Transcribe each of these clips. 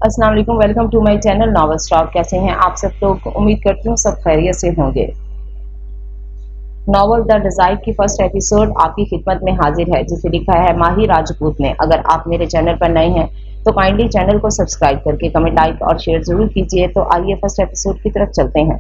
अस्सलाम वालेकुम, welcome to my channel Novel Stock. कैसे हैं आप सब लोग? उम्मीद करती हूँ सब खैरियत से होंगे। नॉवल द डिजायर की फर्स्ट एपिसोड आपकी खिदमत में हाजिर है, जिसे लिखा है माही राजपूत ने। अगर आप मेरे चैनल पर नए हैं तो काइंडली चैनल को सब्सक्राइब करके कमेंट, लाइक और शेयर जरूर कीजिए। तो आइए फर्स्ट एपिसोड की तरफ चलते हैं।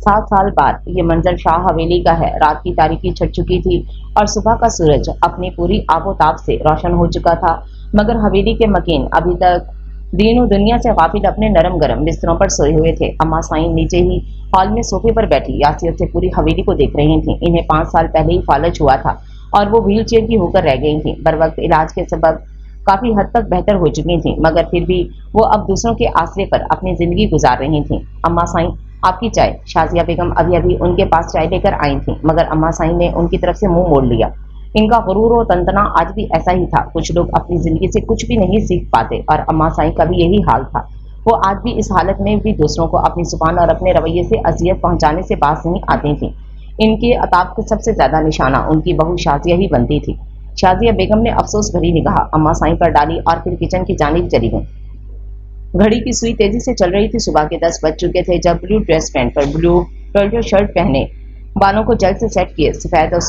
7 साल बाद ये मंजर शाह हवेली का है। रात की तारीकी छट चुकी थी और सुबह का सूरज अपनी पूरी आबोताब से रोशन हो चुका था, मगर हवेली के मकीन अभी तक दीनों दुनिया से गाफिल अपने नरम गरम बिस्तरों पर सोए हुए थे। अम्मा साइन नीचे ही हॉल में सोफे पर बैठी यासियत से पूरी हवेली को देख रही थी। इन्हें 5 साल पहले ही फालज हुआ था और वो व्हील चेयर की होकर रह गई थी। बर वक्त इलाज के सबब काफी हद तक बेहतर हो चुकी थी, मगर फिर भी वो अब दूसरों के आसरे पर अपनी जिंदगी गुजार रही थी। अम्मा साइन, आपकी चाय। शाजिया बेगम अभी अभी उनके पास चाय लेकर आई थी, मगर अम्मा साइन ने उनकी तरफ से मुंह मोड़ लिया। इनका गुरूर और तंतना आज भी ऐसा ही था। कुछ लोग अपनी जिंदगी से कुछ भी नहीं सीख पाते और अम्मा साईं का भी यही हाल था। वो आज भी इस हालत में भी दूसरों को अपनी जुबान और अपने रवैये से अजियत पहुंचाने से बात नहीं आती थी। इनके अताब के सबसे ज्यादा निशाना उनकी बहू शाजिया ही बनती थी। शाजिया बेगम ने अफसोस भरी निगाह अम्मा साईं पर डाली और फिर किचन की जानिब चली गई। घड़ी की सुई तेजी से चल रही थी। सुबह के 10 बज चुके थे जब ब्लू ड्रेस पहन कर, ब्लू टर्टल शर्ट पहने, बालों को जल्द से सेट किए, सफेद और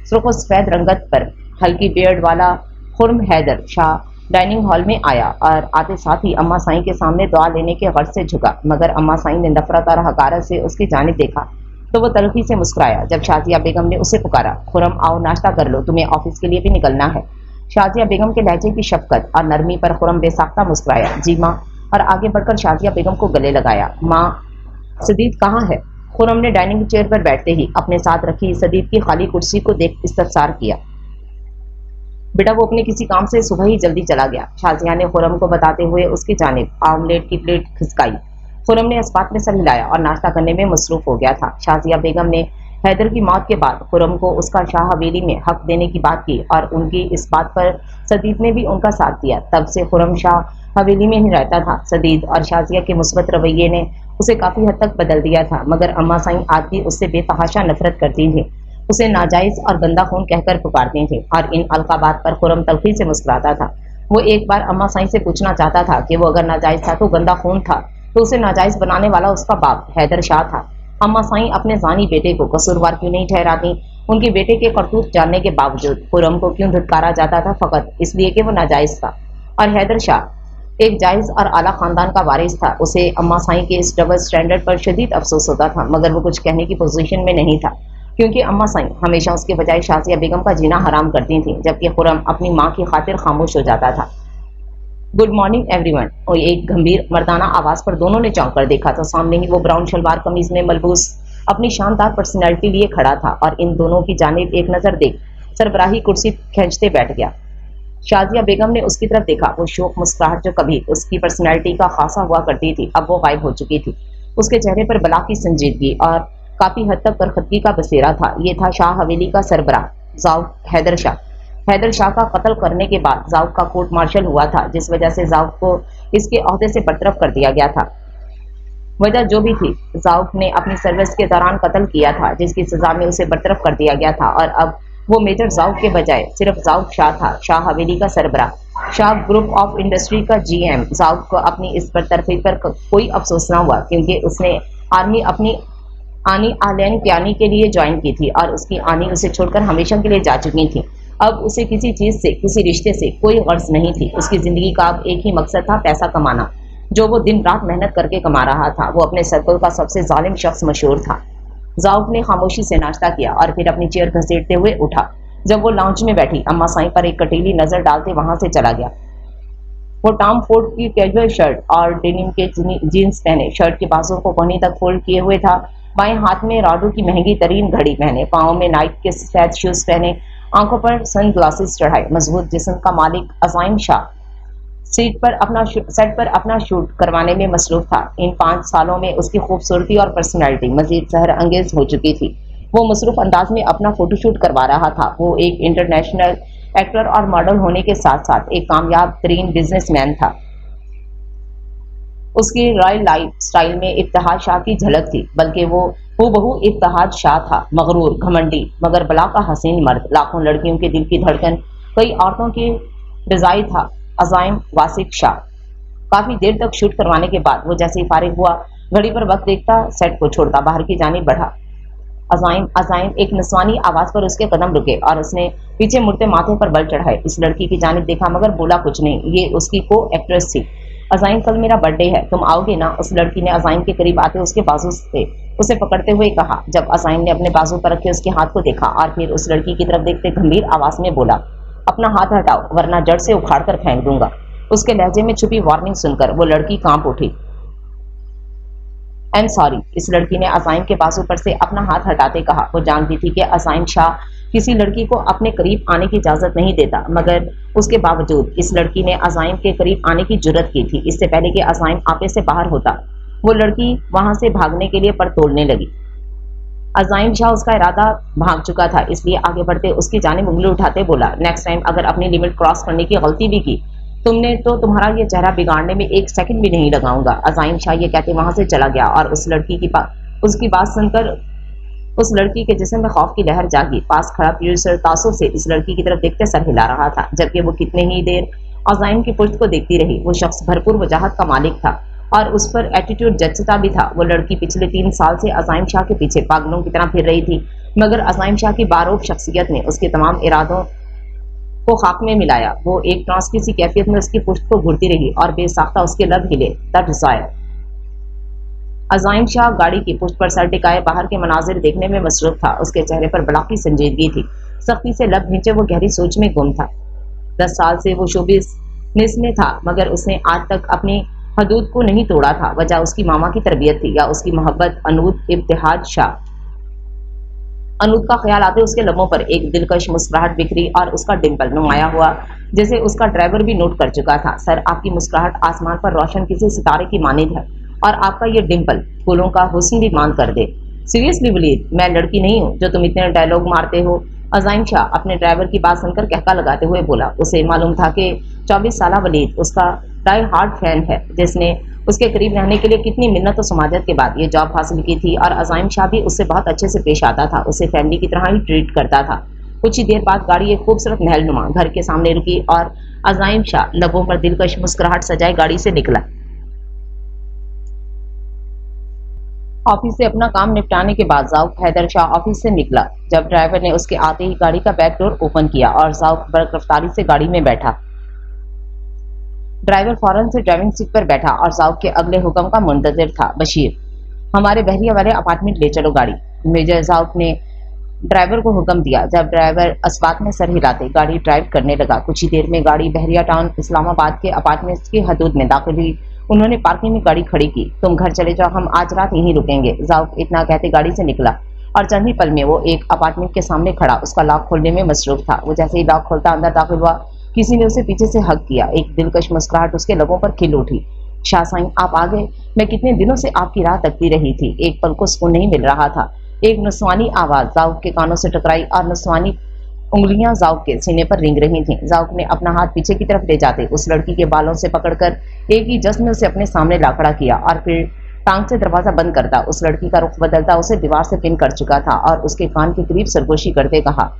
सुर्ख सफेद रंगत पर हल्की बियर्ड वाला खुर्म हैदर शाह डाइनिंग हॉल में आया और आते साथ ही अम्मा साईं के सामने दुआ लेने के गर्ज से झुका, मगर अम्मा साईं ने नफरत और हकारत से उसकी जानिब देखा तो वो तलखी से मुस्कुराया। जब शाजिया बेगम ने उसे पुकारा, खुरम आओ नाश्ता कर लो, तुम्हें ऑफिस के लिए भी निकलना है। शाजिया बेगम के लहजे की शफकत और नरमी पर खुरम बेसाख्ता मुस्कुराया, जी माँ, और आगे बढ़कर शाजिया बेगम को गले लगाया। माँ, सदीद कहाँ है? खुरम ने डाइनिंग चेयर पर बैठते ही अपने साथ रखी सदीद की खाली कुर्सी को देख इस्तफसार किया। बेटा, वो अपने किसी काम से सुबह ही जल्दी चला गया। शाजिया ने खुरम को बताते हुए उसकी जानिब आमलेट की प्लेट खिसकाई। खुरम ने इस्पात में सर हिलाया और नाश्ता करने में मसरूफ हो गया था। शाजिया बेगम ने हैदर की मौत के बाद खुरम को उसका शाह हवेली में हक देने की बात की और उनकी इस बात पर सदीद ने भी उनका साथ दिया। तब से खुरम शाह हवेली में ही रहता था। सदीद और शाजिया के मुस्बत रवैये ने उसे काफी हद तक बदल दिया था, मगर अम्मा साईं आज भी उससे बेतहाशा नफरत करती थी। उसे नाजायज और गंदा खून कहकर पुकारती थी और इन अलकाबात पर खुरम तलखी से मुस्कुराता था। वो एक बार अम्मा साईं से पूछना चाहता था कि वो अगर नाजायज था तो गंदा खून था, तो उसे नाजायज बनाने वाला उसका बाप हैदर शाह था। अम्मा साईं अपने जानी बेटे को कसूरवार क्यों नहीं ठहराती? उनके बेटे के करतूत जानने के बावजूद खुरम को क्यों धुतकारा जाता था? फकत इसलिए कि वो नाजायज था। और हैदर शाह एक जायज और आला खानदान का वारिस था। उसे अम्मा साईं के इस डबल स्टैंडर्ड पर शदीद अफसोस होता था, मगर वो कुछ कहने की पोजीशन में नहीं था, क्योंकि अम्मा साईं हमेशा उसके बजाय शाजिया बेगम का जीना हराम करती थी, जबकि खुरम अपनी माँ की खातिर खामोश हो जाता था। गुड मॉर्निंग एवरीवन, और एक गंभीर मर्दाना आवाज पर दोनों ने चौंक कर देखा तो सामने ही वो ब्राउन शलवार कमीज में मलबूस अपनी शानदार पर्सनैलिटी लिए खड़ा था और इन दोनों की जानिब एक नजर देख सरबराही कुर्सी खींचते बैठ गया। शाजिया बेगम ने उसकी तरफ देखा। वो शोक मुस्कुराहट जो कभी उसकी पर्सनैलिटी का खासा हुआ करती थी, अब वो गायब हो चुकी थी। उसके चेहरे पर बला की संजीदगी और काफी हद तक बरखदगी का बसेरा था। ये था शाह हवेली का सरबराह जाउद हैदर शाह। हैदर शाह का कत्ल करने के बाद जाउद का कोर्ट मार्शल हुआ था, जिस वजह से जाउद को इसके ओहदे से बरतरफ कर दिया गया था। वजह जो भी थी, जाउद ने अपनी सर्विस के दौरान कत्ल किया था, जिसकी सजा में उसे बरतरफ कर दिया गया था और अब वो मेजर जाउद के बजाय सिर्फ जाउद शाह था, शाह हवेली का सरबराह, शाह ग्रुप ऑफ इंडस्ट्री का जीएम। जाउद को अपनी इस बरतरफी पर कोई अफसोस न हुआ, क्योंकि उसने आर्मी अपनी आनी आलैन क्यानी के लिए ज्वाइन की थी और उसकी आनी उसे छोड़कर हमेशा के लिए जा चुकी थी। अब उसे किसी चीज से, किसी रिश्ते से कोई गर्ज नहीं थी। उसकी जिंदगी का अब एक ही मकसद था, पैसा कमाना, जो वो दिन रात मेहनत करके कमा रहा था। वो अपने सर्कल का सबसे जालिम शख्स मशहूर था। जाउद ने खामोशी से नाश्ता किया और फिर अपनी चेयर घसीटते हुए उठा। जब वो लाउंज में बैठी, अम्मा साईं पर एक कटीली नजर डालते वहां से चला गया। वो टॉम फोर्ड की कैजुअल शर्ट और डेनिम के जीन्स पहने, शर्ट के बाजू को कोहनी तक फोल्ड किए हुए था, बाएं हाथ में राडो की महंगी तरीन घड़ी पहने, पाँव में नाइट के सफेद शूज पहने, आंखों पर सन ग्लासेस चढ़ाए, मजबूत जिस्म का मालिक अज़ाइम शाह सेट पर अपना शूट करवाने में मसरूफ था। इन 5 सालों में उसकी खूबसूरती और पर्सनैलिटी मजीद सहर अंगेज हो चुकी थी। वो मसरूफ अंदाज में अपना फोटोशूट करवा रहा था। वो एक इंटरनेशनल एक्टर और मॉडल होने के साथ साथ एक कामयाब तरीन बिजनेसमैन था। उसकी रॉयल लाइफ स्टाइल में इत्तेहाद शाह की झलक थी, बल्कि वो हूबहू इत्तेहाद शाह था। मगरूर, घमंडी, मगर बला का हसीन मर्द, लाखों लड़कियों के दिल की धड़कन, कई औरतों की डिजाई था अज़ाइम वासिफ शाह। काफी देर तक शूट करवाने के बाद वो जैसे ही फारिग हुआ, घड़ी पर वक्त देखता, सेट को छोड़ता बाहर की जानिब बढ़ा। अजाइन अजाइन, एक निस्वानी आवाज पर उसके कदम रुके और उसने पीछे मुड़ते माथे पर बल चढ़ाए। इस लड़की की जानिब देखा मगर बोला कुछ नहीं। ये उसकी को एक्ट्रेस थी। अजाइन, कल मेरा बर्थडे है, तुम आओगे ना? उस लड़की ने अजाइन के करीब आते उसके बाजू से उसे पकड़ते हुए कहा। जब अजाइन ने अपने बाजू पर रखे उसके हाथ को देखा और फिर उस लड़की की तरफ देखते गंभीर आवाज में बोला, अपना हाथ हटाओ वरना जड़ से उखाड़ कर फेंक दूंगा। उसके लहजे में छुपी वार्निंग सुनकर वो लड़की कांप उठी। आई एम सॉरी, इस लड़की ने अजाइन के बाजू पर से अपना हाथ हटाते कहा। वो जानती थी कि अजाइन शाह किसी लड़की को अपने करीब आने की इजाजत नहीं देता, मगर उसके बावजूद इस लड़की ने अजाइन के करीब आने की जुर्रत की थी। इससे पहले कि अजाइन आपे से बाहर होता, वो लड़की वहां से भागने के लिए पर तोड़ने लगी। अजाइन शाह उसका इरादा भाग चुका था, इसलिए आगे बढ़ते उसकी जानिब उंगली उठाते बोला, नेक्स्ट टाइम अगर अपनी लिमिट क्रॉस करने की गलती भी की तुमने तो तुम्हारा ये चेहरा बिगाड़ने में एक सेकंड भी नहीं लगाऊंगा। अजाइन शाह ये कहते वहां से चला गया और उसकी बात सुनकर उस लड़की के जिस्म में खौफ की लहर जागी। पास खड़ा प्रोड्यूसर तासुर से इस लड़की की तरफ देखते सर हिला रहा था, जबकि वो कितने ही देर अजाइन की पुश्त को देखती रही। वो शख्स भरपूर वजाहत का मालिक था और उस पर एटीट्यूड जचता भी था। वो लड़की पिछले 3 साल से अजाइन शाह के पीछे पागलों की तरह फिर रही थी, मगर अजाइन शाह की बारूफ शख्सियत ने उसके तमाम इरादों को खाक में मिलाया। वो एक ट्रांस की सी कैफियत में उसकी पुश्त को घुरती रही और बेसाख्ता उसके लब हिले। The desire. अजाइन शाह गाड़ी की पुश्त पर सर टिकाए बाहर के मनाजिर देखने में मसरूफ था। उसके चेहरे पर बड़ा की संजीदगी थी। सख्ती से लब भींचे वो गहरी सोच में गुम था। 10 साल से वो शोबिज़ में था, मगर उसने आज तक अपनी हदूद को नहीं तोड़ा था। वजह उसकी मामा की तरबियत थी या उसकी मोहब्बत अनूद इब्तिहाज शाह। अनूद का ख्याल आते उसके लबों पर एक दिलकश मुस्कुराहट बिखरी और उसका डिम्पल नुमाया हुआ, जैसे उसका ड्राइवर भी नोट कर चुका था। सर, आपकी मुस्कुराहट आसमान पर रोशन किसी सितारे की मानिंद है और आपका ये डिम्पल फूलों का हुस्न भी मान कर दे। सीरियसली वलीद, मैं लड़की नहीं हूँ जो तुम इतने डायलॉग मारते हो। अजाइन शाह अपने ड्राइवर की बात सुनकर कहका लगाते हुए बोला। उसे मालूम था कि 24 साल वलीद उसका डाई हार्ड फैन है, जिसने उसके करीब रहने के लिए कितनी मिन्नत और समाजत के बाद ये जॉब हासिल की थी। और अजाइन शाह भी उससे बहुत अच्छे से पेश आता था, उसे फैमिली की तरह ही ट्रीट करता था। कुछ ही देर बाद गाड़ी एक खूबसूरत महलनुमा घर के सामने रुकी और अजाइन शाह लबों पर दिलकश मुस्कुराहट सजाए गाड़ी से निकला। ऑफिस से अपना काम निपटाने के बाद जाउक हैदर शाह ऑफिस से निकला। जब ड्राइवर ने उसके आते ही गाड़ी का बैक डोर ओपन किया और जाउक बर्क रफ्तारी से गाड़ी में बैठा। ड्राइवर फौरन से ड्राइविंग सीट पर बैठा और जाउक के अगले हुक्म का मुंतजिर था। बशीर, हमारे बहरिया वाले अपार्टमेंट ले चलो गाड़ी। मेजर जाउक ने ड्राइवर को हुक्म दिया। जब ड्राइवर अस्बात में सर हिलाते गाड़ी ड्राइव करने लगा। कुछ ही देर में गाड़ी बहरिया टाउन इस्लामाबाद के अपार्टमेंट्स की हदूद में दाखिल हुई। उन्होंने पार्किंग में गाड़ी खड़ी की। तुम घर चले जाओ, हम आज रात यहीं रुकेंगे। जाउक इतना कहते गाड़ी से निकला और चंद ही पल में वो एक अपार्टमेंट के सामने खड़ा उसका लॉक खोलने में मसरूफ था। वो जैसे ही लॉक खोलता अंदर दाखिल हुआ, किसी ने उसे पीछे से हक किया। एक दिलकश मुस्कुराहट उसके लबों पर खिल उठी। शाह साईं, आप आ गए। मैं कितने दिनों से आपकी राह तकती रही थी। एक पल को सुकून नहीं मिल रहा था। एक नुस्वानी आवाज जाउक के कानों से टकराई और नुस्वानी उंगलियां जाउक के सीने पर रेंग रही थीं। जाउक ने अपना हाथ पीछे की तरफ ले जाते उस लड़की के बालों से पकड़कर एक ही जश्न में उसे अपने सामने ला खड़ा किया और फिर टांग से दरवाजा बंद करता उस लड़की का रुख बदलता उसे दीवार से पिन कर चुका था और उसके कान के करीब सरगोशी करते कहा,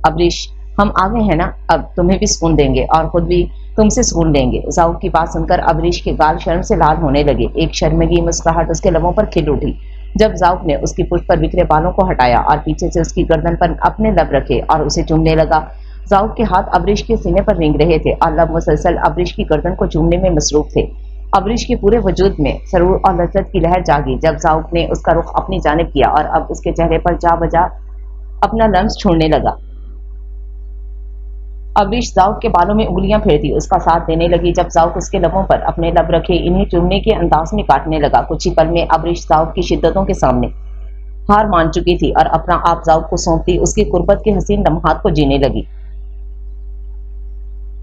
अबरीश, हम आ गए हैं ना, अब तुम्हें भी सुकून देंगे और खुद भी तुमसे सुकून लेंगे। जाउक की बात सुनकर अबरीश के गाल शर्म से लाल होने लगे। एक शर्मिंदी मुस्कुराहट उसके लबों पर खिल उठी जब जाउक ने उसकी पुष्ट पर बिखरे बालों को हटाया और पीछे से उसकी गर्दन पर अपने लब रखे और उसे चूमने लगा। जाउक के हाथ अबरीश के सीने पर रेंग रहे थे और लब मुसलसल अबरीश की गर्दन को चूमने में मसरूफ थे। अबरीश के पूरे वजूद में सरूर और लज्जत की लहर जागी जब जाउक ने उसका रुख अपनी जानिब किया और अब उसके चेहरे पर जा बजा अपना लम्स छोड़ने लगा। अबरीश जाउक के बालों में उंगलियां फेरती उसका साथ देने लगी जब जाउक उसके लबों पर अपने लब रखे इन्हें चूमने के अंदाज में काटने लगा। कुछ ही पल में अबरीश जाउक की शिद्दतों के सामने हार मान चुकी थी और अपना आप जाउक को सौंपती उसकी कुर्बत के हसीन लम्हात को जीने लगी।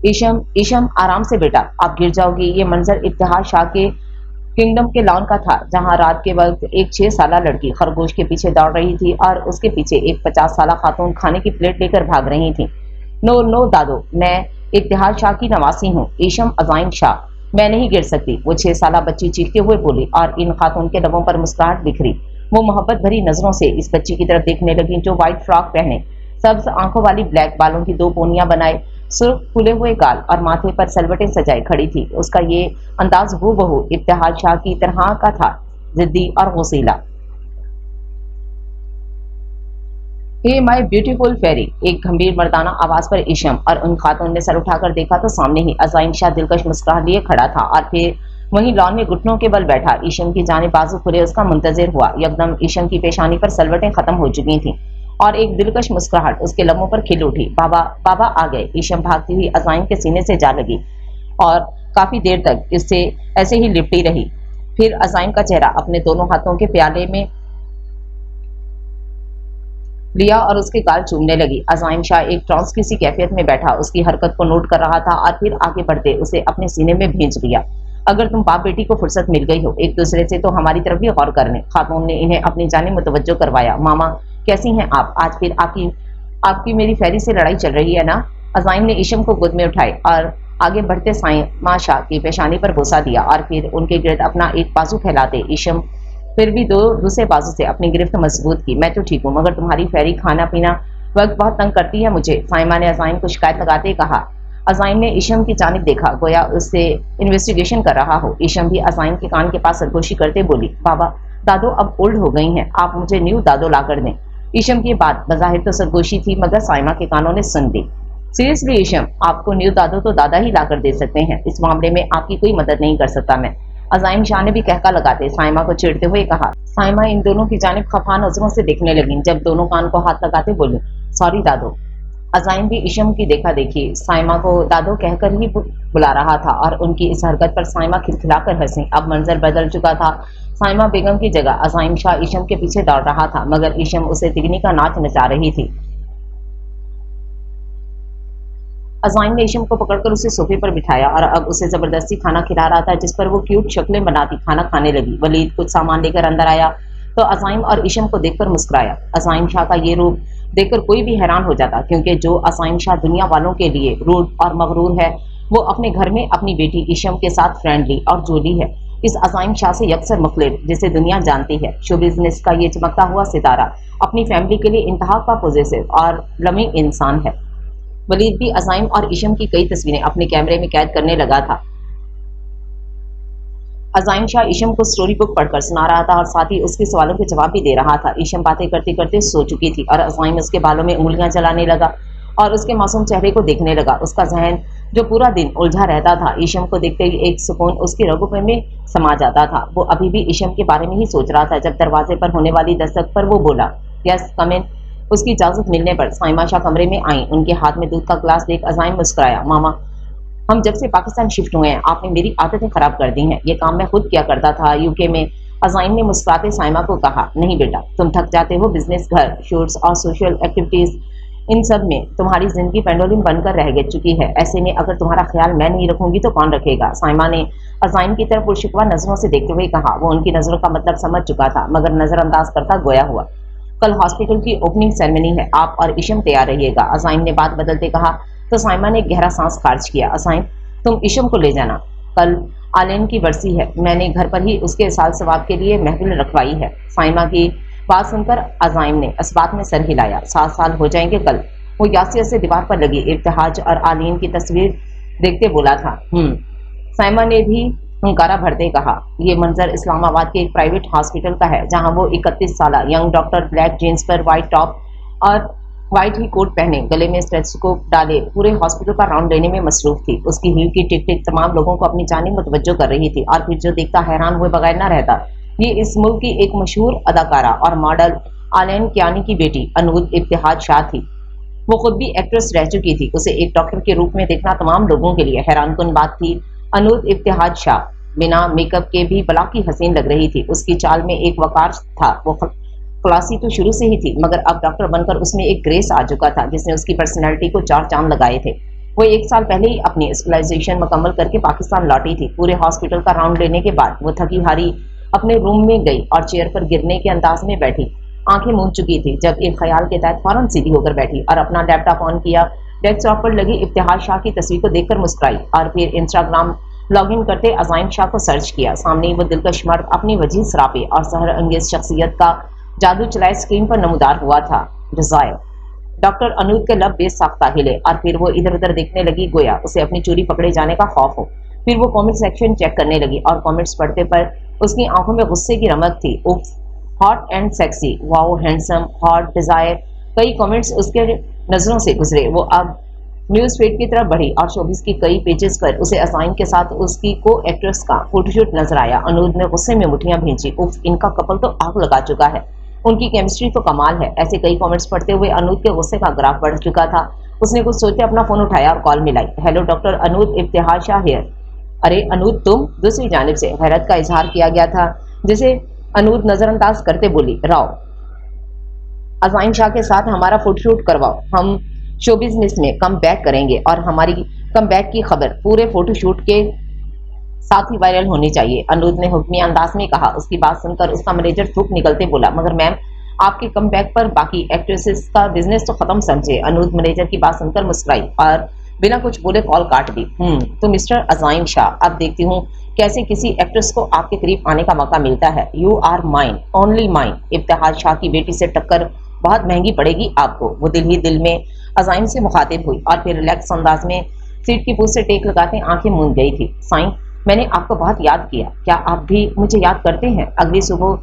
ईशम, ईशम, आराम से बेटा, आप गिर जाओगी। ये मंजर इब्तिहाज शाह के किंगडम के लॉन का था जहां रात के वक्त एक 6 साला लड़की खरगोश के पीछे दौड़ रही थी और उसके पीछे एक 50 साला खातून खाने की प्लेट लेकर भाग रही थी। नो नो दादो, मैं इब्तिहाज शाह की नवासी हूँ, ईशम अजाइन शाह, मैं नहीं गिर सकती, वो 6 साला बच्ची चीखते हुए बोली और इन खातून के लबों पर मुस्कुराहट बिखरी। वो मोहब्बत भरी नजरों से इस बच्ची की तरफ देखने लगी जो व्हाइट फ्रॉक पहने, सब्ज आंखों वाली ब्लैक बालों की 2 पोनियां बनाए सुर्ख फूले हुए गाल और माथे पर सलवटें सजाए खड़ी थी। उसका ये अंदाज हूबहू इब्तिहाज शाह की तरह का था, जिद्दी और गुस्सैला। हे माय ब्यूटीफुल फेरी, एक गंभीर मर्दाना आवाज पर ईशम और उन खातून ने सर उठाकर देखा तो सामने ही अज़ाइन शाह दिलकश मुस्कुराहट लिए खड़ा था और फिर वहीं लॉन में घुटनों के बल बैठा ईशम की जानिब बाजू खुले उसका मुंतजिर हुआ। यकदम ईशम की पेशानी पर सलवटें खत्म हो चुकी थीं और एक दिलकश मुस्कुराहट उसके लबों पर खिल उठी। बाबा बाबा आ गए। ईशम भागती हुई अज़ाइन के सीने से जा लगी और काफी देर तक इससे ऐसे ही लिपटी रही। फिर अज़ाइन का चेहरा अपने दोनों हाथों के प्याले में लिया और उसके गाल चूमने लगी। अज़ाइन शाह एक ट्रांस की सी कैफियत में बैठा उसकी हरकत को नोट कर रहा था और फिर आगे बढ़ते उसे अपने सीने में भींच लिया। अगर तुम बाप बेटी को फुर्सत मिल गई हो एक दूसरे से तो हमारी तरफ भी गौर करने। खातून ने इन्हें अपनी जानिब मुतवज्जो करवाया। मामा कैसी हैं आप? आज फिर आपकी आपकी मेरी फेरी से लड़ाई चल रही है ना? अज़ाइन ने ईशम को गोद में उठाए और आगे बढ़ते साइमा शाह की पेशानी पर बोसा दिया और फिर उनके गिर्द अपना एक बाजू फैलाते ईशम फिर भी दूसरे बाजू से अपनी गिरफ्त मजबूत की। मैं तो ठीक हूँ मगर तुम्हारी फेरी खाना पीना वक्त बहुत तंग करती है मुझे, साइमा ने अज़ाइन को शिकायत लगाते कहा। अज़ाइन ने ईशम की जानिब देखा गोया उससे इन्वेस्टिगेशन कर रहा हो। ईशम भी अज़ाइन के कान के पास सरगोशी करते बोली, बाबा दादो अब ओल्ड हो गई हैं, आप मुझे न्यू दादो ला कर दें। ईशम की बात बज़ाहिर तो सरगोशी थी मगर साइमा के कानों ने सुन ली। सीरियसली ईशम, आपको न्यू दादो तो दादा ही ला कर दे सकते हैं, इस मामले में आपकी कोई मदद नहीं कर सकता मैं। अज़ाइन शाह ने भी कहका लगाते साइमा को छेड़ते हुए कहा। साइमा इन दोनों की जानिब खफा नजरों से देखने लगी। जब दोनों कान को हाथ लगाते बोली, सॉरी दादो। अज़ाइन भी ईशम की देखा देखी साइमा को दादो कहकर ही बुला रहा था और उनकी इस हरकत पर साइमा खिलखिलाकर हंसी। अब मंजर बदल चुका था। साइमा बेगम की जगह अज़ाइन शाह ईशम के पीछे दौड़ रहा था मगर ईशम उसे तिगनी का नाच नचा रही थी। अज़ाइन ने ईशम को पकड़कर उसे सोफे पर बिठाया और अब उसे जबरदस्ती खाना खिला रहा था जिस पर वो क्यूट शक्लें बनाती खाना खाने लगी। वलीद कुछ सामान लेकर अंदर आया तो अज़ाइन और ईशम को देखकर मुस्कुराया। अज़ाइन शाह का ये रूप देखकर कोई भी हैरान हो जाता क्योंकि जो अज़ाइन शाह दुनिया वालों के लिए रूड और मगरूर है वो अपने घर में अपनी बेटी ईशम के साथ फ्रेंडली और जोली है। इस अज़ाइन शाह से यकसर मुखलिफ जिसे दुनिया जानती है। शो बिजनेस का ये चमकता हुआ सितारा अपनी फैमिली के लिए इंतहा का पॉजिटिव और लविंग इंसान है। वलीद भी अज़ाइन और ईशम की कई तस्वीरें अपने कैमरे में कैद करने लगा था। अज़ाइन शाह ईशम को स्टोरी बुक पढ़कर सुना रहा था और साथ ही उसके सवालों के जवाब भी दे रहा था। ईशम बातें करते करते सो चुकी थी और अज़ाइन उसके बालों में उंगलियां चलाने लगा और उसके मासूम चेहरे को देखने लगा। उसका जहन जो पूरा दिन उलझा रहता था ईशम को देखते ही एक सुकून उसकी रगों में समा जाता था। वो अभी भी ईशम के बारे में ही सोच रहा था जब दरवाजे पर होने वाली दस्तक पर वो बोला, यस कम इन। उसकी इजाजत मिलने पर साइमा शाह कमरे में आई। उनके हाथ में दूध का ग्लास देख अज़ाइन मुस्कुराया। मामा हम जब से पाकिस्तान शिफ्ट हुए हैं आपने मेरी आदतें खराब कर दी हैं, ये काम मैं खुद किया करता था यूके में। अज़ाइन ने मुस्कुराते साइमा को कहा, नहीं बेटा तुम थक जाते हो बिजनेस, घर, शूट्स और सोशल एक्टिविटीज, इन सब में तुम्हारी जिंदगी पेंडोलिम बनकर रह चुकी है। ऐसे में अगर तुम्हारा ख्याल मैं नहीं रखूंगी तो कौन रखेगा? साइमा ने अज़ाइन की तरफ पुरशिकवा नजरों से देखते हुए कहा। वो उनकी नजरों का मतलब समझ चुका था मगर नजरअंदाज करता गोया हुआ। कल हॉस्पिटल की ओपनिंग सेरेमनी है, आप और ईशम तैयार रहिएगा। अज़ाइन ने बात बदलते कहा तो साइमा ने गहरा सांस खारिज किया। अज़ाइन तुम ईशम को ले जाना, कल आलेन की बरसी है, मैंने घर पर ही उसके साल सवाब के लिए महफिल रखवाई है। साइमा की बात सुनकर अज़ाइन ने इस बात में सर हिलाया। 7 साल हो जाएंगे कल। वो यासिया से दीवार पर लगी इब्तिहाज और आलीन की तस्वीर देखते बोला था। साइमा ने भी हुंकारा भरते कहा। ये मंजर इस्लामाबाद के एक प्राइवेट हॉस्पिटल का है जहां वो 31 साल यंग डॉक्टर ब्लैक जीन्स पर व्हाइट टॉप और व्हाइट ही कोट पहने गले में स्टेथोस्कोप डाले पूरे हॉस्पिटल का राउंड लेने में मसरूफ थी। उसकी हील की टिक टिक तमाम लोगों को अपनी जानिब मुतवज्जो कर रही थी और फिर जो देखता हैरान हुए बगैर न रहता। ये इस मुल्क की एक मशहूर अदाकारा और मॉडल आलेन कियानी की बेटी अनूद इब्तिहाज शाह थी। वो खुद भी एक्ट्रेस रह चुकी थी। उसे एक डॉक्टर के रूप में देखना तमाम लोगों के लिए हैरानकुन बात थी। अनूद इब्तिहाज शाह बिना मेकअप के भी बला की हसीन लग रही थी। उसकी चाल में एक वकार था। वो क्लासी तो शुरू से ही थी मगर अब डॉक्टर बनकर उसमें एक ग्रेस आ चुका था जिसने उसकी पर्सनैलिटी को 4 चांद लगाए थे। वो 1 साल पहले ही अपनी स्पेशलाइजेशन मुकम्मल करके पाकिस्तान लौटी थी। पूरे हॉस्पिटल का राउंड लेने के बाद वो थकी हारी अपने रूम में गई और चेयर पर गिरने के अंदाज में बैठी। आंखें मूंद चुकी थी जब एक ख्याल के तहत फौरन सीधी होकर बैठी और अपना लैपटॉप ऑन किया। डेस्कटॉप पर लगी इब्तिहाज शाह की तस्वीर को देखकर मुस्कुराई और फिर इंस्टाग्राम लॉगिन करते अज़ाइन शाह को सर्च किया। सामने वो दिलकश मर्द अपनी वजीह सरापे और सहर अंगेज शख्सियत का जादू चलाए स्क्रीन पर नमूदार हुआ था। डिजायर डॉक्टर अनूद के लब बेसाख्ता हिले और फिर वो इधर उधर देखने लगी, गोया उसे अपनी चोरी पकड़े जाने का खौफ हो। फिर वो कमेंट सेक्शन चेक करने लगी और कमेंट्स पढ़ते पर उसकी आंखों में गुस्से की रमक थी। उफ, hot and sexy, wow, handsome, hot, desire, कई कमेंट्स उसके नजरों से गुजरे। वो अब न्यूज फीड की तरफ बढ़ी और शोबिस की कई पेजेस पर उसे असाइन के साथ उसकी को एक्ट्रेस का फोटोशूट नजर आया। अनूद ने गुस्से में मुठ्ठियां भींची। उफ, इनका कपल तो आग लगा चुका है, उनकी केमिस्ट्री तो कमाल है। ऐसे कई कमेंट्स पढ़ते हुए अनूद के गुस्से का ग्राफ बढ़ चुका था। उसने कुछ सोचे अपना फोन उठाया और कॉल मिलाई। Hello doctor Anood, Iftikhar Shah here. अरे अनूद तुम? दूसरी जानिब से हैरत का इजहार किया गया था, जिसे अनूद नजरअंदाज करते बोली, राव अज़ाइन शाह के साथ हमारा फोटोशूट करवाओ, हम शो बिजनेस में कम बैक करेंगे और हमारी कम बैक की खबर पूरे फोटोशूट के साथ ही वायरल होनी चाहिए। अनूद ने हुक्मी अंदाज में कहा। उसकी बात सुनकर उसका मैनेजर थूक निकलते बोला, मगर मैम आपके कम बैक पर बाकी एक्ट्रेसेस का बिजनेस तो खत्म समझे। अनूद मैनेजर की बात सुनकर मुस्कुराई और बिना कुछ बोले कॉल काट दी। तो मिस्टर अज़ाइन शाह, अब देखती हूँ कैसे किसी एक्ट्रेस को आपके करीब आने का मौका मिलता है। You are mine, only mine. Iftikhar Shah की बेटी से टक्कर बहुत महंगी पड़ेगी आपको। वो दिल ही दिल में अज़ाइन से मुखातिब हुई और फिर रिलैक्स अंदाज में सीट की पूछ से टेक लगाते आंखें मूंद गई थी। साईं, मैंने आपको बहुत याद किया, क्या आप भी मुझे याद करते हैं? अगली सुबह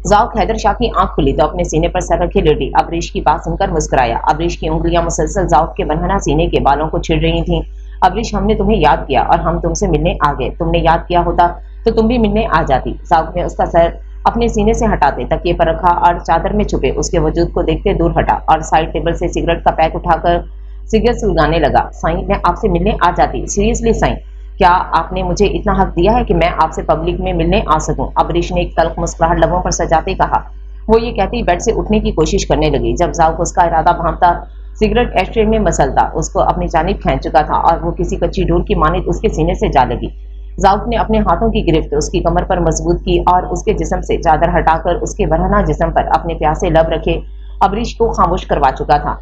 ज़ाउक हैदर शाह की आंख खुली तो अपने सीने पर सर रखे लेटी अबरीश की बात सुनकर मुस्कुराया। अबरीश की उंगलियां मुसलसल ज़ाउक के बनहना सीने के बालों को छिड़ रही थीं। अबरीश, हमने तुम्हें याद किया और हम तुमसे मिलने आ गए। तुमने याद किया होता तो तुम भी मिलने आ जाती। ज़ाउक ने उसका सर अपने सीने से हटाते तकिए पर रखा और चादर में छुपे उसके वजूद को देखते दूर हटा और साइड टेबल से सिगरेट का पैक उठाकर सिगरेट सुलगाने लगा। साईं, मैं आपसे मिलने आ जाती, सीरियसली साईं, क्या आपने मुझे इतना हक दिया है कि मैं आपसे पब्लिक में मिलने आ सकूं? अबरीश ने एक तल्ख मुस्कुराहट लबों पर सजाते कहा। वो ये कहती बेड से उठने की कोशिश करने लगी जब ज़ाउक उसका इरादा भांपता सिगरेट एस्ट्रे में मसलता उसको अपनी जानिब खींच चुका था और वो किसी कच्ची डोर की मानित उसके सीने से जा लगी। ज़ाउक ने अपने हाथों की गिरफ्त उसकी कमर पर मजबूत की और उसके जिस्म से चादर हटाकर उसके बरहना जिस्म पर अपने प्यासे लब रखे अबरीश को खामोश करवा चुका था।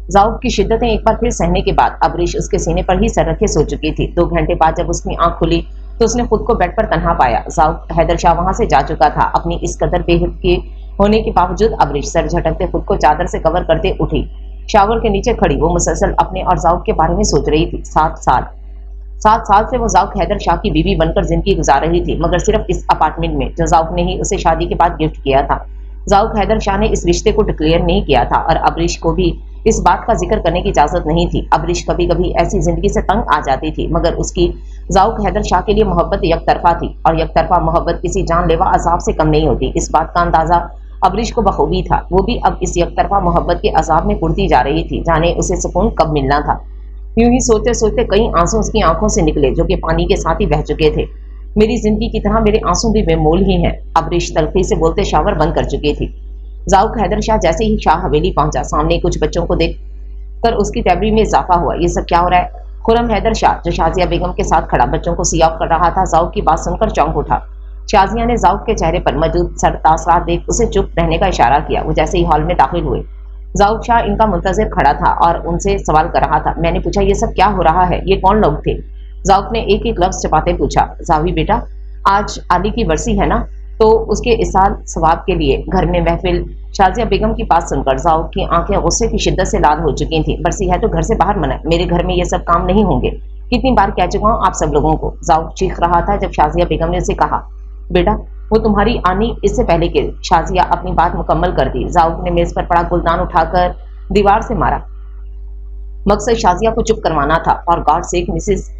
ज़ाउक की शिद्दतें एक बार फिर सहने के बाद अबरीश उसके सीने पर ही सर रखे सो चुकी थी। 2 घंटे बाद जब उसकी आंख खुली तो उसने खुद को बेड पर तन्हा पाया। ज़ाउक हैदर शाह वहां से जा चुका था। अपनी इस कदर बेहिद के होने के बावजूद अबरीश सर झटकते खुद को चादर से कवर करते उठी। शावर के नीचे खड़ी वो मुसलसल अपने और ज़ाउक के बारे में सोच रही थी। 7 साल से वो ज़ाउक हैदर शाह की बीवी बनकर जिंदगी गुजार रही थी, मगर सिर्फ इस अपार्टमेंट में जो ज़ाउक ने ही उसे शादी के बाद गिफ्ट किया था। ज़ाउक हैदर शाह ने इस रिश्ते को डिक्लेयर नहीं किया था और अबरीश को भी इस बात का जिक्र करने की इजाजत नहीं थी। अबरीश कभी कभी ऐसी जिंदगी से तंग आ जाती थी, मगर उसकी ज़ाउक हैदर शाह के लिए मोहब्बत यकतरफा थी और यकतरफा मोहब्बत किसी जानलेवा अजाब से कम नहीं होती। इस बात का अंदाजा अबरीश को बखूबी था। वो भी अब इस यकतरफा मोहब्बत के अजाब में कुड़ती जा रही थी, जाने उसे सुकून कब मिलना था। यूं ही सोचते सोचते कई आंसू उसकी आंखों से निकले जो कि पानी के साथ ही बह चुके थे। मेरी जिंदगी की तरह मेरे आंसू भी बेमोल ही हैं, अबरीश तलखी से बोलते शावर बंद कर चुकी थी। ज़ाउक हैदर शाह जैसे ही शाह हवेली पहुंचा, सामने कुछ बच्चों को देख कर उसकी तैबरी में इजाफा हुआ। ये सब क्या हो रहा है? खुरम हैदर शाह जो शाजिया बेगम के साथ खड़ा बच्चों को सियाफ कर रहा था, ज़ाउक की बात सुनकर चौंक उठा। शाजिया ने ज़ाउक के चेहरे पर मौजूद सर तासरात देख उसे चुप रहने का इशारा किया। वो जैसे ही हॉल में दाखिल हुए, ज़ाउक शाह इनका मुंतजिर खड़ा था और उनसे सवाल कर रहा था। मैंने पूछा, ये सब क्या हो रहा है? ये कौन लोग थे? ज़ाउक ने एक एक लफ्ज चपाते पूछा। जावी बेटा, आज आली की बरसी है ना, तो उसके इसाल सवाब के लिए घर में महफिल। शाजिया बेगम की बात सुनकर ज़ाउक की आंखें गुस्से की शिद्दत से लाल हो चुकी थी। बरसी है तो घर से बाहर मना, मेरे घर में ये सब काम नहीं होंगे। कितनी बार कह चुका हूँ आप सब लोगों को। ज़ाउक चीख रहा था जब शाजिया बेगम ने उसे कहा, बेटा वो तुम्हारी आनी इससे पहले कि शाजिया अपनी बात मुकम्मल कर दी, ज़ाउक ने मेज पर पड़ा गुलदान उठाकर दीवार से मारा। मकसद शाजिया को चुप करवाना था। For God sake Mrs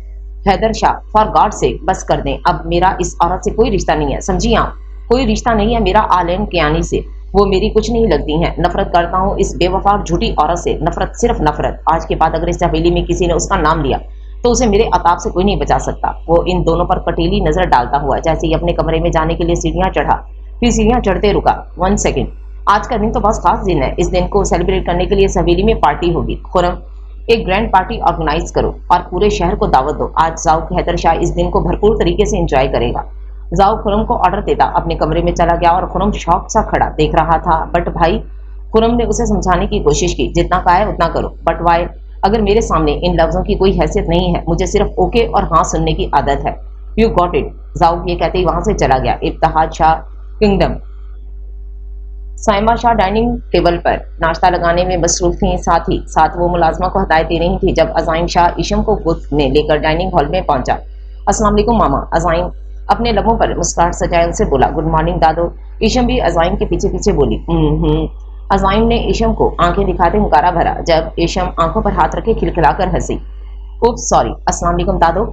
Haider Shah, for God sake बस कर दें, अब मेरा इस औरत से कोई रिश्ता नहीं है, समझिए आप, कोई रिश्ता नहीं है मेरा आलम के आनी से। वो मेरी कुछ नहीं लगती हैं। नफरत करता हूँ इस बेवफा और झूठी औरत से, नफरत, सिर्फ नफरत। आज के बाद अगर इस हवेली में किसी ने उसका नाम लिया तो उसे मेरे अताब से कोई नहीं बचा सकता। वो इन दोनों पर कटीली नजर डालता हुआ जैसे ही अपने कमरे में जाने के लिए सीढ़ियां चढ़ा, फिर सीढ़ियां चढ़ते रुका। 1 सेकेंड, आज का दिन तो बहुत खास दिन है। इस दिन को सेलिब्रेट करने के लिए इस हवेली में पार्टी होगी। खुरम, एक ग्रैंड पार्टी ऑर्गेनाइज करो और पूरे शहर को दावत दो। आज ज़ाउक हैदर शाह इस दिन को भरपूर तरीके से एंजॉय करेगा। ज़ाउक खुरम को ऑर्डर देता अपने कमरे में चला गया और खुरम शौक सा खड़ा देख रहा था। बट भाई, खुरम ने उसे समझाने की कोशिश की, जितना कहा है उतना करो। बट वाई, अगर मेरे सामने इन लफ्जों की कोई हैसियत नहीं है, मुझे सिर्फ ओके और हाँ सुनने की आदत है। You got it. ज़ाउक ये कहते ही वहां से चला गया। Iftikhar Shah kingdom Saima Shah dining table पर नाश्ता लगाने में मसरूफ थी, साथ ही साथ वो मुलाजमा को हदायत दे रही थी जब अजाइम शाह ईशम को गोद में लेकर डाइनिंग हॉल में पहुंचा। अस्सलाम वालेकुम मामा। अजाइम अपने लबों पर मुस्कुराहट सजाए उनसे बोला, गुड मॉर्निंग दादो। ईशम भी अजाइम के पीछे पीछे बोली, अजाइम ने ईशम को आंखें दिखाते हुंकारा भरा जब ईशम आंखों पर हाथ रखे खिलखिलाकर हंसी। उप्स सॉरी, अस्सलाम वालेकुम दादो।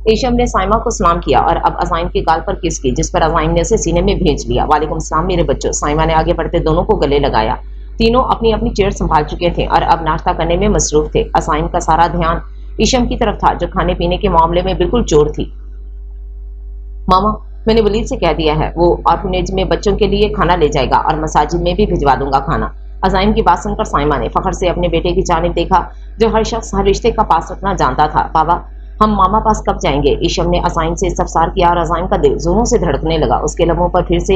ईशम ने साइमा को सलाम किया और अब अजाइम के गाल पर किस की, जिस पर अजाइम ने उसे सीने में भेज लिया। वालेकुम सलाम मेरे बच्चों। साइमा ने आगे बढ़ते दोनों को गले लगाया। तीनों अपनी अपनी चेयर संभाल चुके थे और अब नाश्ता करने में मसरूफ थे। अजाइम का सारा ध्यान ईशम की तरफ था जो खाने पीने के मामले में बिल्कुल चोर थी। मामा, मैंने वलीद से कह दिया है, वो ऑर्फनेज में बच्चों के लिए खाना ले जाएगा और मसाजिद में भी भिजवा दूंगा खाना। अजाइम की बात सुनकर साइमा ने फखर से अपने बेटे की जानिब देखा जो हर शख्स हर रिश्ते का पास रखना जानता था। बाबा, हम मामा पास कब जाएंगे? ईशम ने अजाइम से इस्तफसार किया और अजाइम का दिल जोरों से धड़कने लगा। उसके लबों पर फिर से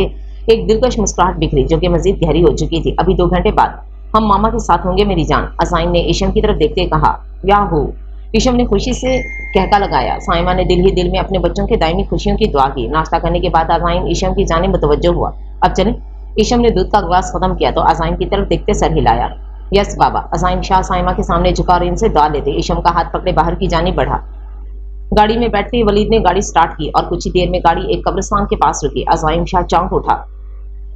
एक दिलकश मुस्कुराहट बिखरी जो कि मजीद गहरी हो चुकी थी। अभी 2 घंटे बाद हम मामा के साथ होंगे मेरी जान। अजाइम ने ईशम की तरफ देखते कहा। याहू, ईशम ने खुशी से कहका लगाया। साइमा ने दिल ही दिल में अपने बच्चों के दायमी खुशियों की दुआ की। नाश्ता करने के बाद अजाइम ईशम की जानिब मुतवज्जो हुआ। अब चलें? ईशम ने दूध का गिलास खत्म किया तो अजाइम की तरफ देखते सर हिलाया। यस बाबा। अजाइम शाह साइमा के सामने झुका और इनसे दुआ लेते ईशम का हाथ पकड़े बाहर की जानिब बढ़ा। गाड़ी में बैठते ही वलीद ने गाड़ी स्टार्ट की और कुछ ही देर में गाड़ी एक कब्रिस्तान के पास रुकी। अजाइम शाह चौंक उठा।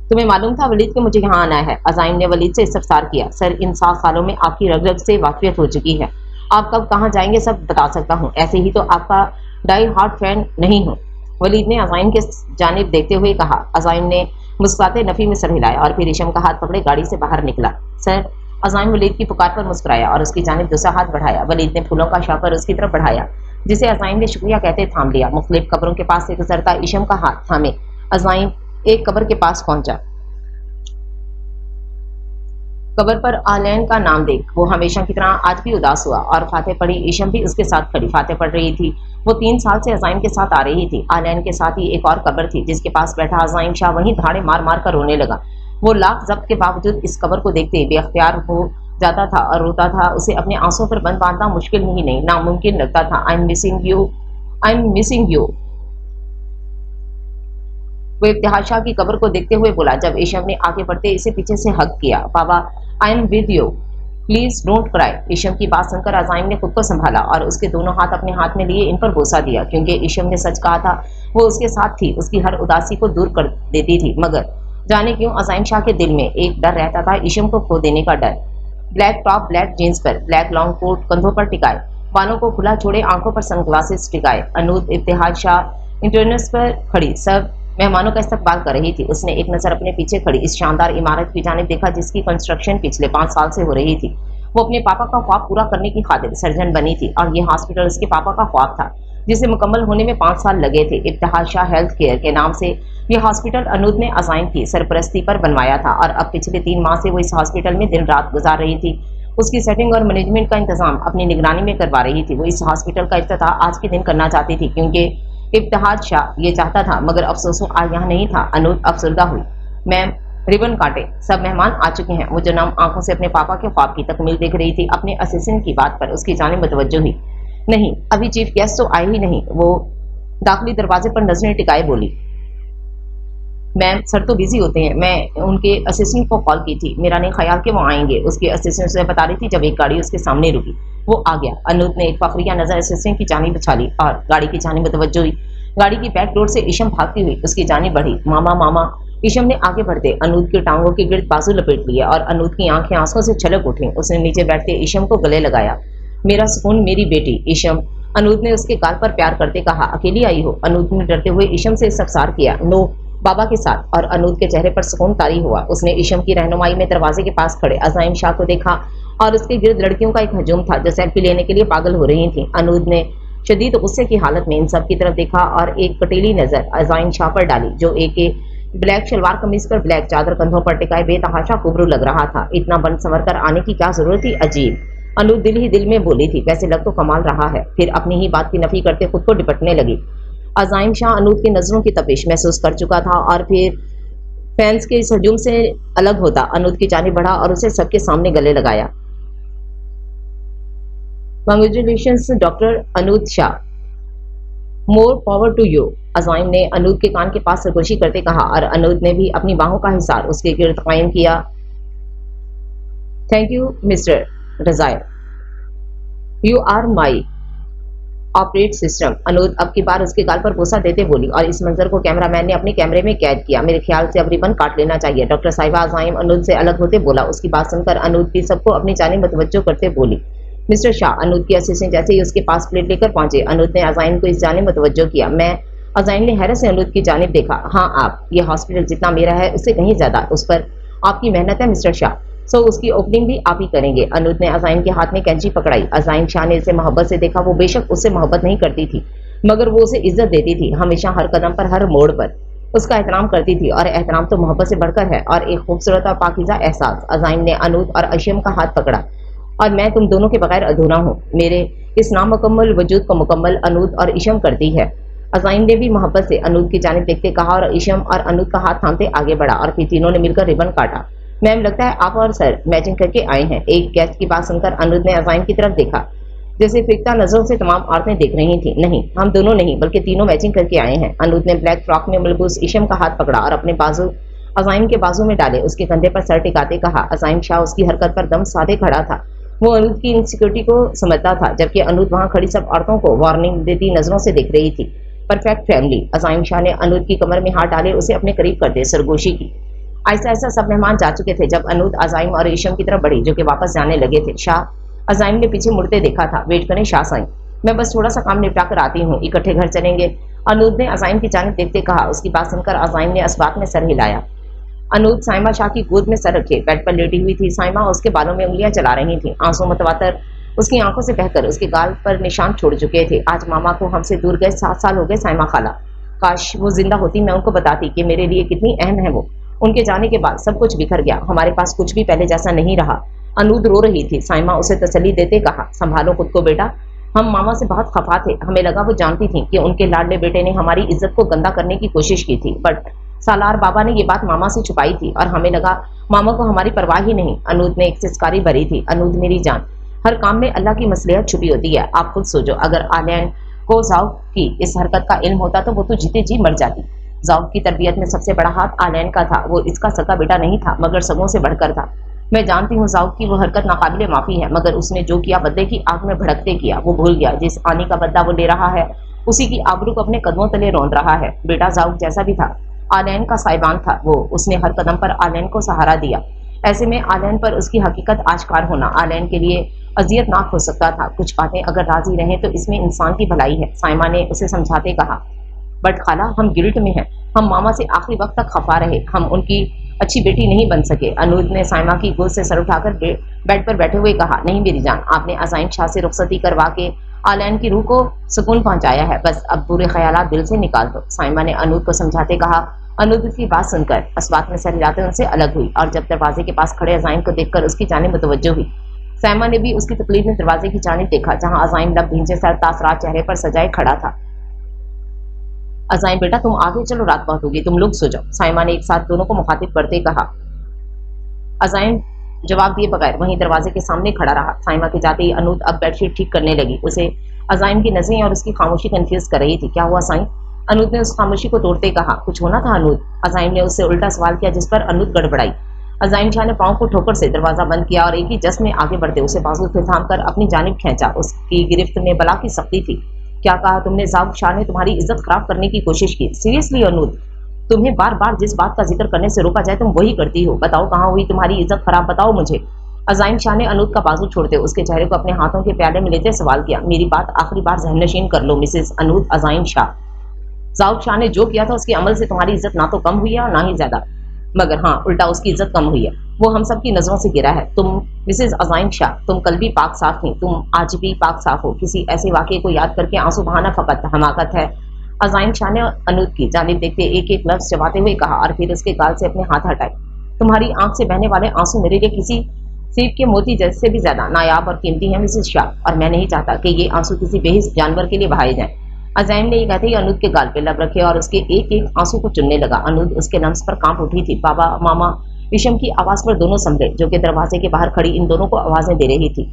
तुम्हें मालूम था वलीद के मुझे यहाँ आना है? अजाइम ने वलीद से इस्तफसार किया। सर, इन 7 सालों में आपकी रग रग से वाकफियत हो चुकी है। आप कब कहाँ जाएंगे सब बता सकता हूँ। ऐसे ही तो आपका डाई हार्ट फैन नहीं हूँ, वलीद ने अजाइम के जानिब देखते हुए कहा। अजाइम ने मुस्कुराते नफी में सर हिलाया और फिर ईशम का हाथ पकड़े गाड़ी से बाहर निकला। सर, अजाइम वलीद की पुकार पर मुस्कुराया और उसकी जानिब दूसरा हाथ बढ़ाया। वलीद ने फूलों का शाकर उसकी तरफ बढ़ाया जिसे अजाइम ने शुक्रिया कहते थाम लिया। मुख्तलिफ कब्रों के पास से गुजरता ईशम का हाथ थामे अजाइम एक कब्र के पास पहुंचा। कब्र पर आलैन का नाम देख वो हमेशा की तरह आज भी उदास हुआ और फातेह पढ़ी। ईशम भी उसके साथ खड़ी फातेह पढ़ रही थी। वो 3 साल से अजाइम के साथ आ रही थी। आलैन के साथ ही एक और कब्र थी जिसके पास बैठा अजाइम शाह वहीं धाड़े मार मार कर रोने लगा। वो लाख जब्त के बावजूद इस कब्र को देखते बेअख्तियार हो जाता था और रोता था। उसे अपने आंसुओं पर बंद बांधना मुश्किल ही नहीं नामुमकिन लगता था। I am missing you, I am missing you. वो इब्तिहाज शाह की कब्र को देखते हुए बोला जब ईशम ने आगे बढ़ते इसे पीछे से हक किया। बाबा, I am with you, please don't cry. Isham की बात सुनकर अजाइम ने खुद को संभाला और उसके दोनों हाथ अपने हाथ में लिए इन पर बोसा दिया क्योंकि ईशम ने सच कहा था। वो उसके साथ थी, उसकी हर उदासी को दूर कर देती थी। मगर जाने क्यों अजाइम शाह के दिल में एक डर रहता था, ईशम को खो देने का डर। ब्लैक टॉप ब्लैक जीन्स पर ब्लैक लॉन्ग कोट कंधों पर टिकाए, बालों को खुला छोड़े, आंखों पर सनग्लासेस टिकाए अनूद इब्तिहाज शाह इंटरनेस पर खड़ी सब मेहमानों का इस्तकबाल कर रही थी। उसने एक नजर अपने पीछे खड़ी इस शानदार इमारत की जानिब देखा जिसकी कंस्ट्रक्शन पिछले 5 साल से हो रही थी। वो अपने पापा का ख्वाब पूरा करने की खातिर सर्जन बनी थी और ये हॉस्पिटल उसके पापा का ख्वाब था जिसे मुकम्मल होने में 5 साल लगे थे। इब्तिहाज शाह हेल्थ केयर के नाम से यह हॉस्पिटल अनूद ने अजाइम की सरपरस्ती पर बनवाया था और अब पिछले 3 माह से वो इस हॉस्पिटल में दिन रात गुजार रही थी। उसकी सेटिंग और मैनेजमेंट का इंतजाम अपनी निगरानी में करवा रही थी। वो इस हॉस्पिटल का इफ्तिताह आज के दिन करना चाहती थी क्योंकि इब्तिहाज शाह ये चाहता था, मगर अफसोस आज यहाँ नहीं था। अनूद अफसरदा हुई। मैम, रिबन काटे, सब मेहमान आ चुके हैं। वो जनाब आंखों से अपने पापा के ख्वाब की तकमील देख रही थी। अपने असिस्टेंट की बात पर उसकी जानिब मुतवज्जो हुई। नहीं, अभी चीफ गेस्ट तो आए ही नहीं। वो दाखिली दरवाजे पर नजरें टिकाए बोली, मैम सर तो बिजी होते हैं, मैं उनके असिस्टेंट को कॉल की थी, मेरा नहीं ख्याल कि वो आएंगे। उसके असिस्टेंट से बता रही थी जब एक गाड़ी उसके सामने रुकी। वो आ गया। अनूद ने एक फखरिया नजर असिस्टेंट की जानिब उछाली और गाड़ी की जानिब मुतवज्जो हुई। गाड़ी की बैक डोर से ईशम भागती हुई उसकी जानिब बढ़ी। मामा मामा, ईशम ने आगे बढ़ते अनूद की टांगों के गिर्द बाजू लपेट लिए और अनूद की आंखें आंसुओं से छलक उठी। उसने नीचे बैठते ईशम को गले लगाया। मेरा सुकून, मेरी बेटी। ईशम, अनूद ने उसके गाल पर प्यार करते कहा। अकेली आई हो? अनूद ने डरते हुए ईशम से इस्तफसार किया। नो, बाबा के साथ। और अनूद के चेहरे पर सुकून तारी हुआ। उसने ईशम की रहनुमाई में दरवाजे के पास खड़े अजाइम शाह को देखा और उसके गिर्द लड़कियों का एक हजूम था जो सेल्फी लेने के लिए पागल हो रही थी। अनूद ने शदीद गुस्से की हालत में इन सब की तरफ देखा और एक कटीली नजर अजाइम शाह पर डाली जो एक ब्लैक शलवार कमीज पर ब्लैक चादर कंधों पर टिकाए बेतहाशा कुबरू लग रहा था। इतना बन संवर कर आने की क्या जरूरत थी? अजीब। अनूद दिल ही दिल में बोली थी, वैसे लग तो कमाल रहा है। फिर अपनी ही बात की नफी करते खुद को डिपटने लगी। अजाइम शाह अनूद की नजरों की तपिश महसूस कर चुका था और फिर फैंस के इस हजूम से अलग होता अनूद की जानिब बढ़ा और उसे सबके सामने गले लगाया। Congratulations doctor Anood Shah, more power to you, Azaim ने अनूद के कान के पास सरगोशी करते कहा और अनूद ने भी अपनी बाहों का हिसार उसके गिर्द कायम किया। Thank you mister Razayar, you are my operate system. Anood अब की बार उसके गाल पर बोसा देते बोली और इस मंजर को कैमरामैन ने अपने कैमरे में कैद किया। मेरे ख्याल से अब रिबन काट लेना चाहिए। डॉक्टर साहिबा अजाइम अनूद से अलग होते बोला। उसकी बात सुनकर अनूद की सबको अपनी जानिब मुतवज्जो करते बोली। मिस्टर शाह, अनूद की असिस्टेंट जैसे ही उसके पास प्लेट लेकर पहुंचे, अनूद ने अजाइम को इस जानिब मुतवज्जो किया। मैं अजाइम ने हैरत से अनूद की जानिब देखा। हाँ आप, ये हॉस्पिटल जितना मेरा है उससे कहीं ज्यादा उस पर आपकी मेहनत है मिस्टर शाह, सो उसकी ओपनिंग भी आप ही करेंगे। अनूद ने अजाइम के हाथ में कैंची पकड़ाई। अजाइम शाह ने इसे मोहब्बत से देखा। वो बेशक उससे मोहब्बत नहीं करती थी, मगर वो उसे इज्जत देती थी। हमेशा हर कदम पर, हर मोड़ पर उसका एहतराम करती थी और एहतराम तो मोहब्बत से बढ़कर है और एक खूबसूरत और पाकीज़ा एहसास। अजाइम ने अनूद और अशम का हाथ पकड़ा। और मैं तुम दोनों के बगैर अधूरा हूँ। मेरे इस नामुकम्मल वजूद को मुकम्मल अनूद और इशम करती है। अजाइम ने भी मोहब्बत से अनूद की जानिब देखते कहा और इशम और अनूद का हाथ थामते आगे बढ़ा और फिर तीनों ने मिलकर रिबन काटा। मैम, लगता है आप और सर मैचिंग करके आए हैं। एक गेस्ट की बात सुनकर अनूद ने अजाइम की तरफ देखा, जैसे फिक्ता नजरों से तमाम औरतें देख रही थी। नहीं, हम दोनों नहीं बल्कि तीनों मैचिंग करके आए हैं। अनूद ने ब्लैक फ्रॉक में मलबूस इशम का हाथ पकड़ा और अपने बाजू अजाइम के बाजू में डाले। उसके कंधे पर सर टिकाते कहा। अजाइम शाह उसकी हरकत पर दम साधे खड़ा था। वो अनूद की इनसिक्योरिटी को समझता था, जबकि अनूद वहां खड़ी सब औरतों को वार्निंग देती नजरों से देख रही थी। Perfect family. अजाइम शाह ने अनूद की कमर में हाथ डाले उसे अपने करीब करते सरगोशी की। ऐसा ऐसा सब मेहमान जा चुके थे जब अनूद अजाइम और इशम की तरफ बढ़ी, जो कि वापस जाने लगे थे। शाह अजाइम ने पीछे मुड़ते देखा था। वेट करें शाह साईं, मैं बस थोड़ा सा काम निपटा कर आती हूँ, इकट्ठे घर चलेंगे। अनूद ने अजाइम की जानिब देखते कहा। उसकी बात सुनकर अजाइम ने असबाक में सर हिलाया। अनूद साइमा शाह की गोद में सर रखे बेड पर लेटी हुई थी। साइमा उसके बालों में उंगलियां चला रही थी। आंसू मुतवातर उसकी आंखों से बहकर उसके गाल पर निशान छोड़ चुके थे। आज मामा को हमसे दूर गए 7 साल हो गए साइमा खाला। काश वो जिंदा होती, मैं उनको बताती कि मेरे लिए कितनी अहम है वो। उनके जाने के बाद सब कुछ बिखर गया। हमारे पास कुछ भी पहले जैसा नहीं रहा। अनूद रो रही थी। साइमा उसे तसल्ली देते कहा, संभालो खुद को बेटा, हम मामा से बहुत खफा थे। हमें लगा वो जानती थी कि उनके लाडले बेटे ने हमारी इज्जत को गंदा करने की कोशिश की थी, बट सालार बाबा ने ये बात मामा से छुपाई थी और हमें लगा मामा को हमारी परवाह ही नहीं। अनूद ने एक सिस्कारी भरी थी। अनूद मेरी जान, हर काम में अल्लाह की मसलिहत छुपी होती है। आप खुद सोचो, अगर आलैन को जाऊब की इस हरकत का इल्म होता तो वो तो जीते जी मर जाती। जाऊब की तरबियत में सबसे बड़ा हाथ आलैन का था। वो इसका सगा बेटा नहीं था, मगर सगों से बढ़कर था। मैं जानती हूँ जाऊब की वो हरकत नाकाबिले माफी है, मगर उसने जो किया बदले की आग में भड़कते किया। वो भूल गया जिस आनी का बदला वो ले रहा है उसी की आबरू को अपने कदमों तले रौंद रहा है। बेटा जाऊब जैसा भी था, आलैन का साइबान था। वो उसने हर कदम पर आलैन को सहारा दिया। ऐसे में आलैन पर उसकी हकीकत आश्कार होना आलैन के लिए अजियतनाक हो सकता था। कुछ बातें अगर राजी रहें तो इसमें इंसान की भलाई है, साइमा ने उसे समझाते कहा। बट खाला, हम गिल्ट में हैं। हम मामा से आखिरी वक्त तक खफा रहे, हम उनकी अच्छी बेटी नहीं बन सके। अनूद ने साइमा की गोद से सर उठाकर बेड पर बैठे हुए कहा, नहीं मेरी जान, आपने अजाइम शाह से रुखसती करवा के आलैन की रूह को सुकून पहुंचाया है। बस अब बुरे ख्यालात दिल से निकाल दो। साइमा ने अनूद को समझाते कहा। अनूद की बात सुनकर अस्बात में सर हिलाते उनसे अलग हुई और जब दरवाजे के पास खड़े अजाइम को देखकर उसकी जानिब मुतवज्जो हुई। साइमा ने भी उसकी तकलीफ में दरवाजे की जानिब देखा, जहां अजाइम लब भींचे सर तासरात चेहरे पर सजाए खड़ा था। अजाइम बेटा, तुम आगे चलो, रात बहुत होगी, तुम लोग सो जाओ, साइमा ने एक साथ दोनों को मुखातिब करते कहा। अजाइम जवाब दिए बगैर वहीं दरवाजे के सामने खड़ा रहा। साइमा के जाते ही अनूद अब बेडशीट ठीक करने लगी। उसे अजाइम की नजरें और उसकी खामोशी कंफ्यूज कर रही थी। क्या हुआ साईं? अनूद ने उस खामोशी को तोड़ते कहा। कुछ होना था अनूद? अजाइम ने उससे उल्टा सवाल किया, जिस पर अनूद गड़बड़ाई। अजाइम शाह ने पांव को ठोकर से दरवाजा बंद किया और एक ही जश्न में आगे बढ़ते उसे बाजू से थाम कर अपनी जानिब खींचा। उसकी गिरफ्त में बला की सख्ती थी। क्या कहा तुमने? जाऊब शाह ने तुम्हारी इज्जत खराब करने की कोशिश की। सीरियसली अनूद, तुम्हें बार बार जिस बात का जिक्र करने से रोका जाए तुम वही करती हो। बताओ कहाँ हुई तुम्हारी इज्जत खराब, बताओ मुझे। अजाइम शाह ने अनूद का बाजू छोड़ते उसके चेहरे को अपने हाथों के प्याले में लेते सवाल किया। मेरी बात आखिरी बार जहन नशीन कर लो मिसेस अनूद। अजाइम शाह, जाऊब शाह ने जो किया था उसके अमल से तुम्हारी इज्जत ना तो कम हुई है और ना ही ज्यादा, मगर हाँ उल्टा उसकी इज्जत कम हुई है। वो हम सब की नजरों से गिरा है। तुम मिसेज अजाइम शाह, तुम कल भी पाक साफ थी, तुम आज भी पाक साफ हो। किसी ऐसे वाक़े को याद करके आंसू बहाना फकत हमाकत है। अजाइम शाह ने अनूद की जानिब देखते एक एक लफ्ज चबाते हुए कहा और फिर उसके गाल से अपने हाथ हटाए। तुम्हारी आंख से बहने वाले आंसू मेरे लिए किसी सीप के मोती जैसे भी ज्यादा नायाब और कीमती है मिसेज शाह, और मैं नहीं चाहता कि ये आंसू किसी बेहिस जानवर के लिए बहाए जाएं। अजाइम ने ये कहते ही अनूद के गाल पे लब रखे और उसके एक एक आंसू को चुनने लगा। अनूद उसके लम्स पर कांप उठी थी। बाबा, मामा, इशम की आवाज पर दोनों संभले, जो कि दरवाजे के बाहर खड़ी इन दोनों को आवाजें दे रही थी।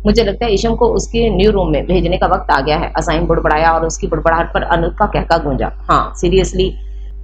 मुझे लगता है ईशम को उसके न्यू रूम में भेजने का वक्त आ गया है। अज़ाइम बुड़बड़ाया और उसकी बुड़बड़ाहट पर अनूद का कहका गूंजा। हाँ सीरियसली,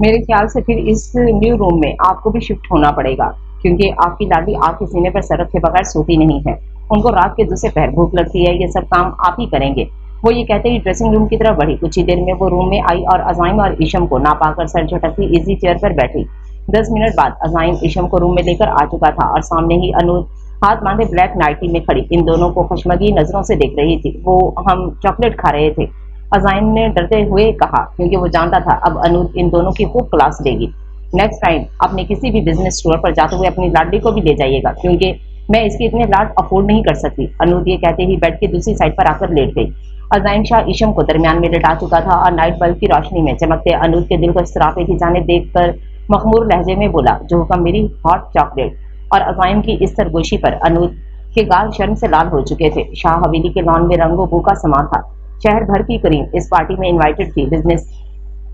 मेरे ख्याल से फिर इस न्यू रूम में आपको भी शिफ्ट होना पड़ेगा, क्योंकि आपकी लाडली आपके सीने पर सर रखे बगैर सोती नहीं है। उनको रात के दूसरे पहर भूख लगती है, ये सब काम आप ही करेंगे। वो ये कहते ही ड्रेसिंग रूम की तरफ बढ़ी। कुछ ही देर में वो रूम में आई और अज़ाइम और ईशम को ना पाकर सर झटकती इजी चेयर पर बैठी। 10 मिनट बाद अज़ाइम ईशम को रूम में लेकर आ चुका था और सामने ही अनूद हाथ बांधे ब्लैक नाइटी में खड़ी इन दोनों को खुशमगी नजरों से देख रही थी। वो हम चॉकलेट खा रहे थे, अज़ाइम ने डरते हुए कहा, क्योंकि वो जानता था अब अनूद इन दोनों की खूब क्लास लेगी। नेक्स्ट टाइम अपने किसी भी बिजनेस स्टोर पर जाते हुए अपनी लाडली को भी ले जाइएगा, क्योंकि मैं इसके इतने लाड अफोर्ड नहीं कर सकती। अनूद ये कहते ही बेड की दूसरी साइड पर आकर लेट गई। अज़ाइम शाह ईशम को दरमियान में लिटा चुका था और नाइट बल्ब की रोशनी में चमकते अनूद के दिल को सरापे की जाने देखकर मखमूर लहजे में बोला, जो हुक्म मेरी हॉट चॉकलेट। और अज़ाइम की इस सरगोशी पर अनूद के गाल शर्म से लाल हो चुके थे। शाह हवेली के लॉन में रंगो बू का समा था। शहर भर की करीम इस पार्टी में इनवाइटेड थी। बिजनेस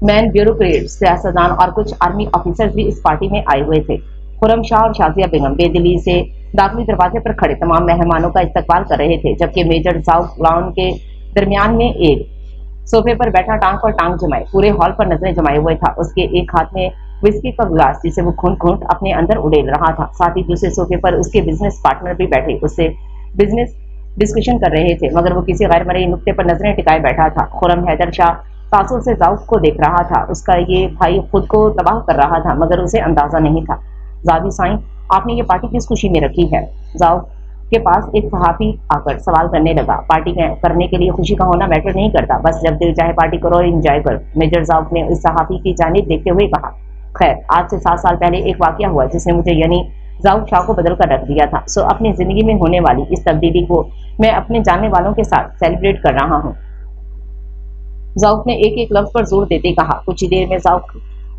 मैन, ब्यूरोक्रेट, सियासतदान और कुछ आर्मी ऑफिसर्स भी इस पार्टी में आए हुए थे। खुरम शाह और शाजिया बेगम बेदिली से दाखिली दरवाजे पर खड़े तमाम मेहमानों का इस्तकबाल कर रहे थे, जबकि मेजर जाउफ लॉन के दरमियान में एक सोफे पर बैठा टांग पर टांग जमाए पूरे हॉल पर नजरें जमाए हुए था। उसके एक हाथ में विस्की का गिलास जिसे वो घूंट घूंट अपने अंदर उड़ेल रहा था। साथ ही दूसरे सोफे पर उसके बिजनेस पार्टनर भी बैठे उससे बिजनेस डिस्कशन कर रहे थे, मगर वो किसी गैर मरई नुक्ते पर नजरें टिकाए बैठा था। खुरम हैदर शाह तासुर से जाउफ को देख रहा था। उसका ये भाई खुद को तबाह कर रहा था, मगर उसे अंदाजा नहीं था। जावी साईं, आपने ये पार्टी किस खुशी में रखी है? जाउफ के पास एक सहाफी आकर सवाल करने लगा। पार्टी करने के लिए खुशी का होना मैटर नहीं करता, बस जब दिल चाहे पार्टी करो और एंजॉय करो, मेजर जाउफ ने उस सहाफी की जानिब देखते हुए कहा। खैर, आज से 7 साल पहले एक वाकया हुआ जिसने मुझे यानी जाउफ शाह को बदल कर रख दिया था। सो अपनी जिंदगी में होने वाली इस तब्दीली को मैं अपने जानने वालों के साथ सेलिब्रेट कर रहा हूँ। जाउफ ने एक एक लफ्ज पर जोर देते कहा। कुछ ही देर में जाउफ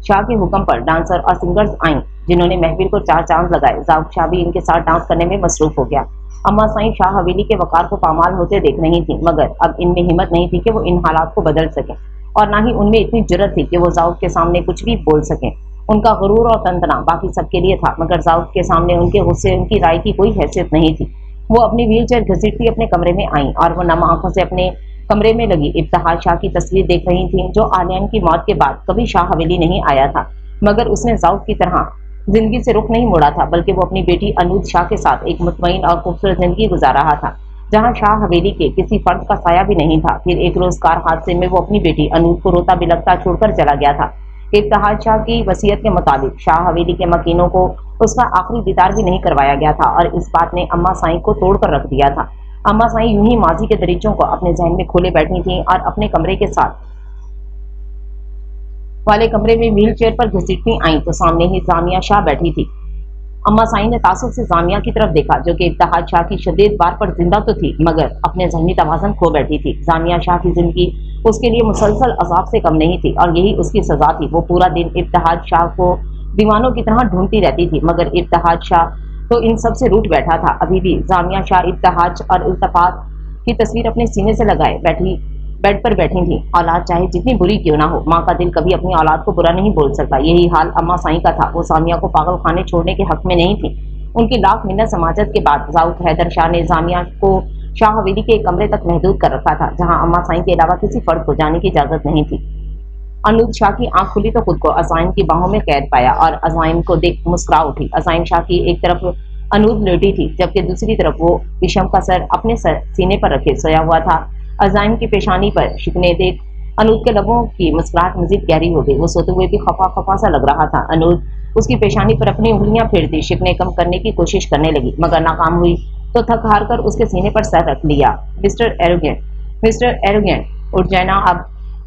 शाह के हुक्म पर डांसर और सिंगर्स आईं, जिन्होंने महफिल को 4 चांद लगाए। जाउफ शाह भी इनके साथ डांस करने में मसरूफ हो गया। अम्मा साईं शाह हवेली के वकार को पामाल होते देख रही थी, मगर अब इनमें हिम्मत नहीं थी कि वो इन हालात को बदल सकें, और ना ही उनमें इतनी जुर्रत थी कि वो जाउफ के सामने कुछ भी बोल सकें। उनका गुरूर और तंतना बाकी सबके लिए था, मगर जाउफ के सामने उनके गुस्से, उनकी राय की कोई हैसियत नहीं थी। वो अपनी व्हीलचेयर घसीटती अपने कमरे में आईं और वो नम आंखों से अपने कमरे में लगी इब्तिहाज शाह की तस्वीर देख रही थी, जो आलियान की मौत के बाद कभी शाह हवेली नहीं आया था, मगर उसने जाउफ की तरह जिंदगी से रुख नहीं मोड़ा था, बल्कि वो अपनी बेटी अनूद शाह के साथ एक मुतमईन और खूबसूरत जिंदगी गुजार रहा था, जहां शाह हवेली के किसी फर्द का साया भी नहीं था। फिर एक रोज कार हादसे में वो अपनी बेटी अनूद को रोता बिलखता छोड़कर चला गया था। इब्तिहाज शाह की वसीयत के मुताबिक शाह हवेली के मकीनों को उसका आखिरी दीदार भी नहीं करवाया गया था, और इस बात ने अम्मा साईं को तोड़कर रख दिया था। अम्मा साईं यूं ही माजी के दरीचों को अपने जहन में खोले बैठी थी और अपने कमरे के साथ वाले कमरे में व्हील चेयर पर घसीटती आई तो सामने ही जामिया शाह बैठी थी। अम्मा साईं ने तासुब से जामिया की तरफ देखा, जो कि इब्तिहाज शाह की शदीद बार पर जिंदा तो थी, मगर अपने ज़हनी तवाज़ुन खो बैठी थी। जामिया शाह की जिंदगी उसके लिए मुसलसल अजाब से कम नहीं थी, और यही उसकी सजा थी। वो पूरा दिन इब्तिहाज शाह को दीवानों की तरह ढूंढती रहती थी, मगर इब्तिहाज शाह तो इन सब से रूठ बैठा था। अभी भी जामिया शाह इब्तिहाज और इल्तफात की तस्वीर अपने सीने से लगाए बेड पर बैठी थी। औलाद चाहे जितनी बुरी क्यों ना हो, माँ का दिल कभी अपनी औलाद को बुरा नहीं बोल सकता। यही हाल अम्मा साईं का था। वो जामिया को पागल खाने छोड़ने के हक में नहीं थी। उनकी लाख मिन्नत समाजत के बाद जाउफ हैदर शाह ने जामिया को शाह हवेली के एक कमरे तक महदूद कर रखा था, जहाँ अम्मा साईं के अलावा किसी फर्द को जाने की इजाजत नहीं थी। अनूद शाह की आंख खुली तो खुद को अज़ाइम की बाहों में कैद पाया और अज़ाइम को देख मुस्कुरा उठी। अज़ाइम शाह की एक तरफ अनूद लेटी थी, जबकि दूसरी तरफ वो ईशम का सर अपने सीने पर रखे सोया हुआ था। अज़ाइम की पेशानी पर शिकने देख अनूद के लबों की मुस्कुराहट मजीद गहरी हो गई। वो सोते हुए भी खफा खफा सा लग रहा था। अनूद उसकी पेशानी पर अपनी उंगलियां फेरती शिकने कम करने की कोशिश करने लगी, मगर नाकाम हुई तो थक हार कर उसके सीने पर सर रख लिया। मिस्टर एरोगेंट, उठ जाना अब।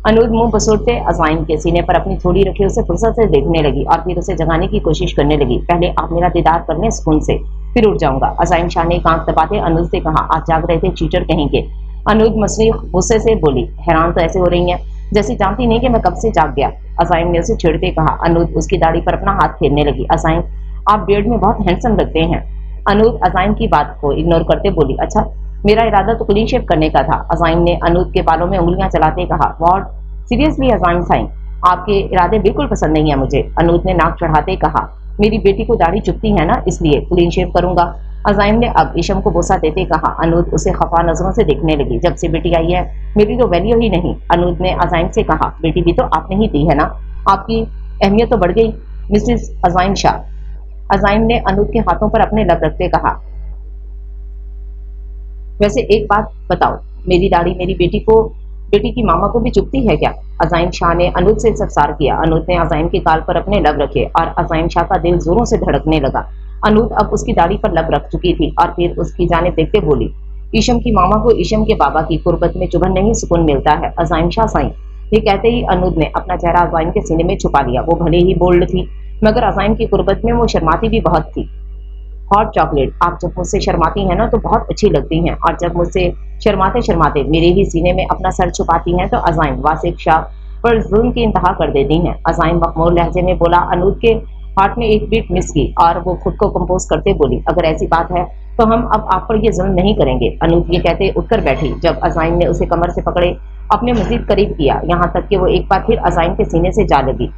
अनूद मुंह बसोड़ते अज़ाइम के सीने पर अपनी थोड़ी रखी उसे फुर्सत से देखने लगी और फिर उसे जगाने की कोशिश करने लगी। पहले आप मेरा दीदार कर लें सुकून से, फिर उठ जाऊंगा। अज़ाइम शाह ने आंख दबाते अनूद से कहा, आज जाग रहे थे चीटर कहेंगे। अनूद मसरी गुस्से से बोली, हैरान तो ऐसे हो रही हैं जैसे जानती नहीं कि मैं कब से जाग गया। अज़ाइम ने उसे छेड़ते कहा। अनूद उसकी दाढ़ी पर अपना हाथ फेरने लगी। अज़ाइम, आप बियर्ड में बहुत हैंडसम लगते हैं। अनूद अज़ाइम की बात को इग्नोर करते बोली, अच्छा मेरा इरादा तो क्लीन शेव करने का था। अज़ाइम ने अनूद के बालों में उंगलियां चलाते कहा, व्हाट, सीरियसली अज़ाइम साईं, आपके इरादे बिल्कुल पसंद नहीं है मुझे। अनूद ने नाक चढ़ाते कहा, मेरी बेटी को दाढ़ी चुभती है ना, इसलिए क्लीन शेव करूंगा। अजाइम ने अब ईशम को बोसा देते कहा। अनूद उसे खफा नजरों से देखने लगी। जब से बेटी आई है मेरी तो वैल्यू ही नहीं। अनूद ने अजाइम से कहा, बेटी भी तो आपने ही दी है ना, आपकी अहमियत तो बढ़ गई मिसेस अजाइम शाह। अजाइम ने अनूद के हाथों पर अपने लब रखते कहा, वैसे एक बात बताओ, मेरी दाढ़ी मेरी बेटी की मामा को भी चुभती है क्या? अजाइम शाह ने अनूद से इस्तफसार किया। अनूद ने अजाइम के गाल पर अपने लब रखे और अजाइम शाह का दिल जोरों से धड़कने लगा। अनूद अब उसकी दाढ़ी पर लब रख चुकी थी और फिर उसकी जानिब देखते बोली, ईशम की मामा को ईशम के बाबा की कुर्बत में चुभन नहीं सुकून मिलता है अजाइम शाह साईं। ये कहते ही अनूद ने अपना चेहरा अजाइम के सीने में छुपा लिया। वो भले ही बोल्ड थी मगर अजाइम की कुर्बत में वो शर्माती भी बहुत थी। हॉट चॉकलेट, आप जब मुझसे शर्माती हैं ना तो बहुत अच्छी लगती हैं, और जब मुझसे शर्माते शर्माते मेरे ही सीने में अपना सर छुपाती हैं तो अजाइम वासिफ शाह पर जुल्म की इंतहा कर देती हैं। अजाइम मखमूर लहजे में बोला। अनूद के हार्ट में एक बीट मिस की और वो खुद को कंपोज करते बोली, अगर ऐसी बात है तो हम अब आप पर ये जुल्म नहीं करेंगे। अनूद ये कहते उठकर बैठी। जब अजाइम ने उसे कमर से पकड़े अपने मजीद करीब किया, यहाँ तक कि वो एक बार फिर अजाइम के सीने से जा लगी।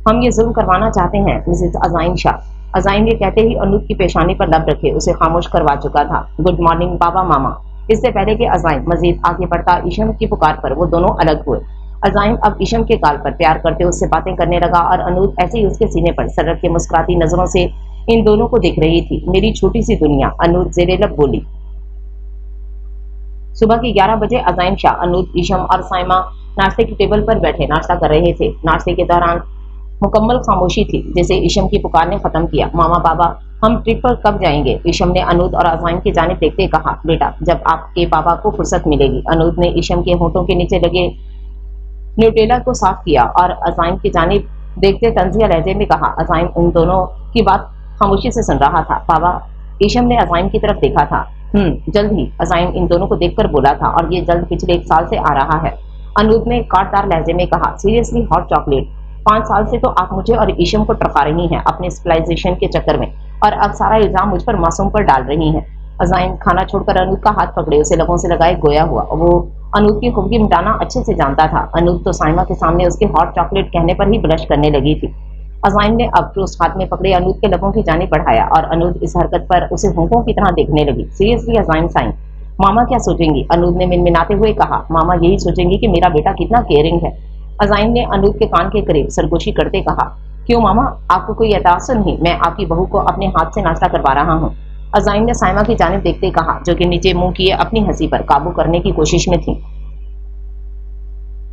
हम ये जुल्म करवाना चाहते हैं मिसेस अजाइम शाह। अजाइम ये कहते ही अनूद की पेशानी पर लब रखे उसे खामोश करवा चुका था। गुड मॉर्निंग बाबा मामा। इससे पहले कि अजाइम मजीद आगे बढ़ता, ईशम की पुकार पर वो दोनों अलग हुए। अजाइम अब ईशम के गाल पर प्यार करते उससे बातें करने लगा और अनूद ऐसे ही उसके सीने पर सर रख के मुस्कुराती नजरों से इन दोनों को दिख रही थी। मेरी छोटी सी दुनिया, अनूद जेरे लब बोली। सुबह के 11 बजे अजाइम शाह, अनूद, ईशम और साइमा नाश्ते की टेबल पर बैठे नाश्ता कर रहे थे। नाश्ते के दौरान मुकम्मल खामोशी थी। जैसे ईशम की पुकार ने खत्म किया, मामा बाबा हम ट्रिप पर कब जाएंगे? ईशम ने अनूद और अजाइम की जानिब देखते कहा, बेटा जब आपके बाबा को फुर्सत मिलेगी। अनूद ने ईशम के होंठों के नीचे लगे न्यूटेला को साफ किया और अजाइम की जानिब देखते तंजिया लहजे में कहा। अजाइम उन दोनों की बात खामोशी से सुन रहा था। बाबा, ईशम ने अजाइम की तरफ देखा था। जल्द ही, अजाइम इन दोनों को देखकर बोला था, और ये जल्द पिछले 1 साल से आ रहा है। अनूद ने काटदार लहजे में कहा, सीरियसली हॉट चॉकलेट, 5 साल से तो आप मुझे और ईशम को टरका रही हैं अपने सिविलाइजेशन के चक्कर में, और अब सारा इल्जाम मुझ पर मासूम पर डाल रही हैं। अजाइम खाना छोड़कर अनूद का हाथ पकड़े उसे लबों से लगाए गोया हुआ। वो अनूद की खुबगी मिटाना अच्छे से जानता था। अनूद तो साइमा के सामने उसके हॉट चॉकलेट कहने पर ही ब्लश करने लगी थी। अजाइम ने अब टोस्ट हाथ में पकड़े अनूद के लबों की जानिब बढ़ाया और अनूद इस हरकत पर उसे होंठों की तरह देखने लगी। सीरियसली अजाइम साईं, मामा क्या सोचेंगी? अनूद ने मिनमिनाते हुए कहा। मामा यही सोचेंगी कि मेरा बेटा कितना केयरिंग है। अजाइम ने अनूद के कान के करीब सरगोशी करते कहा, क्यों मामा, आपको कोई एतराज नहीं? मैं आपकी बहू को अपने हाथ से नाश्ता करवा रहा हूँ। अजाइम ने साइमा की जानिब देखते कहा, जो कि नीचे मुंह किए अपनी हंसी पर काबू करने की कोशिश में थी।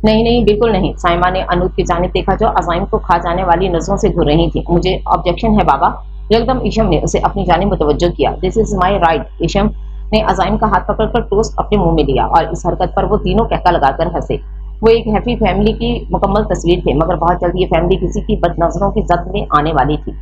नहीं नहीं, बिल्कुल नहीं। साइमा ने अनूद की जानिब देखा जो अजाइम को खा जाने वाली नजरों से घूर रही थी। मुझे ऑब्जेक्शन है बाबा। यकदम ईशम ने उसे अपनी जानिब मुतवज्जो किया। This is my right. Isham ने अजाइम का हाथ पकड़कर टोस्ट अपने मुंह में लिया और इस हरकत पर वो तीनों कहका लगाकर हंसे। वो एक हैप्पी फैमिली की मुकम्मल तस्वीर थे, मगर बहुत जल्द ये फैमिली किसी की बदनजरों की जद में आने वाली थी।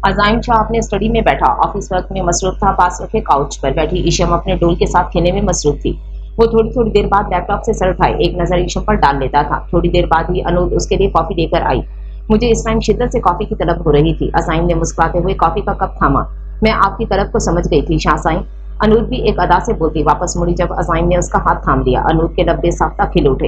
अजाइम शाह अपने स्टडी में बैठा ऑफिस वर्क में मसरूफ था। पास रखे काउच पर बैठी ईशम अपने डोल के साथ खेलने में मसरूफ थी। वो थोड़ी थोड़ी देर बाद लैपटॉप से सर उठाए एक नजर ईशम पर डाल लेता था। थोड़ी देर बाद ही अनूद उसके लिए कॉफी लेकर आई। मुझे इस टाइम शिद्दत से कॉफी की तलब हो रही थी। अजाइम ने मुस्कुराते हुए कॉफी का कप थामा। मैं आपकी तरफ को समझ गई थी शाह साईं। अनूद भी एक अदा से बोलती वापस मुड़ी जब अजाइम ने उसका हाथ थाम लिया। अनूद के लब्बे साफ्ता खिल उठे।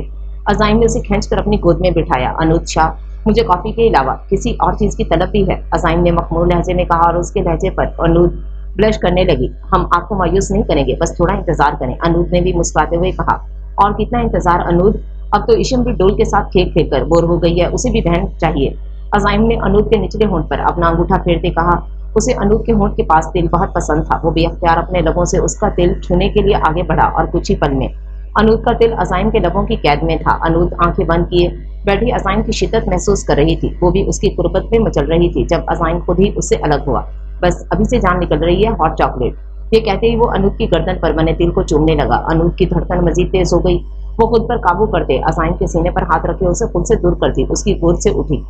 अजाइम ने उसे खींचकर अपनी गोद में बिठाया। अनूद शाह, मुझे कॉफी के अलावा किसी और चीज की तलब भी है, अजाइम ने मखमूर लहजे में कहा और उसके लहजे पर अनूद ब्लश करने लगी। हम आपको मायूस नहीं करेंगे, बस थोड़ा इंतजार करें, अनूद ने भी मुस्कुराते हुए कहा। और कितना इंतजार अनूद, अब तो ईशम भी डोल के साथ खेल खेल कर बोर हो गई है, उसे भी बहन चाहिए। अजाइम ने अनूद के निचले होंठ पर अपना अंगूठा फेरते कहा। उसे अनूद के होंठ के पास तिल बहुत पसंद था। वो बेअख्तियार अपने लबों से उसका तिल छूने के लिए आगे बढ़ा और कुछ ही पल में अनूद का तिल अजाइम के लबों की कैद में था। अनूद आंखें बंद किए बैठी अजाइम की शिद्दत महसूस कर रही थी। वो भी उसकी कुर्बत में मचल रही थी जब अजाइम खुद ही उससे अलग हुआ। बस अभी से जान निकल रही है हॉट चॉकलेट। ये कहते ही वो अनूद की गर्दन पर बने तिल को चूमने लगा। अनूद की धड़कन मजीद तेज हो गई। वो खुद पर काबू करते अजाइम के सीने पर हाथ रखे उसे खुद से दूर करती उसकी गोद से उठी।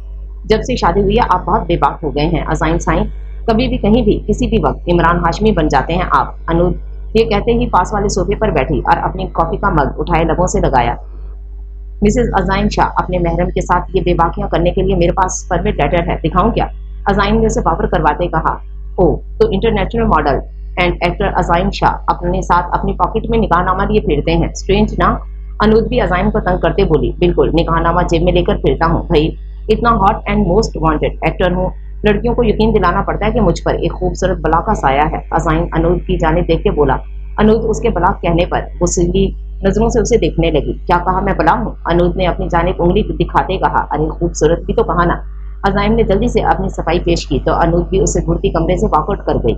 जब से शादी हुई है आप बहुत बेबाक हो गए हैं अजाइम साईं, कभी भी कहीं भी किसी भी वक्त इमरान हाशमी बन जाते हैं आप। अनूद ये कहते ही पास वाले सोफे पर बैठी और अपनी कॉफी का मग उठाए लबों से लगाया। मिसेज अजाइम शाह, अपने महरम के साथ ये बेबाकियां करने के लिए मेरे पास परमिट लेटर है, दिखाऊं क्या? अजाइम ने उसे पावर करवाते कहा। ओ, तो international model and actor Azaim Shah अपने साथ अपनी पॉकेट में निकाहनामा लिए फिरते हैं, स्ट्रेंज ना? अनूद भी अजाइम को तंग करते बोली। बिल्कुल, निकाहनामा जेब में लेकर फिरता हूँ भाई, इतना hot and most wanted actor हूँ लड़कियों को यकीन दिलाना पड़ता है कि मुझ पर एक खूबसूरत बला का साया है। अज़ाइन अनूद की जानिब देख के बोला। अनूद उसके बला कहने पर गुस्सीली नजरों से उसे देखने लगी। क्या कहा, मैं बला हूँ? अनूद ने अपनी जानिब उंगली दिखाते कहा। अरे खूबसूरत भी तो कहा ना। अज़ाइम ने जल्दी से अपनी सफाई पेश की तो अनूद भी उसे घुड़ती कमरे से वॉकआउट कर गई।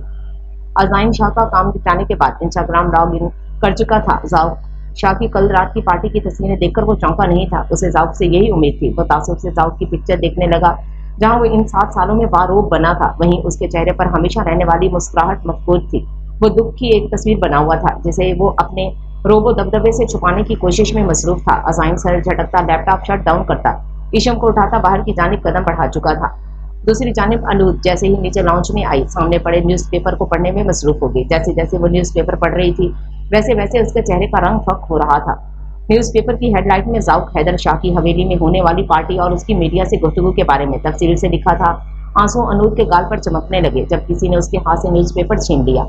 अज़ाइम शाह का काम निपटाने के बाद इंस्टाग्राम लॉग इन कर चुका था। जाउक शाह की कल रात की पार्टी की तस्वीरें देखकर वो चौंका नहीं था। उसे जाउक से यही उम्मीद थी। वो तासुब से जाउक की पिक्चर देखने लगा जहां वो इन 7 सालों में बारोब बना था। वहीं उसके चेहरे पर हमेशा रहने वाली मुस्कुराहट मफकूद थी। वो दुख की एक तस्वीर बना हुआ था जिसे वो अपने रोबो दबदबे से छुपाने की कोशिश में मसरूफ था। अज़ाइम सर झटकता लैपटॉप शट डाउन करता ईशम को उठाता बाहर की जानिब कदम बढ़ा चुका था। दूसरी जानिब अनूद जैसे ही नीचे लाउंज में आई सामने पड़े न्यूज़पेपर को पढ़ने में मसरूफ हो गई। जैसे जैसे वो न्यूज़पेपर पढ़ रही थी वैसे वैसे उसके चेहरे का रंग फक हो रहा था। न्यूज़पेपर की हेडलाइन में जाउक हैदर शाह की हवेली में होने वाली पार्टी और उसकी मीडिया से गुफ्तगू के बारे में तफसील से लिखा था। आंसू अनूद के गाल पर चमकने लगे जब किसी ने उसके हाथ से न्यूज़पेपर छीन लिया।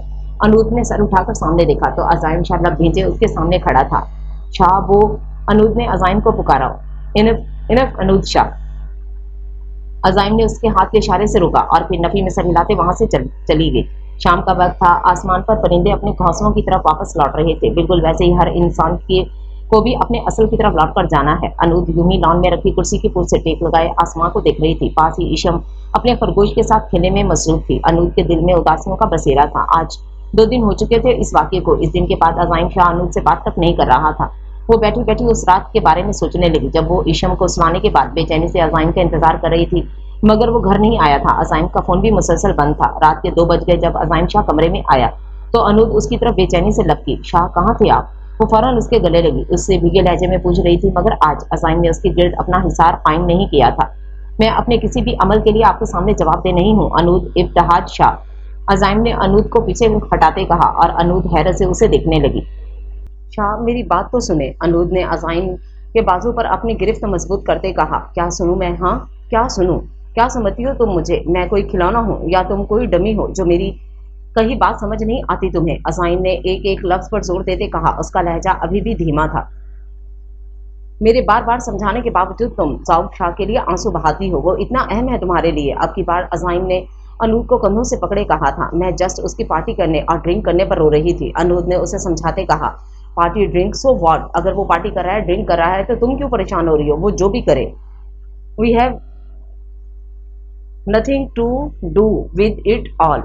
अनूद ने सर उठाकर सामने देखा तो अज़ाइम शाह लब भींचे उसके सामने खड़ा था। शाह वो, अनूद ने अज़ाइम को पुकारा। Enough enough Anood Shah. अज़ाइम ने उसके हाथ के इशारे से रोका और फिर नफी में सर हिलाते वहां से चली गई। शाम का वक्त था। आसमान पर परिंदे अपने घोंसलों की तरफ वापस लौट रहे थे। बिल्कुल वैसे ही हर इंसान को भी अपने असल की तरफ लौट कर जाना है। अनूद यूं ही लॉन में रखी कुर्सी की पुर से टेक लगाए आसमान को देख रही थी। पास ही ईशम अपने खरगोश के साथ खेलने में मसरूफ थी। अनूद के दिल में उदासियों का बसेरा था। आज 2 दिन हो चुके थे इस वाक़ये को। इस दिन के बाद अज़ाइम शाह अनूद से बात तक नहीं कर रहा था। वो बैठी बैठी उस रात के बारे में सोचने लगी जब वो ईशम को सुलाने के बाद बेचैनी से अज़ाइम का इंतजार कर रही थी मगर वो घर नहीं आया था। अज़ाइम का फोन भी मुसलसल बंद था। रात के 2 बज गए जब अज़ाइम शाह कमरे में आया तो अनूद उसकी तरफ बेचैनी से लपकी। शाह कहाँ थे आप? वो फौरन उसके गले लगी। उससे भीगे लहजे में पूछ रही थी मगर आज अज़ाइम ने उसके गिर्द अपना हिसार कायम नहीं किया था। मैं अपने किसी भी अमल के लिए आपके सामने जवाब दे नहीं हूँ अनूद इब्तहाज शाह। अज़ाइम ने अनूद को पीछे हटाते कहा और अनूद हैरत से उसे देखने लगी। शाह मेरी बात तो सुने। अनूद ने अज़ाइम के बाजू पर अपनी गिरफ्त मजबूत करते कहा। क्या सुनूं मैं? हाँ क्या सुनूं? क्या समझती हो तुम मुझे? मैं कोई खिलौना हूँ या तुम कोई डमी हो जो मेरी कहीं बात समझ नहीं आती तुम्हें? अज़ाइम ने एक एक लफ्ज पर जोर देते कहा। उसका लहजा अभी भी धीमा था। मेरे बार बार समझाने के बावजूद तुम जाउक शाह के लिए आंसू बहाती हो। वो इतना अहम है तुम्हारे लिए? अब की बार अज़ाइम ने अनूद को कंधों से पकड़े कहा था। मैं जस्ट उसकी पार्टी करने और ड्रिंक करने पर रो रही थी। अनूद ने उसे समझाते कहा। Party drink so what? अगर वो पार्टी कर रहा है ड्रिंक कर रहा है तो तुम क्यों परेशान हो रही हो? वो जो भी करे, we have nothing to do with it all.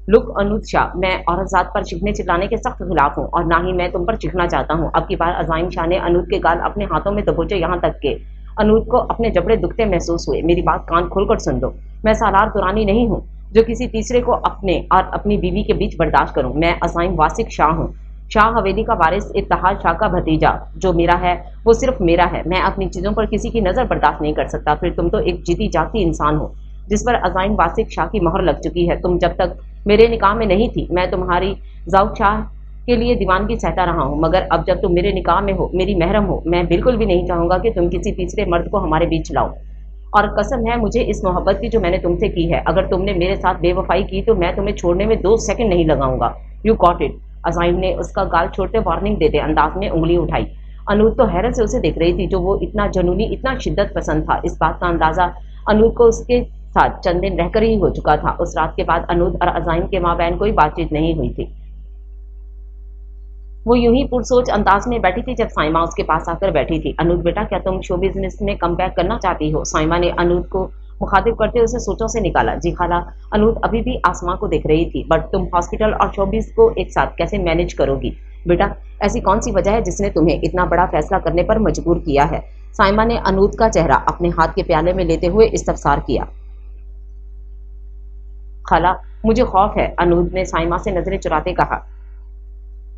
Look Anood Shah, मैं औरतजात पर चीखने चिल्लाने के सख्त खिलाफ हूँ और ना ही मैं तुम पर चीखना चाहता हूँ। अब की बार अज़ाइम शाह ने अनूद के गाल अपने हाथों में दबोचे यहाँ तक के अनूद को अपने जबड़े दुखते महसूस हुए। मेरी बात कान खोलकर सुन लो। मैं सालार दुरानी नहीं हूँ जो किसी तीसरे को अपने और अपनी बीवी के बीच बर्दाश्त करूँ। मैं अज़ाइम वासिक शाह हूँ, शाह हवेली का वारिस इत्तेहाद शाह का भतीजा। जो मेरा है वो सिर्फ मेरा है। मैं अपनी चीज़ों पर किसी की नज़र बर्दाश्त नहीं कर सकता। फिर तुम तो एक जीती जागती इंसान हो जिस पर अज़ाइम वासिक शाह की मोहर लग चुकी है। तुम जब तक मेरे निकाह में नहीं थी मैं तुम्हारी जाउक शाह के लिए दीवानगी सहता रहा हूँ, मगर अब जब तुम मेरे निकाह में हो, मेरी महरम हो, मैं बिल्कुल भी नहीं चाहूँगा कि तुम किसी तीसरे मर्द को हमारे बीच लाओ। और कसम है मुझे इस मोहब्बत की जो मैंने तुमसे की है। अगर तुमने मेरे साथ बेवफाई की तो मैं तुम्हें छोड़ने में 2 सेकंड नहीं लगाऊंगा। You got it. अज़ाइम ने उसका गाल छोड़ते वार्निंग देते अंदाज में उंगली उठाई। अनूद तो हैरत से उसे देख रही थी। जो वो इतना जनूनी, इतना शिद्दत पसंद था, इस बात का अंदाजा अनूद को उसके साथ चंद दिन रहकर ही हो चुका था। उस रात के बाद अनूद और अज़ाइम के माबैन कोई बातचीत नहीं हुई थी। वो यूं ही पुरसोच अंदाज में बैठी थी जब साइमा उसके पास आकर बैठी थी। अनूद बेटा, क्या तुम शो बिजनेस में कम बैक करना चाहती हो? साइमा ने अनूद को मुखातिब करते उसे सोचों से निकाला। जी खाला। अनूद अभी भी आसमां को देख रही थी। बट तुम हॉस्पिटल और शोबिज को एक साथ कैसे मैनेज करोगी? बेटा, ऐसी कौन सी वजह है जिसने तुम्हें इतना बड़ा फैसला करने पर मजबूर किया है? साइमा ने अनूद का चेहरा अपने हाथ के प्याले में लेते हुए इस्तफसार किया। खाला, मुझे खौफ है, अनूद ने साइमा से नजरें चुराते कहा।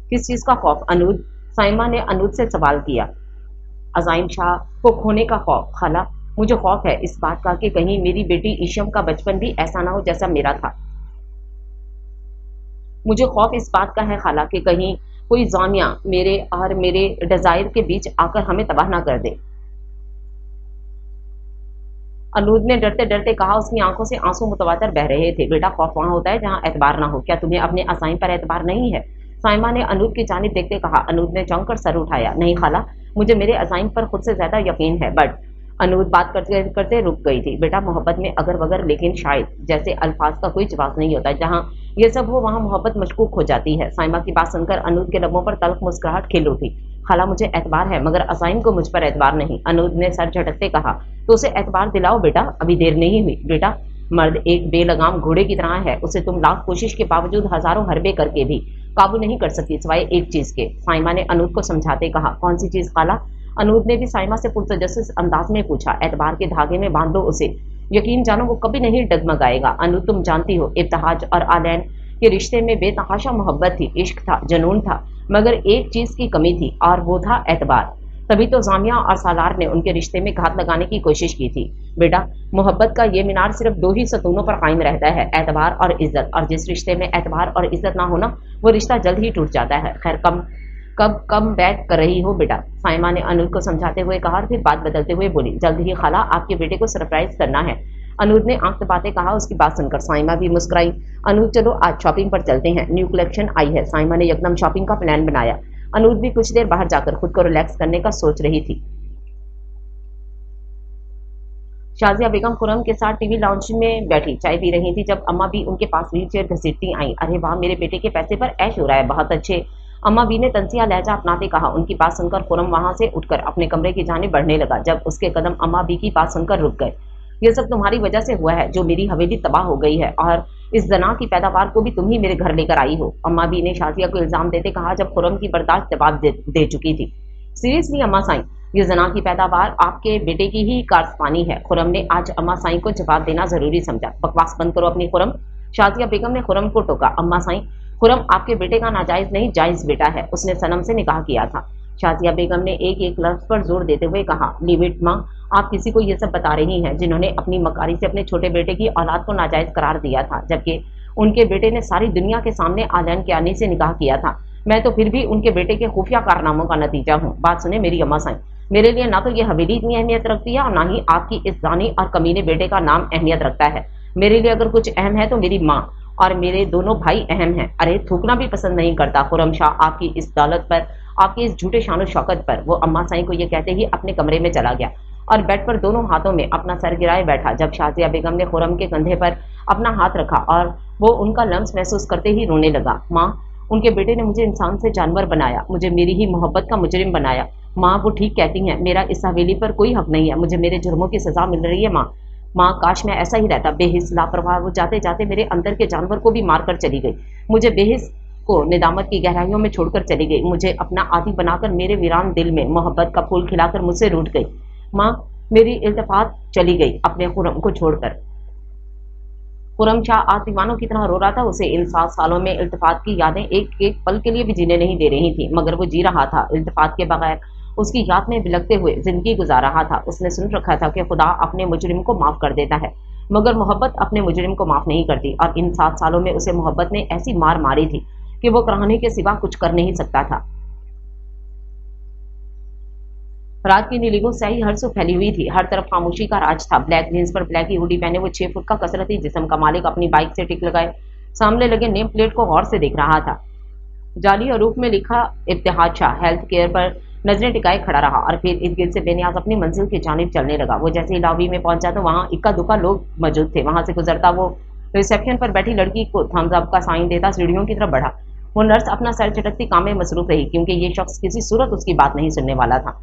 किस चीज का खौफ अनूद? साइमा ने अनूद से सवाल किया। अज़ाइम शाह को खोने का खौफ। खाला, मुझे खौफ है इस बात का कि कहीं मेरी बेटी ईशम का बचपन भी ऐसा ना हो जैसा मेरा था। मुझे खौफ इस बात का है खाला कि कहीं कोई जानिया मेरे और मेरे डिजायर के बीच आकर हमें तबाह ना कर दे। अनूद ने डरते डरते कहा। उसकी आंखों से आंसू मुतवातर बह रहे थे। बेटा, खौफ वहां होता है जहां एतबार ना हो। क्या तुम्हें अपने अज़ाइम पर एतबार नहीं है? साइमा ने अनूद की जानिब देखते कहा। अनूद ने चौंक कर सर उठाया। नहीं खाला, मुझे मेरे अज़ाइम पर खुद से ज्यादा यकीन है। बट अनूद बात करते करते रुक गई थी। बेटा, मोहब्बत में अगर वगर लेकिन शायद जैसे अल्फाज का कोई जवाब नहीं होता। जहाँ ये सब हो वहाँ मोहब्बत मशकूक हो जाती है। साइमा की बात सुनकर अनूद के लबों पर तल्ख मुस्कुराहट खिल उठी। खाला, मुझे एतबार है मगर असाइन को मुझ पर एतबार नहीं। अनूद ने सर झटकते कहा। तो उसे एतबार दिलाओ बेटा, अभी देर नहीं हुई। बेटा, मर्द एक बेलगाम घोड़े की तरह है, उसे तुम लाख कोशिश के बावजूद हजारों हरबे करके भी काबू नहीं कर सकती सिवाय एक चीज के। साइमा ने अनूद को समझाते कहा। कौन सी चीज खाला? अनूद ने भी साइमा से पुरतजस्सुस अंदाज में पूछा। एतबार के धागे में बांध लो उसे, यकीन जानो वो कभी नहीं डगमगाएगा। अनूद, तुम जानती हो इब्तिहाज और आलैन के रिश्ते में बेतहाशा मोहब्बत थी, इश्क था, जुनून था, मगर एक चीज की कमी थी और वो था एतबार। तभी तो जामिया और सालार ने उनके रिश्ते में घात लगाने की कोशिश की थी। बेटा, मोहब्बत का ये मीनार सिर्फ दो ही सतूनों पर कायम रहता है, एतबार और इज्जत। और जिस रिश्ते में एतबार और इज्जत ना होना, वो रिश्ता जल्द ही टूट जाता है। खैर, कम बैक कर रही हो बेटा? साइमा ने अनूद को समझाते हुए कहा और फिर बात बदलते हुए बोली। जल्द ही खाला, आपके बेटे को सरप्राइज करना है। अनूद ने आंख दबाते कहा। उसकी बात सुनकर साइमा भी मुस्कुराई। अनूद, चलो आज शॉपिंग पर चलते हैं, न्यू कलेक्शन आई है। साइमा ने एकदम शॉपिंग का प्लान बनाया। अनूद भी कुछ देर बाहर जाकर खुद को रिलैक्स करने का सोच रही थी। शाजिया बेगम खुरम के साथ टीवी लाउंज में बैठी चाय पी रही थी जब अम्मा भी उनके पास व्हील चेयर घसीटती आई। अरे वाह, मेरे बेटे के पैसे पर ऐश हो रहा है, बहुत अच्छे। अम्मा बी ने तंसिया लहजा अपनाते कहा। उनकी बात सुनकर खुरम वहां से उठकर अपने कमरे की जानिब बढ़ने लगा। जब उसके कदम अम्मा बी की बात सुनकर रुक गए। ये सब तुम्हारी वजह से हुआ है, जो मेरी हवेली तबाह हो गई है, और इस जना की पैदावार को भी तुम ही मेरे घर लेकर आई हो। अम्मा बी ने शाजिया को इल्जाम देते कहा जब खुरम की बर्दाश्त जवाब दे चुकी थी। सीरियसली अम्मा साईं, ये जना की पैदावार आपके बेटे की ही कारस्तानी है। खुरम ने आज अम्मा साईं को जवाब देना जरूरी समझा। बकवास बंद करो अपनी खुरम। शाजिया बेगम ने खुरम को टोका। अम्मा साईं, खुरम आपके बेटे का नाजायज नहीं जायज बेटा है, उसने सनम से निकाह किया था। शाजिया बेगम ने एक एक लफ्ज पर जोर देते हुए कहा। लिमिट माँ, आप किसी को ये सब बता रही हैं जिन्होंने अपनी मकारी से अपने छोटे बेटे की औलाद को नाजायज करार दिया था, जबकि उनके बेटे ने सारी दुनिया के सामने आलन के आने से निकाह किया था। मैं तो फिर भी उनके बेटे के खुफिया कारनामों का नतीजा हूँ। बात सुने मेरी अम्मा साईं, मेरे लिए ना तो ये हवेली इतनी अहमियत रखती है और ना ही आपकी इस जानी और कमीने बेटे का नाम अहमियत रखता है। मेरे लिए अगर कुछ अहम है तो मेरी माँ और मेरे दोनों भाई अहम हैं। अरे, थूकना भी पसंद नहीं करता खुरम शाह आपकी इस दौलत पर, आपकी इस झूठे शानो शौकत पर। वो अम्मा साईं को ये कहते ही अपने कमरे में चला गया और बेड पर दोनों हाथों में अपना सर गिराए बैठा। जब शाजिया बेगम ने खुरम के कंधे पर अपना हाथ रखा और वो उनका लम्स महसूस करते ही रोने लगा। माँ, उनके बेटे ने मुझे इंसान से जानवर बनाया, मुझे मेरी ही मोहब्बत का मुजरिम बनाया। माँ, वो ठीक कहती हैं, मेरा इस हवेली पर कोई हक नहीं है, मुझे मेरे जुर्मों की सजा मिल रही है। माँ, काश मैं ऐसा ही रहता, बेहिस लापरवाह। वो जाते जाते मेरे अंदर के जानवर को भी मार कर चली गई, मुझे बेहिस को निदामत की गहराइयों में छोड़कर चली गई, मुझे अपना आदि बनाकर मेरे वीरान दिल में मोहब्बत का फूल खिलाकर मुझसे रूठ गई। माँ, मेरी इल्तफात चली गई अपने खुरम को छोड़कर। खुरम शाह आज दीवानों की तरह रो रहा था। उसे इन 7 सालों में इल्तफात की यादें एक एक पल के लिए भी जीने नहीं दे रही थी, मगर वो जी रहा था इल्तफात के बगैर, उसकी याद में बिलखते हुए जिंदगी गुजार रहा था। उसने सुन रखा था कि खुदा अपने मुजरिम को माफ कर देता है, मगर मोहब्बत अपने मुजरिम को माफ नहीं करती। और इन 7 सालों में उसे मोहब्बत ने ऐसी मार मारी थी कि वो कराहने के सिवा कुछ कर नहीं सकता था। रात की नीलीगों स्याही हर सू फैली हुई थी, हर तरफ खामोशी का राज था। ब्लैक जींस पर ब्लैक ही हुडी पहने वो 6 फुट का कसरती जिस्म का मालिक अपनी बाइक से टिक लगाए सामने लगे नेम प्लेट को गौर से देख रहा था। जाली हरूफ में लिखा इब्तिहाज शाह हेल्थ केयर पर नजरें टिकाए खड़ा रहा और फिर इर्द गिर्द से बेनियाज अपनी मंजिल की जानिब चलने लगा। वो जैसे ही लॉबी में पहुंचा तो वहां इक्का दुक्का लोग मौजूद थे। वहां से गुजरता वो रिसेप्शन पर बैठी लड़की को थम्स अप का साइन देता सीढ़ियों की तरफ बढ़ा। वो नर्स अपना सर चटकती काम में मसरूफ रही, क्योंकि ये शख्स किसी सूरत उसकी बात नहीं सुनने वाला था।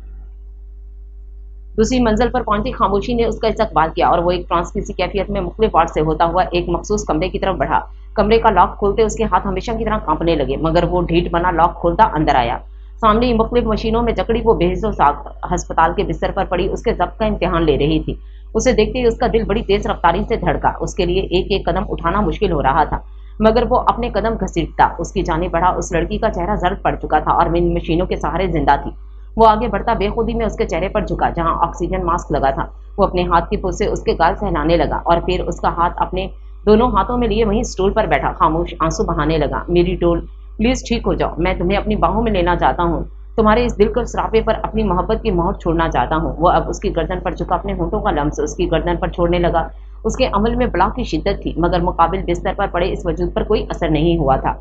दूसरी मंजिल पर पहुंची खामोशी ने उसका इस्तकबाल किया और वो एक ट्रांस की सी कैफियत में मुख्तलिफ वार्ड से होता हुआ एक मखसूस कमरे की तरफ बढ़ा। कमरे का लॉक खोलते उसके हाथ हमेशा की तरह कांपने लगे, मगर वो ढीठ बना लॉक खोलता अंदर आया। सामने ही मुख्तलिफ मशीनों में जकड़ी वो बेहिस्सो साख अस्पताल के बिस्तर पर पड़ी उसके जब्त का इम्तिहान ले रही थी। उसे देखते ही उसका दिल बड़ी तेज रफ्तारी से धड़का। उसके लिए एक एक कदम उठाना मुश्किल हो रहा था, मगर वो अपने कदम घसीटता उसकी जानिब बढ़ा। उस लड़की का चेहरा जर्द पड़ चुका था और इन मशीनों के सहारे जिंदा थी। वो आगे बढ़ता बेखुदी में उसके चेहरे पर झुका जहां ऑक्सीजन मास्क लगा था। वो अपने हाथ की पुल से उसके गाल सहलाने लगा और फिर उसका हाथ अपने दोनों हाथों में लिए वहीं स्टूल पर बैठा खामोश आंसू बहाने लगा। मेरी डोल, प्लीज ठीक हो जाओ, मैं तुम्हें अपनी बाहों में लेना चाहता हूँ, तुम्हारे इस दिल को सरापे पर अपनी मोहब्बत की मोहर छोड़ना चाहता हूँ। वो अब उसकी गर्दन पर झुका अपने होंठों का लम्स उसकी गर्दन पर छोड़ने लगा। उसके अमल में बला की शिद्दत थी, मगर मुकाबिल बिस्तर पर पड़े इस वजूद पर कोई असर नहीं हुआ था।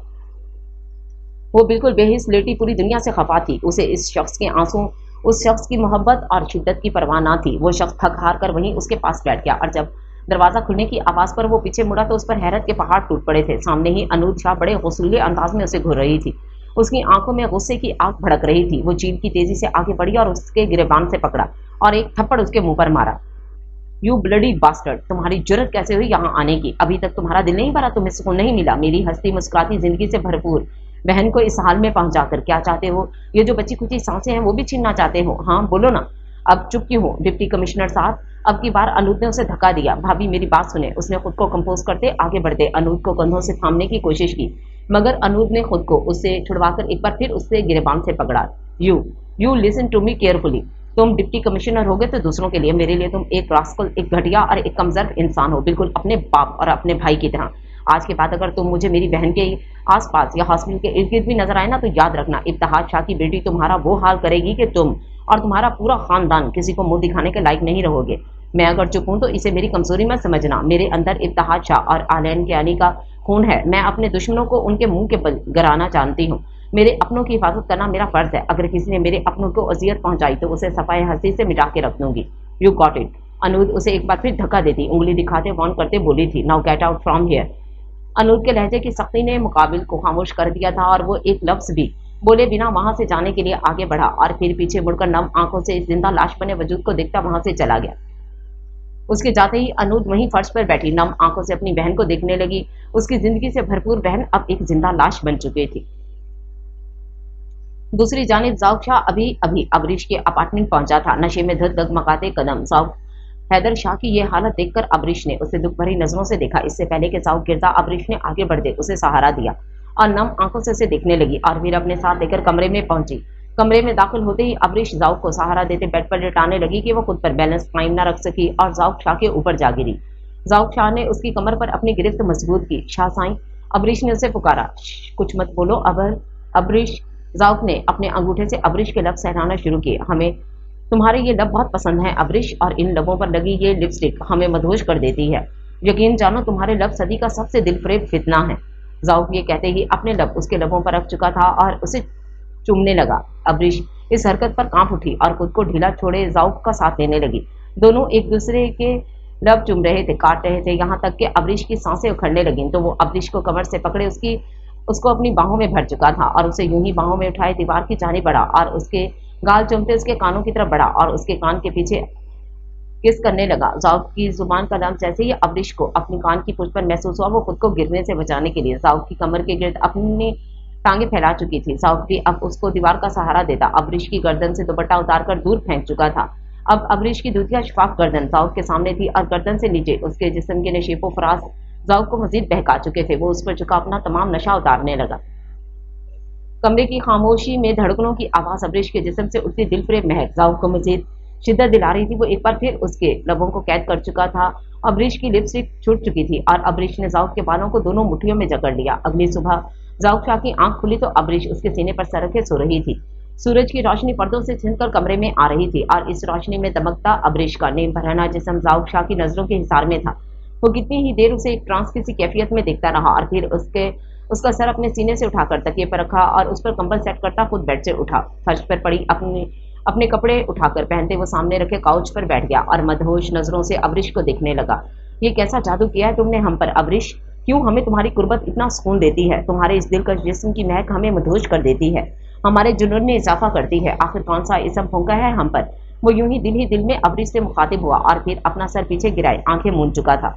वो बिल्कुल बेहिस लेटी पूरी दुनिया से खफा थी। उसे इस शख्स के आंसू उस शख्स की मोहब्बत और शिद्दत की परवाह ना थी। वो शख्स थक हार कर वहीं उसके पास बैठ गया और जब दरवाजा खुलने की आवाज पर वो पीछे मुड़ा तो उस पर हैरत के पहाड़ टूट पड़े थे। सामने ही अनूद शाह बड़े गौसूले अंदाज में उसे घूर रही थी। उसकी आंखों में गुस्से की आग भड़क रही थी। वो चील की तेजी से आगे बढ़ी और उसके गिरेबान से पकड़ा और एक थप्पड़ उसके मुंह पर मारा। यू ब्लडी बास्टर्ड, तुम्हारी जुर्रत कैसे हुई यहाँ आने की? अभी तक तुम्हारा दिल नहीं भरा? तुम्हें सुकून नहीं मिला? मेरी हंसती मुस्कुराती जिंदगी से भरपूर बहन को इस हाल में पहुंचाकर क्या चाहते हो? ये जो बची खुची सांसें हैं वो भी छीनना चाहते हो? हाँ बोलो ना। अब चुप क्यों हो डिप्टी कमिश्नर साहब? अब की बार अनूद ने उसे धक्का दिया। भाभी मेरी बात सुने। उसने खुद को कंपोज करते आगे बढ़ते अनूद को कंधों से थामने की कोशिश की, मगर अनूद ने खुद को उससे छुड़वाकर एक बार फिर उससे गिरेबान से पकड़ा। You listen to me carefully. तुम डिप्टी कमिश्नर होगे तो दूसरों के लिए, मेरे लिए तुम एक रास्कल, एक घटिया और एक कमजोर इंसान हो, बिल्कुल अपने बाप और अपने भाई की तरह। आज के बाद अगर तुम मुझे मेरी बहन के आसपास या हॉस्पिटल के इर्द गिर्द भी नजर आए ना तो याद रखना इब्तिहाज शाह की बेटी तुम्हारा वो हाल करेगी कि तुम और तुम्हारा पूरा खानदान किसी को मुंह दिखाने के लायक नहीं रहोगे। मैं अगर चुप हूं तो इसे मेरी कमजोरी मत समझना। मेरे अंदर इब्तिहाज शाह और आलैन के अली का खून है। मैं अपने दुश्मनों को उनके मुंह के बल गिराना जानती हूँ। मेरे अपनों की हिफाजत करना मेरा फर्ज है। अगर किसी ने मेरे अपनों को अजियत पहुंचाई तो उसे सफाई हंसी से मिटा के रख दूंगी। You got it. अनूद उसे एक बार फिर धक्का देती उंगली दिखाते वार्न करते बोली थी, now get out from here. Anood के लहजे की सख्ती ने मुकाबिल को खामोश कर दिया था और वो एक लफ्ज भी बोले बिना वहां से जाने के लिए आगे बढ़ा और फिर पीछे मुड़कर नम आंखों से इस जिंदा लाश बने वजूद को देखता वहां से चला गया। उसके जाते ही अनूद वहीं फर्श पर बैठी नम आंखों से अपनी बहन को देखने लगी। उसकी जिंदगी से भरपूर बहन अब एक जिंदा लाश बन चुकी थी। दूसरी जानिब ज़ौक़ शाह अभी अभी अबरीश के अपार्टमेंट पहुंचा था। नशे में धुत डगमगाते कदम। ज़ौक़ हैदर शाह की यह हालत देखकर अबरीश ने उसे दुख भरी नजरों से देखा। इससे पहले कि ज़ौक़ गिरदा अबरीश ने आगे बढ़ते उसे सहारा दिया और नम आंखों से उसे देखने लगी और फिर अपने साथ लेकर कमरे में पहुंची। कमरे में दाखिल होते ही अबरीश ज़ौक़ को सहारा देते बेड पर लेटाने लगी कि वो खुद पर बैलेंस कायम न रख सकी और ज़ौक़ शाह के ऊपर जा गिरी। ज़ौक़ शाह ने उसकी कमर पर अपनी गिरफ्त मजबूत की। शाह साईं, अबरीश ने उसे पुकारा। कुछ मत बोलो अबरीश। ज़ौक़ ने अपने अंगूठे से अबरीश के लब सहलाना शुरू किए। हमें तुम्हारे ये लब बहुत पसंद हैं अबरीश, और इन लबों पर लगी ये लिपस्टिक हमें मदहोश कर देती है। यकीन जानो तुम्हारे लब सदी का सबसे दिलफरेब फितना है। ज़ौक़ ये कहते ही अपने लब उसके लबों पर रख चुका था और उसे चूमने लगा। अबरीश इस हरकत पर कांप उठी और खुद को ढीला छोड़े ज़ौक़ का साथ देने लगी। दोनों एक दूसरे के लब चूम रहे थे, काट रहे थे, यहाँ तक कि अबरीश की सांसें उखड़ने लगीं तो वो अबरीश को कमर से पकड़े उसको अपनी बाहों में भर चुका था और उसे यूं ही बाहों में उठाए दीवार की जानिब बढ़ा और उसके गाल चूमते उसके कानों की तरफ बढ़ा और उसके कान के पीछे किस करने लगा। ज़ौक़ की जुबान का लम्स जैसे ही अबरीश को अपनी कान की पुछ पर महसूस हुआ वो खुद को गिरने से बचाने के लिए ज़ौक़ की कमर के गिर्द अपनी टांगे फैला चुकी थी। ज़ौक़ भी अब उसको दीवार का सहारा देता अबरीश की गर्दन से दुपट्टा उतारकर दूर फेंक चुका था। अब अबरीश की दूधिया शफाफ गर्दन ज़ौक़ के सामने थी और गर्दन से नीचे उसके जिस्म के नशीबो फराज ज़ौक़ को मजीद बहका चुके थे। वो उस पर चुका अपना तमाम नशा उतारने लगा। कमरे की खामोशी में धड़कनों की आवाज अबरीश के जिस्म से उठती दिलफरेब महक ज़ौक़ को मजीद शिद्दत दिला रही थी। वो एक बार फिर उसके लबों को कैद कर चुका था। अबरीश की लिपस्टिक छूट चुकी थी और अबरीश ने ज़ौक़ के बालों को दोनों मुट्ठियों में जकड़ लिया। अगली सुबह ज़ौक़ शाह की आंख खुली तो अबरीश उसके सीने पर सर रखे सो रही थी। सूरज की रोशनी पर्दों से छिनकर कमरे में आ रही थी और इस रोशनी में दमकता अबरीश का नींद भराना जिस्म ज़ौक़ शाह की नजरों के हिसार में था। वो कितनी ही देर उसे एक ट्रांस की सी कैफियत में देखता रहा और फिर उसका सर अपने सीने से उठाकर तकिए पर रखा और उस पर कंबल सेट करता खुद बेड से उठा। फर्श पर पड़ी अपने कपड़े उठाकर पहनते वो सामने रखे काउच पर बैठ गया और मदहोश नजरों से अबरीश को देखने लगा। ये कैसा जादू किया है तुमने हम पर अबरीश? क्यों हमें तुम्हारी कुर्बत इतना सुकून देती है? तुम्हारे इस दिलकश जिस्म की महक हमें मदहोश कर देती है, हमारे जुनून में इजाफा करती है। आखिर कौन सा इसम फूंका है हम पर? वो यूं ही दिल में अबरीश से मुखातिब हुआ और फिर अपना सर पीछे गिराए आंखें मूंद चुका था।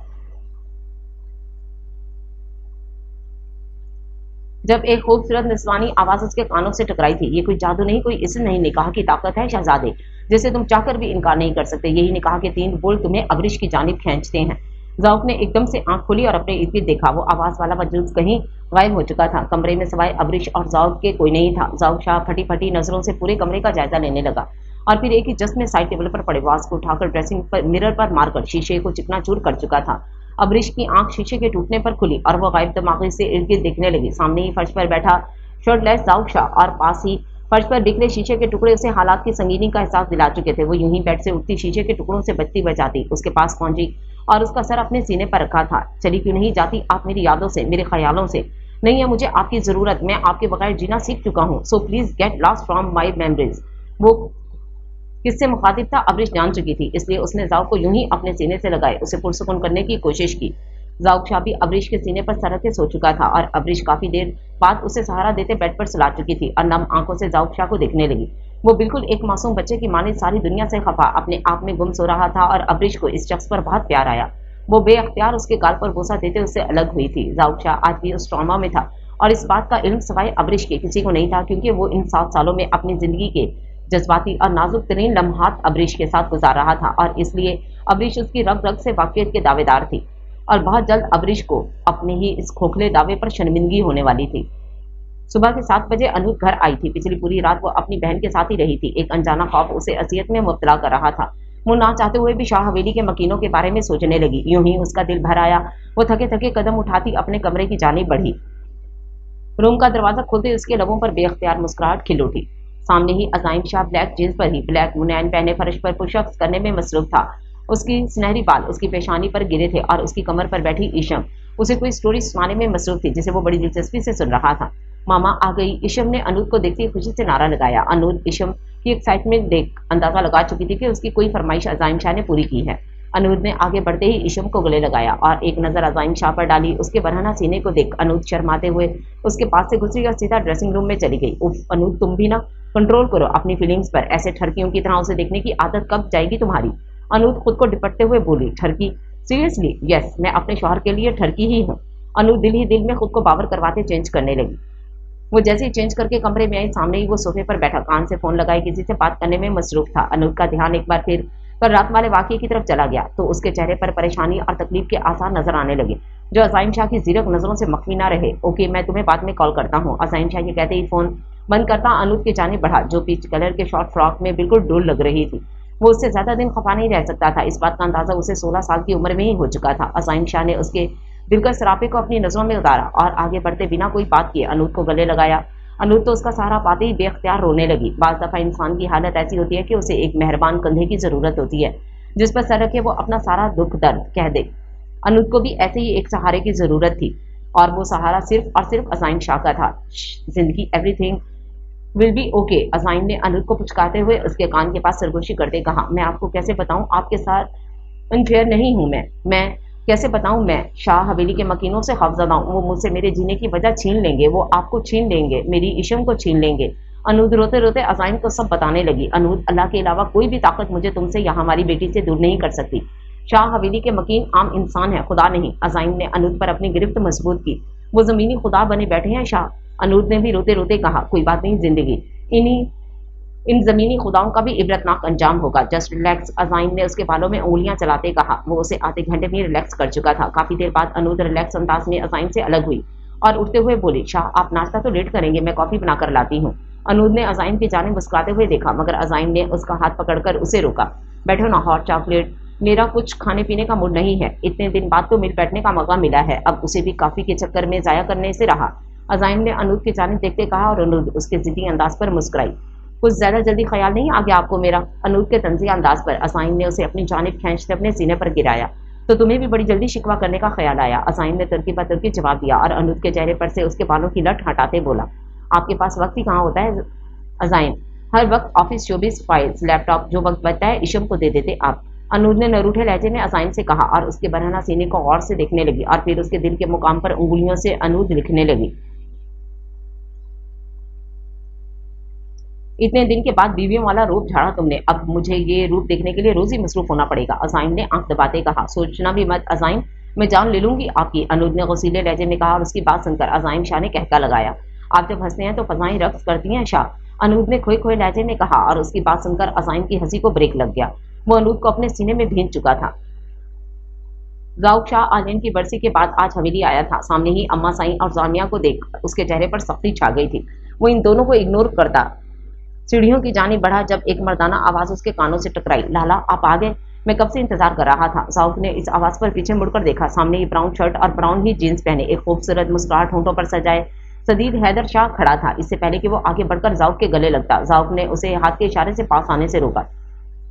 जब एक खूबसूरत निस्वानी आवाज उसके कानों से टकराई थी। ये कोई जादू नहीं, कोई इस्म नहीं, निकाह की ताकत है शहजादे, जिसे तुम चाहकर भी इनकार नहीं कर सकते। यही निकाह के 3 बोल तुम्हें अबरीश की जानिब खींचते हैं। ज़ौक़ ने एकदम से आंख खोली और अपने इर्द गिर्द देखा। वो आवाज वाला वजूद कहीं गायब हो चुका था। कमरे में सिवाय अबरीश और ज़ौक़ के कोई नहीं था। ज़ौक़ शाह फटी फटी नजरों से पूरे कमरे का जायजा लेने लगा और फिर एक ही जस्ट में साइड टेबल पर पड़े वास को उठाकर ड्रेसिंग मिरर पर मारकर शीशे को चिकनाचूर कर चुका था। अबरीश की आंख शीशे के टूटने पर खुली और वह गायब दिमागी से इर्द गिर्द देखने लगी। सामने ही फर्श पर बैठा शर्टलेस ज़ौक़ शाह और पास ही फर्श पर बिखरे शीशे के टुकड़े उसे हालात की संगीनी का एहसास दिला चुके थे। वो यूं ही बेड से उठती शीशे के टुकड़ों से बचती बचाती उसके पास पहुंची और उसका सर अपने सीने पर रखा था। चली क्यों नहीं जाती आप मेरी यादों से, मेरे ख्यालों से? नहीं है मुझे आपकी जरूरत, मैं आपके बगैर जीना सीख चुका हूँ। So please get lost from my memories. वो किससे मुखातिब था अबरिश जान चुकी थी, इसलिए उसने जाओ को यूं ही अपने सीने से लगाए उसे पुरसुकून करने की कोशिश की। जाउक शाह भी अबरिश के सीने पर सरक के सो चुका था और अबरिश काफी देर बाद उसे सहारा देते बेड पर सुला चुकी थी और नम आंखों से जाउक शाह को देखने लगी। वो बिल्कुल एक मासूम बच्चे की माने सारी दुनिया से खफा अपने आप में गुम सो रहा था और अबरिश को इस शख्स पर बहुत प्यार आया। वो बेअख्तियार उसके गाल पर बोसा देते उससे अलग हुई थी। जाउक शाह आज भी उस ट्रॉमा में था और इस बात का इल्म सिवाय अबरिश के किसी को नहीं था, क्योंकि वो इन 7 सालों में अपनी जिंदगी के जज्बाती और नाजुक तरीन लम्हात अबरिश के साथ गुजार रहा था और इसलिए अबरिश उसकी रग रग से वाकियत के दावेदार थी और बहुत जल्द अबरिश को अपने ही इस खोखले दावे पर शर्मिंदगी होने वाली थी। सुबह के 7 बजे अनूप घर आई थी। पिछली पूरी रात वो अपनी बहन के साथ ही रही थी। एक अनजाना खौफ उसे असियत में मुब्तला कर रहा था। वो ना चाहते हुए भी शाह हवेली के मकीनों के बारे में सोचने लगी। यूं ही उसका दिल भर आया। वो थके थके कदम उठाती अपने कमरे की जानिब बढ़ी। रूम का दरवाजा खुलते उसके लबों पर बेअख्तियार मुस्कुराहट खिल उठी। सामने ही अज़ाइम शाह ब्लैक जींस पर ही ब्लैक मुनैन पहने फर्श पर पुशअप्स करने में मसरूफ था। उसकी सुनहरी बाल उसकी पेशानी पर गिरे थे और उसकी कमर पर बैठी ईशम उसे कोई स्टोरी सुनाने में मसरूफ थी जिसे वो बड़ी दिलचस्पी से सुन रहा था। मामा आ गई। ईशम ने अनूद को देखते ही खुशी से नारा लगाया। अनूद ईशम की एक्साइटमेंट देख अंदाजा लगा चुकी थी कि उसकी कोई फरमाइश अज़ाइम शाह ने पूरी की है। अनूद ने आगे बढ़ते ही ईशम को गले लगाया और एक नजर अज़ाइम शाह पर डाली। उसके बरहना सीने को देख अनूद शर्माते हुए उसके पास से गुजरी और सीधा ड्रेसिंग रूम में चली गई। उफ अनूद, तुम भी ना कंट्रोल करो अपनी फीलिंग्स पर। ऐसे ठरकियों की तरह उसे देखने की आदत कब जाएगी तुम्हारी? अनूद खुद को डिपटते हुए बोली। ठरकी? सीरियसली? यस, मैं अपने शौहर के लिए ठरकी ही हूँ। अनूद दिल ही दिल में खुद को बावर करवाते चेंज करने लगी। वो जैसे ही चेंज करके कमरे में आई, सामने ही वो सोफे पर बैठा कान से फोन लगाए किसी से बात करने में मसरूफ था। अनूद का ध्यान एक बार फिर कल रात वाले वाकये की तरफ चला गया तो उसके चेहरे पर परेशानी और तकलीफ के आसार नजर आने लगे जो अज़ाइम शाह की जीरक नजरों से मख्फी ना रहे। ओके, मैं तुम्हें बाद में कॉल करता हूँ। अज़ाइम शाह ये कहते ही फोन बंद करता अनूद की जानिब बढ़ा जो पीच कलर के शॉर्ट फ्रॉक में बिल्कुल डोल लग रही थी। वो उससे ज्यादा दिन खफा नहीं रह सकता था। इस बात का अंदाजा उसे 16 साल की उम्र में ही हो चुका था। अज़ाइम शाह ने उसके दिलकश सरापे को अपनी नजरों में उतारा और आगे बढ़ते बिना कोई बात किए अनूद को गले लगाया। अनूद तो उसका सहारा पाते ही बेख्तियार रोने लगी। बाज दफा इंसान की हालत ऐसी होती है कि उसे एक मेहरबान कंधे की जरूरत होती है जिस पर सर रखे वो अपना सारा दुख दर्द कह दे। अनूद को भी ऐसे ही एक सहारे की जरूरत थी और वो सहारा सिर्फ और सिर्फ अज़ाइम शाह का था। जिंदगी, एवरीथिंग विल बी ओके। अज़ाइम ने अनूद को पुचकाते हुए उसके कान के पास सरगोशी करते कहा। मैं आपको कैसे बताऊं, आपके साथ अनफेयर नहीं हूं। मैं कैसे बताऊं, मैं शाह हवेली के मकीनों से खौफजदा हूं। वो मुझसे मेरे जीने की वजह छीन लेंगे। वो आपको छीन लेंगे, मेरी ईशम को छीन लेंगे। अनूद रोते रोते अज़ाइम को सब बताने लगी। अनूद, अल्लाह के अलावा कोई भी ताकत मुझे तुमसे या हमारी बेटी से दूर नहीं कर सकती। शाह हवेली के मकीन आम इंसान है, खुदा नहीं। अज़ाइम ने अनूद पर अपनी गिरफ्त मजबूत की। वो जमीनी खुदा बने बैठे हैं शाह। अनूद ने भी रोते रोते कहा। कोई बात नहीं, जिंदगी इन जमीनी खुदाओं का भी इबरतनाक अंजाम होगा। Just relax. अज़ाइम ने उसके बालों में उंगलियां चलाते कहा। वो उसे आधे घंटे में रिलैक्स कर चुका था। काफी देर बाद अनूद रिलैक्स अंदाज में अज़ाइम से अलग हुई और उठते हुए बोली, शाह आप नाश्ता तो लेट करेंगे, मैं कॉफी बनाकर लाती हूँ। अनूद ने अज़ाइम की जानिब मुस्कुराते हुए देखा मगर अज़ाइम ने उसका हाथ पकड़कर उसे रोका। बैठो ना, हॉट चॉकलेट, मेरा कुछ खाने पीने का मूड नहीं है। इतने दिन बाद तो मिल बैठने का मौका मिला है, अब उसे भी काफी के चक्कर में जाया करने से रहा। अज़ाइम ने अनूद की जानिब देखते कहा और अनूद उसके जिद्दी अंदाज पर मुस्कुराई। कुछ ज्यादा जल्दी ख्याल नहीं आ गया आपको मेरा? अनूद के तंजिया अंदाज पर अज़ाइम ने उसे अपनी जानिब खींचते अपने सीने पर गिराया। तो तुम्हें भी बड़ी जल्दी शिकवा करने का ख्याल आया? अज़ाइम ने तुर्की पर तुर्की जवाब दिया और अनूद के चेहरे पर से उसके बालों की लट हटाते बोला, आपके पास वक्त ही कहाँ होता है अज़ाइम? हर वक्त ऑफिस, शोबिस, फाइल्स, लैपटॉप, जो वक्त बचता है ईशम को दे देते आप। अनूद ने नरूठे लहजे में अज़ाइम से कहा और उसके बरहना सीने को गौर से देखने लगी और फिर उसके दिल के मुकाम पर उंगलियों से अनूद लिखने लगी। इतने दिन के बाद बीवियों वाला रूप झाड़ा तुमने, अब मुझे ये रूप देखने के लिए रोज ही मसरूफ होना पड़ेगा। अज़ाइम ने आंख दबाते कहा। सोचना भी मत अज़ाइम, मैं जान ले लूंगी आपकी। अनूद ने गुस्सीले लहजे में कहा और उसकी बात सुनकर अज़ाइम शाह ने कहका लगाया। आप जब हंसते हैं तो फजाएं रक्स करती हैं शाह। अनूद ने खोए खोए लहजे में कहा और उसकी बात सुनकर अज़ाइम की हंसी को ब्रेक लग गया। वो अनूद को अपने सीने में भींच चुका था। जाउक शाह आलियन की बरसी के बाद आज हवेली आया था। सामने ही अम्मा साईं और जामिया को देख उसके चेहरे पर सख्ती छा गई थी। वो इन दोनों को इग्नोर करता सीढ़ियों की जानिब बढ़ा जब एक मर्दाना आवाज उसके कानों से टकराई। लाला आप आ गए, मैं कब से इंतजार कर रहा था। जाउक ने इस आवाज पर पीछे मुड़कर देखा। सामने ही ब्राउन शर्ट और ब्राउन ही जीन्स पहने एक खूबसूरत मुस्कुराहट होंठों पर सजाए सदीद हैदर शाह खड़ा था। इससे पहले कि वो आगे बढ़कर जाउक के गले लगता, जाउक ने उसे हाथ के इशारे से पास आने से रोका।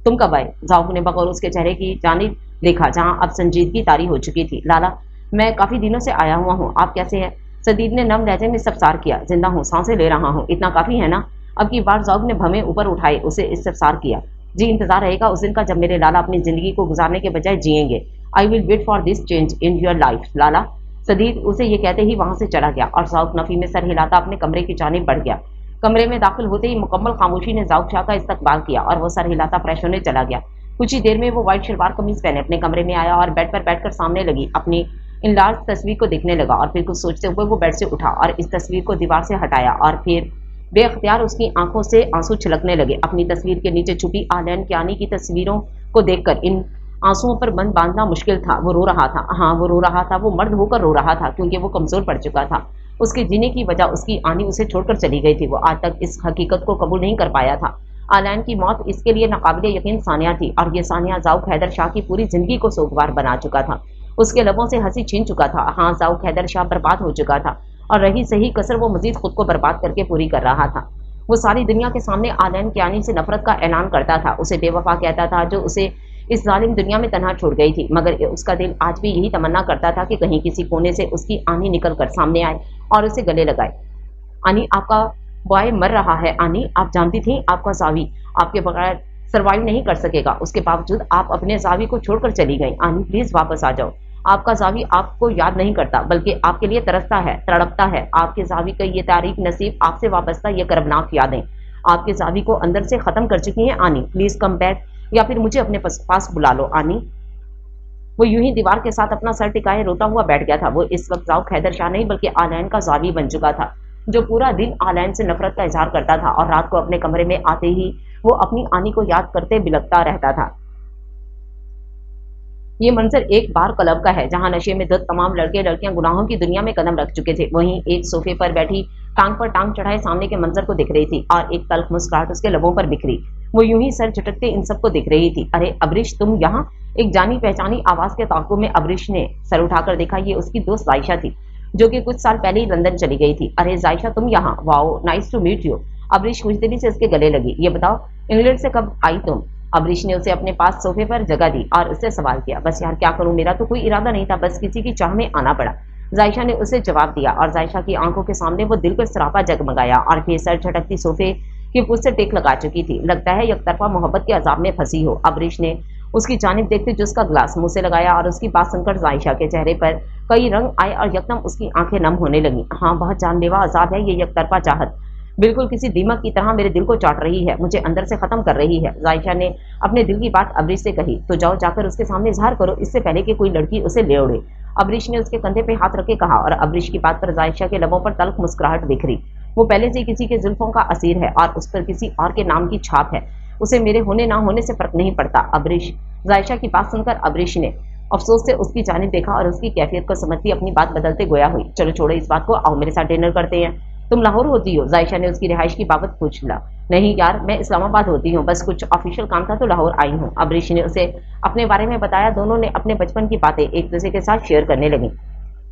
तुम कब आए? जाउक ने बगौर उसके चेहरे की जानिब देखा जहां अब संजीदगी तारी हो चुकी थी। लाला मैं काफी दिनों से आया हुआ हूँ, आप कैसे हैं? सदीद ने नम लहजे में इस्तफसार किया। जिंदा हूँ, सांसें ले रहा हूँ, इतना काफी है ना? अब की बार जाउक ने भमें ऊपर उठाए उसे इस्तफसार किया। जी इंतजार रहेगा उस दिन का जब मेरे लाला अपनी जिंदगी को गुजारने के बजाय जिएंगे। I will wait for this change in your life लाला। सदीद उसे ये कहते ही वहां से चला गया और जाउक नफी में सर हिलाता अपने कमरे की जानिब बढ़ गया। कमरे में दाखिल होते ही मुकम्मल खामोशी ने जाउक शाह का इस्तकबाल किया और वो सर हिलाता फ्रेश होने चला गया। कुछ ही देर में वो व्हाइट शलवार कमीज पहने अपने कमरे में आया और बेड पर बैठकर सामने लगी अपनी इनलार्ज तस्वीर को देखने लगा और फिर कुछ सोचते हुए वो बेड से उठा और इस तस्वीर को दीवार से हटाया और फिर बेअख्तियार उसकी आंखों से आंसू छलकने लगे। अपनी तस्वीर के नीचे छुपी आलैन कियानी की तस्वीरों को देखकर इन आंसुओं पर बंद बांधना मुश्किल था। वो रो रहा था, हाँ वो रो रहा था, वो मर्द होकर रो रहा था क्योंकि वो कमजोर पड़ चुका था। उसके जीने की वजह उसकी आनी उसे छोड़कर चली गई थी। वो आज तक इस हकीकत को कबूल नहीं कर पाया था। आलैन की मौत इसके लिए नाकाबिले यकीन सानिया थी और ये सानिया जाउक हैदर शाह की पूरी जिंदगी को सोगवार बना चुका था। उसके लबों से हंसी छीन चुका था। हाँ जाउक हैदर शाह बर्बाद हो चुका था और रही सही कसर वो मजीद खुद को बर्बाद करके पूरी कर रहा था। वो सारी दुनिया के सामने आलैन कियानी से नफरत का ऐलान करता था, उसे बेवफा कहता था जो उसे इस जालिम दुनिया में तन्हा छोड़ गई थी। मगर उसका दिल आज भी यही तमन्ना करता था कि कहीं किसी कोने से उसकी आनी निकल कर सामने आए और उसे गले लगाए। आनी आपका बॉय मर रहा है। आनी आप जानती थी आपका जावी आपके बगैर सरवाइव नहीं कर सकेगा, उसके बावजूद आप अपने जावी को छोड़कर चली गई। आनी प्लीज वापस आ जाओ। आपका जावी आपको याद नहीं करता बल्कि आपके लिए तरसता है, तड़पता है। आपके जावी का ये तारीख नसीब आपसे वाबस्ता ये करबनाक यादें आपके जावी को अंदर से खत्म कर चुकी हैं। आनी प्लीज कम बैक या फिर मुझे अपने पास बुला लो। आनी वो यूं ही दीवार के साथ अपना सर टिकाए रोता हुआ बैठ गया था। वो इस वक्त जाउक हैदर शाह नहीं बल्कि आलैन का जावी बन चुका था जो पूरा दिन आलैन से नफरत का इजहार करता था और रात को अपने कमरे में आते ही वो अपनी आनी को याद करते बिलखता रहता था। ये मंजर एक बार क्लब का है जहां नशे में धुत तमाम लड़के लड़कियां गुनाहों की दुनिया में कदम रख चुके थे। वहीं एक सोफे पर बैठी टांग पर टांग चढ़ाए सामने के मंजर को दिख रही थी और एक तल्ख मुस्कुराहट उसके लबों पर बिखरी। वो यूं ही सर झटकते इन सबको दिख रही थी। अरे अबरिश तुम यहाँ? एक जानी पहचानी आवाज के ताक़ुब में अबरिश ने सर उठाकर देखा। ये उसकी दोस्त जायशा थी जो कि कुछ साल पहले ही लंदन चली गई थी। अरे जायशा तुम यहाँ? Wow nice to meet you. Abrish खुशदिली से उसके गले लगी। ये बताओ इंग्लैंड से कब आई तुम? अबरीश ने उसे अपने पास सोफे पर जगह दी और उससे सवाल किया। बस यार क्या करूं, मेरा तो कोई इरादा नहीं था, बस किसी की चाह में आना पड़ा। जायशा ने उसे जवाब दिया और जायशा की आंखों के सामने वो दिल को सरापा जगमगाया और फिर सर झटकती सोफे की पूछ से टेक लगा चुकी थी। लगता है यकतरफा मोहब्बत के अजाब में फंसी हो। अबरीश ने उसकी जानिब देखते जूस का गिलास मुंह से लगाया और उसकी बात सुनकर जायशा के चेहरे पर कई रंग आए और यकदम उसकी आंखें नम होने लगी। हाँ बहुत जानलेवा अजाब है ये यकतरफा चाहत, बिल्कुल किसी दीमक की तरह मेरे दिल को चाट रही है, मुझे अंदर से खत्म कर रही है। जायशा ने अपने दिल की बात अबरीश से कही। तो जाओ जाकर उसके सामने इजहार करो इससे पहले कि कोई लड़की उसे ले उड़े। अबरीश ने उसके कंधे पे हाथ रख के कहा और अबरीश की बात पर जायशा के लबों पर तल्ख मुस्कुराहट बिखरी। वो पहले से किसी के जुल्फों का असीर है और उस पर किसी और के नाम की छाप है। उसे मेरे होने ना होने से फर्क नहीं पड़ता। अबरीश जायशा की बात सुनकर अबरीश ने अफसोस से उसकी जानिब देखा और उसकी कैफियत को समझती अपनी बात बदलते गोया हुई। चलो छोड़ो इस बात को, आओ मेरे साथ डिनर करते हैं। तुम लाहौर होती हो? जायशा ने उसकी रिहाइश की बाबत पूछ लिया। नहीं यार मैं इस्लामाबाद होती हूँ, बस कुछ ऑफिशियल काम था तो लाहौर आई हूँ। अबरीश ने उसे अपने बारे में बताया। दोनों ने अपने बचपन की बातें एक दूसरे के साथ शेयर करने लगी।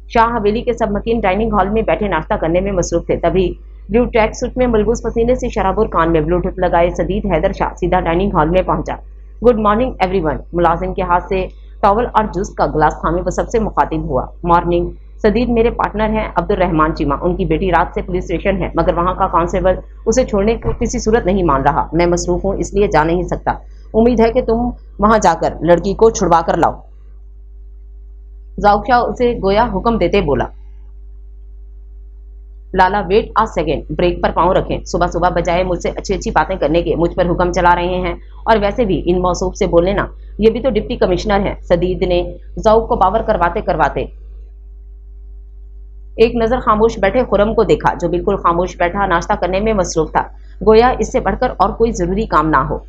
शाह हवेली के सबमकीन डाइनिंग हॉल में बैठे नाश्ता करने में मसरूफ थे। तभी ब्लू ट्रैक सूट में मलबूस पसीने से शराबोर कान में ब्लूटूथ लगाए सदीद हैदर शाह सीधा डाइनिंग हॉल में पहुंचा। Good morning everyone. मुलाजिम के हाथ से टॉवल और जूस का गिलास थामे वो सबसे मुखातिब हुआ। मॉर्निंग सदीद मेरे पार्टनर हैं अब्दुल रहमान चीमा, उनकी बेटी रात से पुलिस स्टेशन है मगर वहाँ का कांस्टेबल उसे छोड़ने को किसी सूरत नहीं मान रहा। मैं मसरूफ हूँ इसलिए जा नहीं सकता। उम्मीद है कि तुम वहाँ जाकर लड़की को छुड़वा कर लाओ। जाउक शाह उसे गोया हुक्म देते बोला। लाला वेट आ सेकेंड, ब्रेक पर पाँव रखें। सुबह सुबह बजाय मुझसे अच्छी अच्छी बातें करने के मुझ पर हुक्म चला रहे हैं और वैसे भी इन मौसूफ से बोले ना, ये भी तो डिप्टी कमिश्नर हैं। सदीद ने जाउक को बावर करवाते करवाते एक नजर खामोश बैठे खुरम को देखा जो बिल्कुल खामोश बैठा नाश्ता करने में मसरूफ था, गोया इससे बढ़कर और कोई जरूरी काम ना हो।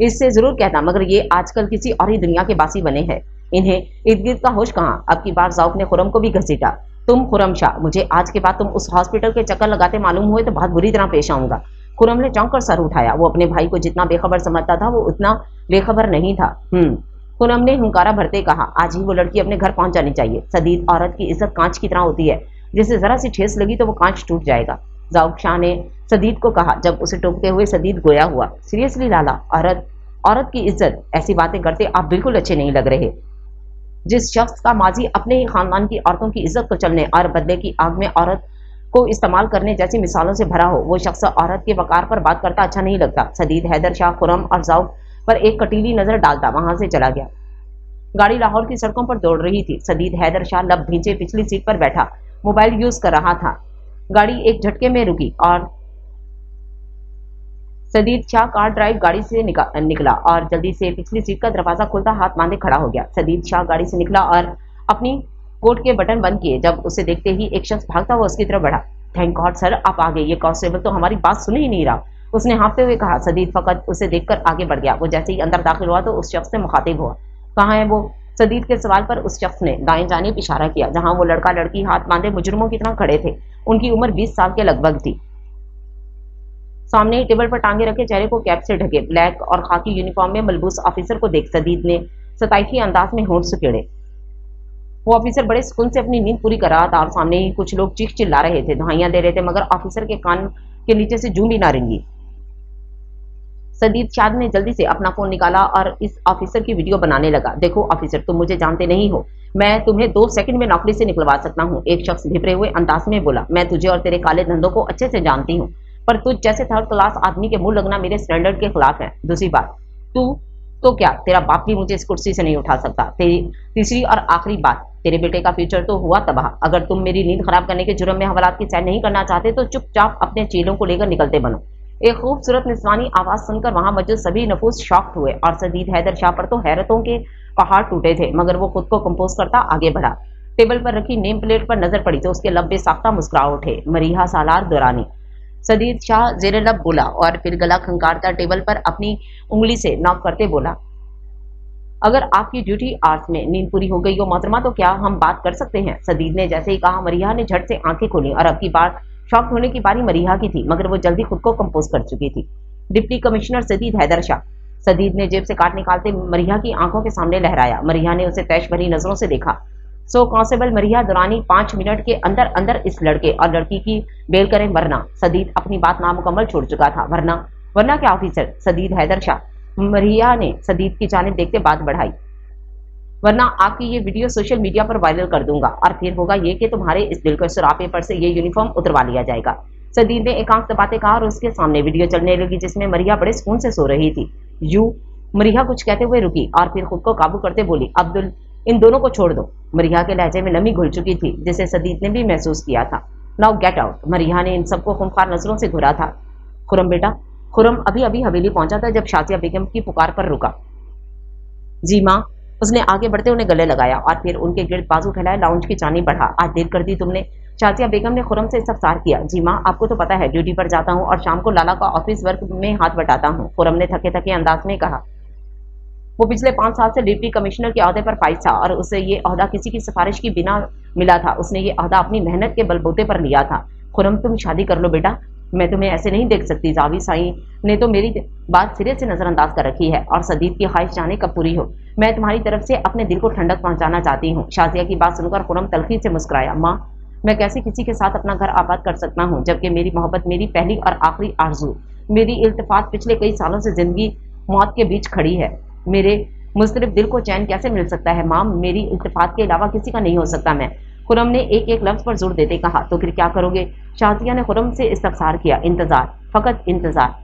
इससे जरूर कहता मगर ये आजकल किसी और ही दुनिया के बासी बने हैं, इन्हें इर्द गिर्द का होश कहाँ। अब की बार जाउक ने खुरम को भी घसीटा। तुम खुरम शाह, मुझे आज के बाद तुम उस हॉस्पिटल के चक्कर लगाते मालूम हुए तो बहुत बुरी तरह पेश आऊंगा। खुरम ने चौंक कर सर उठाया। वो अपने भाई को जितना बेखबर समझता था वो उतना बेखबर नहीं था। खुरम ने हुंकारा भरते कहा, आज ही वो लड़की अपने घर पहुंच जानी चाहिए। सदीद औरत की इज्जत कांच की तरह होती है, जिसे जरा सी ठेस लगी तो वो कांच टूट जाएगा। जाउक शाह ने सदीद को कहा। जब उसे टोकते हुए सदीद गोया हुआ। सीरियसली लाला, औरत की इज्जत, ऐसी बातें करते आप बिल्कुल अच्छे नहीं लग रहे। जिस शख्स का माजी अपने ही खानदान की औरतों की इज्जत को चलने और बदले की आग में औरत को इस्तेमाल करने जैसी मिसालों से भरा हो। वो शख्स औरत के वकार पर बात करता अच्छा नहीं लगता। सदीद हैदर शाह खुरम और ज़ौक पर एक कटीली नजर डालता वहां से चला गया। गाड़ी लाहौर की सड़कों पर दौड़ रही थी। सदीद हैदर शाह लब भींचे पिछली सीट पर बैठा मोबाइल यूज कर रहा था। गाड़ी एक झटके में रुकी और सदीद शाह कार ड्राइव गाड़ी से निकला और जल्दी से पिछली सीट का दरवाजा खोलता हाथ बांधे खड़ा हो गया। सदीद शाह गाड़ी से निकला और अपनी कोट के बटन बंद किए। जब उसे देखते ही एक शख्स भागता हुआ उसकी तरफ बढ़ा। थैंक गॉड सर, आप आ गए। ये कांस्टेबल तो हमारी बात सुन ही नहीं रहा, उसने हाँफते हुए कहा। सदीद फकत उसे देखकर आगे बढ़ गया। वो जैसे ही अंदर दाखिल हुआ तो उस शख्स से मुखातिब हुआ। कहाँ है वो? सदीद के सवाल पर उस शख्स ने दाएं जानिब इशारा किया, जहां वो लड़का लड़की हाथ बांधे मुजरिमों की तरह खड़े थे। उनकी उम्र 20 साल के लगभग थी। सामने ही टेबल पर टांगे रखे चेहरे को कैप से ढके ब्लैक और खाकी यूनिफॉर्म में मलबूस ऑफिसर को देख सदीद ने सताइफी अंदाज में होंठ सुकेड़े। वो ऑफिसर बड़े सुकून से अपनी नींद पूरी कर रहा था और सामने ही कुछ लोग चीख चिल्ला रहे थे, दहाइयां दे रहे थे, मगर ऑफिसर के कान के नीचे से जूं भी ना रेंगी। सदीद शाह ने जल्दी से अपना फोन निकाला और इस ऑफिसर की वीडियो बनाने लगा। देखो ऑफिसर, तुम मुझे जानते नहीं हो, मैं तुम्हें 2 सेकंड में नौकरी से निकलवा सकता हूँ। एक शख्स भिपरे हुए अंदाज में बोला। मैं तुझे और तेरे काले धंधों को अच्छे से जानती हूँ, पर तुझ जैसे थर्ड क्लास आदमी के मुंह लगना मेरे स्टैंडर्ड के खिलाफ है। दूसरी बात, तू तो क्या, तेरा बाप भी मुझे इस कुर्सी से नहीं उठा सकता। तीसरी और आखिरी बात, तेरे बेटे का फ्यूचर तो हुआ तबाह। अगर तुम मेरी नींद खराब करने के जुर्म में हवालात की सैर नहीं करना चाहते तो चुपचाप अपने चेलों को लेकर निकलते बनो। एक खूबसूरत निस्वानी आवाज सुनकर वहां मौजूद सभी नफूस शॉक्ड हुए और सदीद हैदर शाह पर तो हैरतों के पहाड़ टूटे थे, मगर वो खुद को कंपोज करता आगे बढ़ा। टेबल पर रखी नेम प्लेट पर नजर पड़ी तो उसके लब बेसाख्ता मुस्कुरा उठे। मरीहा सालार दुरानी। सदीद शाह जेरे लब बोला और फिर गला खंगारता टेबल पर अपनी उंगली से नॉक करते बोला, अगर आपकी ड्यूटी आवर्स में नींद पूरी हो गई हो मोहतरमा तो क्या हम बात कर सकते हैं? सदीद ने जैसे ही कहा, मरीहा ने झट से आंखें खोली और अब की बार शॉक होने की बारी मरीहा की थी, मगर वो जल्दी खुद को कंपोज कर चुकी थी। Deputy commissioner Sadeed Haider Shah. सदीद ने जेब से कार्ड निकालते मरीहा की आंखों के सामने लहराया। मरीहा ने उसे तैश भरी नजरों से देखा। सो कांस्टेबल मरीहा दुरानी, 5 मिनट के अंदर अंदर इस लड़के और लड़की की बेल करें वरना। सदीद अपनी बात नामुकम्मल छोड़ चुका था। वरना क्या ऑफिसर? सदीद हैदर शाह। मरीहा ने सदीद की जानिब देखते बात बढ़ाई, वरना आपकी ये वीडियो सोशल मीडिया पर वायरल कर दूंगा और फिर होगा ये कि तुम्हारे इस दिल के सुरापे पर से ये यूनिफॉर्म उतरवा लिया जाएगा। सदीद ने एक आंख दबाते कहा और उसके सामने वीडियो चलने लगी जिसमें मरीहा बड़े सुकून से सो रही थी। मरीहा कुछ कहते हुए रुकी और फिर खुद को काबू करते बोली, अब्दुल, इन दोनों को छोड़ दो। मरीहा के लहजे में नमी घुल चुकी थी जिसे सदीद ने भी महसूस किया था। Now get out. मरीहा ने इन सबको खूंखार नजरों से घुरा था। खुरम बेटा। खुरम अभी अभी हवेली पहुंचा था जब शाजिया बेगम की पुकार पर रुका। जी माँ। उसने आगे बढ़ते उन्हें गले लगाया और फिर उनके गिर्द बाजू फैलाए लाउंज की चानी बढ़ा। आज देर कर दी तुमने। शाजिया बेगम ने खुरम से इस्तफसार किया। जी माँ, आपको तो पता है ड्यूटी पर जाता हूँ और शाम को लाला का ऑफिस वर्क में हाथ बटाता हूँ, खुरम ने थके थके अंदाज में कहा। वो पिछले 5 साल से डिप्टी कमिश्नर के ओहदे पर फाइज था और उसे ये ओहदा किसी की सिफारिश की बिना मिला था। उसने ये ओहदा अपनी मेहनत के बलबूते पर लिया था। खुरम, तुम शादी कर लो बेटा, मैं तुम्हें ऐसे नहीं देख सकती। जावी साई ने तो मेरी बात सिरे से नजरअंदाज कर रखी है और सदीद की ख्वाहिश जाने कब पूरी हो। मैं तुम्हारी तरफ से अपने दिल को ठंडक पहुंचाना चाहती हूँ। शाजिया की बात सुनकर खुरम तलखी से मुस्कुराया। माँ, मैं कैसे किसी के साथ अपना घर आबाद कर सकता हूँ जबकि मेरी मोहब्बत मेरी पहली और आखिरी आरजू, मेरी इल्तिफात पिछले कई सालों से जिंदगी मौत के बीच खड़ी है। मेरे मुस्तरिफ दिल को चैन कैसे मिल सकता है माँ? मेरी इल्तिफात के अलावा किसी का नहीं हो सकता मैं। खुरम ने एक एक लफ्ज पर जोर देते कहा। तो फिर क्या करोगे? शाजिया ने खुरम से इस्तफसार किया। इंतजार, फकत इंतजार।